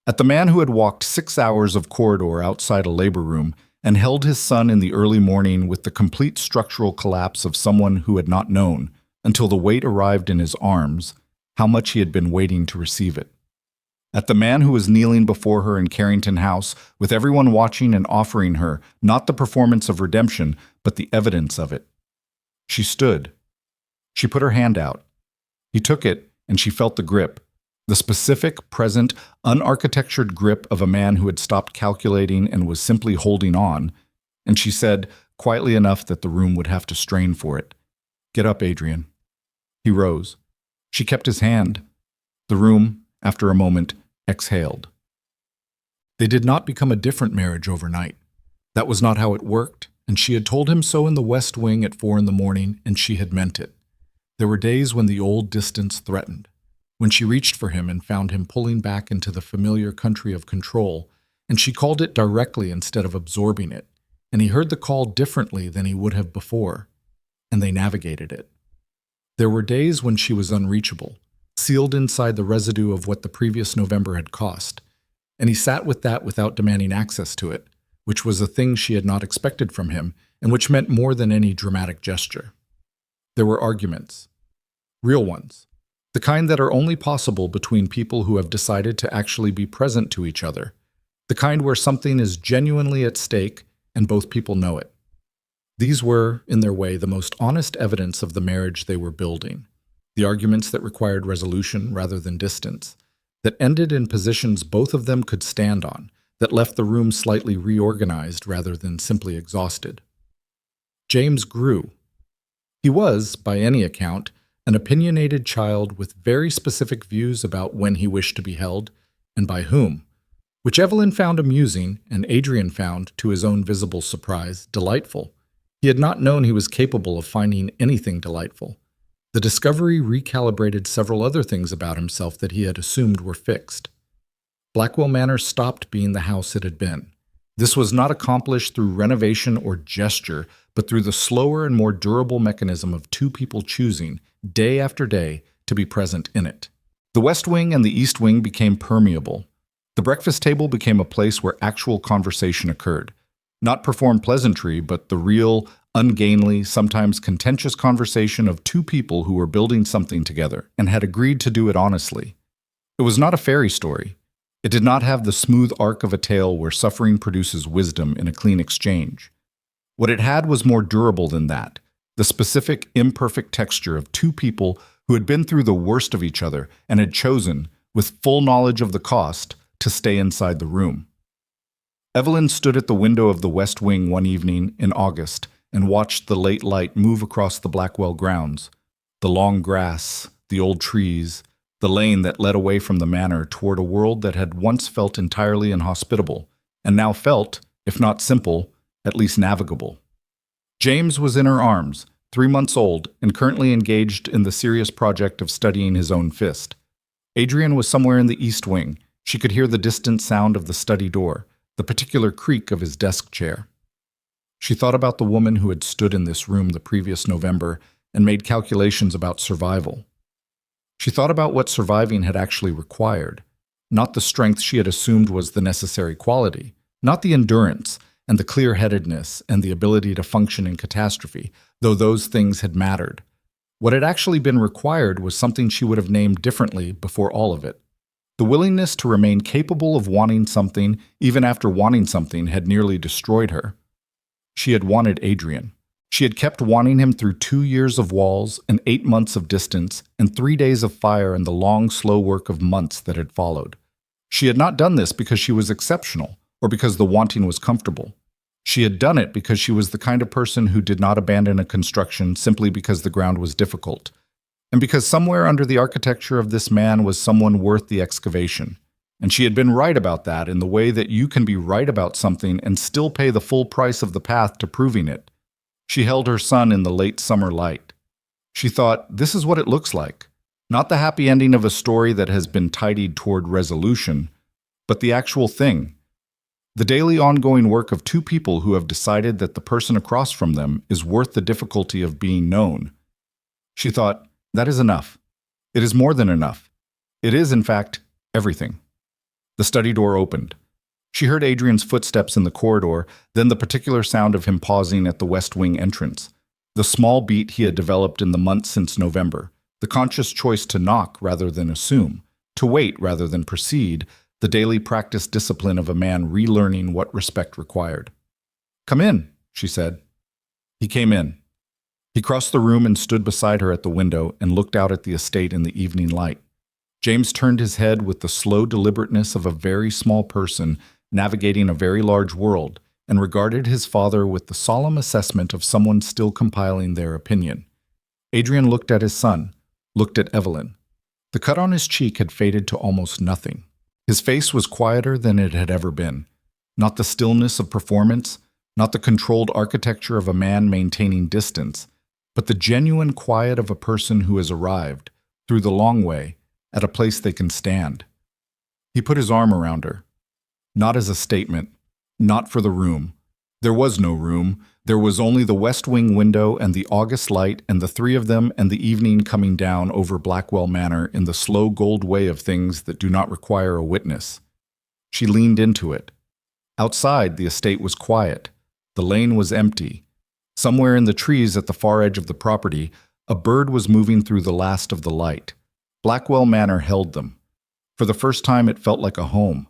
[SPEAKER 1] At the man who had walked 6 hours of corridor outside a labor room and held his son in the early morning with the complete structural collapse of someone who had not known, until the weight arrived in his arms, how much he had been waiting to receive it. At the man who was kneeling before her in Carrington House, with everyone watching and offering her, not the performance of redemption, but the evidence of it. She stood. She put her hand out. He took it, and she felt the grip, the specific, present, unarchitectured grip of a man who had stopped calculating and was simply holding on, and she said, quietly enough that the room would have to strain for it, "Get up, Adrian." He rose. She kept his hand. The room, after a moment, exhaled. They did not become a different marriage overnight. That was not how it worked, and she had told him so in the West Wing at 4 a.m, and she had meant it. There were days when the old distance threatened, when she reached for him and found him pulling back into the familiar country of control, and she called it directly instead of absorbing it, and he heard the call differently than he would have before, and they navigated it. There were days when she was unreachable, sealed inside the residue of what the previous November had cost, and he sat with that without demanding access to it, which was a thing she had not expected from him, and which meant more than any dramatic gesture. There were arguments. Real ones. The kind that are only possible between people who have decided to actually be present to each other. The kind where something is genuinely at stake and both people know it. These were, in their way, the most honest evidence of the marriage they were building. The arguments that required resolution rather than distance, that ended in positions both of them could stand on, that left the room slightly reorganized rather than simply exhausted. James grew. He was, by any account, an opinionated child with very specific views about when he wished to be held, and by whom, which Evelyn found amusing and Adrian found, to his own visible surprise, delightful. He had not known he was capable of finding anything delightful. The discovery recalibrated several other things about himself that he had assumed were fixed. Blackwell Manor stopped being the house it had been. This was not accomplished through renovation or gesture, but through the slower and more durable mechanism of two people choosing, day after day, to be present in it. The West Wing and the East Wing became permeable. The breakfast table became a place where actual conversation occurred. Not performed pleasantry, but the real, ungainly, sometimes contentious conversation of two people who were building something together and had agreed to do it honestly. It was not a fairy story. It did not have the smooth arc of a tale where suffering produces wisdom in a clean exchange. What it had was more durable than that, the specific, imperfect texture of two people who had been through the worst of each other and had chosen, with full knowledge of the cost, to stay inside the room. Evelyn stood at the window of the West Wing one evening in August and watched the late light move across the Blackwell grounds, the long grass, the old trees, the lane that led away from the manor toward a world that had once felt entirely inhospitable, and now felt, if not simple, at least navigable. James was in her arms, 3 months old, and currently engaged in the serious project of studying his own fist. Adrian was somewhere in the East Wing. She could hear the distant sound of the study door, the particular creak of his desk chair. She thought about the woman who had stood in this room the previous November and made calculations about survival. She thought about what surviving had actually required, not the strength she had assumed was the necessary quality, not the endurance and the clear-headedness and the ability to function in catastrophe, though those things had mattered. What had actually been required was something she would have named differently before all of it. The willingness to remain capable of wanting something, even after wanting something had nearly destroyed her. She had wanted Adrian. She had kept wanting him through 2 years of walls and 8 months of distance and 3 days of fire and the long, slow work of months that had followed. She had not done this because she was exceptional or because the wanting was comfortable. She had done it because she was the kind of person who did not abandon a construction simply because the ground was difficult, and because somewhere under the architecture of this man was someone worth the excavation. And she had been right about that in the way that you can be right about something and still pay the full price of the path to proving it. She held her son in the late summer light. She thought, this is what it looks like. Not the happy ending of a story that has been tidied toward resolution, but the actual thing. The daily ongoing work of two people who have decided that the person across from them is worth the difficulty of being known. She thought, that is enough. It is more than enough. It is, in fact, everything. The study door opened. She heard Adrian's footsteps in the corridor, then the particular sound of him pausing at the West Wing entrance. The small beat he had developed in the months since November, the conscious choice to knock rather than assume, to wait rather than proceed, the daily practice discipline of a man relearning what respect required. "Come in," she said. He came in. He crossed the room and stood beside her at the window and looked out at the estate in the evening light. James turned his head with the slow deliberateness of a very small person navigating a very large world and regarded his father with the solemn assessment of someone still compiling their opinion. Adrian looked at his son, looked at Evelyn. The cut on his cheek had faded to almost nothing. His face was quieter than it had ever been. Not the stillness of performance, not the controlled architecture of a man maintaining distance, but the genuine quiet of a person who has arrived, through the long way, at a place they can stand. He put his arm around her. Not as a statement, not for the room. There was no room. There was only the West Wing window and the August light and the three of them and the evening coming down over Blackwell Manor in the slow gold way of things that do not require a witness. She leaned into it. Outside, the estate was quiet. The lane was empty. Somewhere in the trees at the far edge of the property, a bird was moving through the last of the light. Blackwell Manor held them. For the first time, it felt like a home.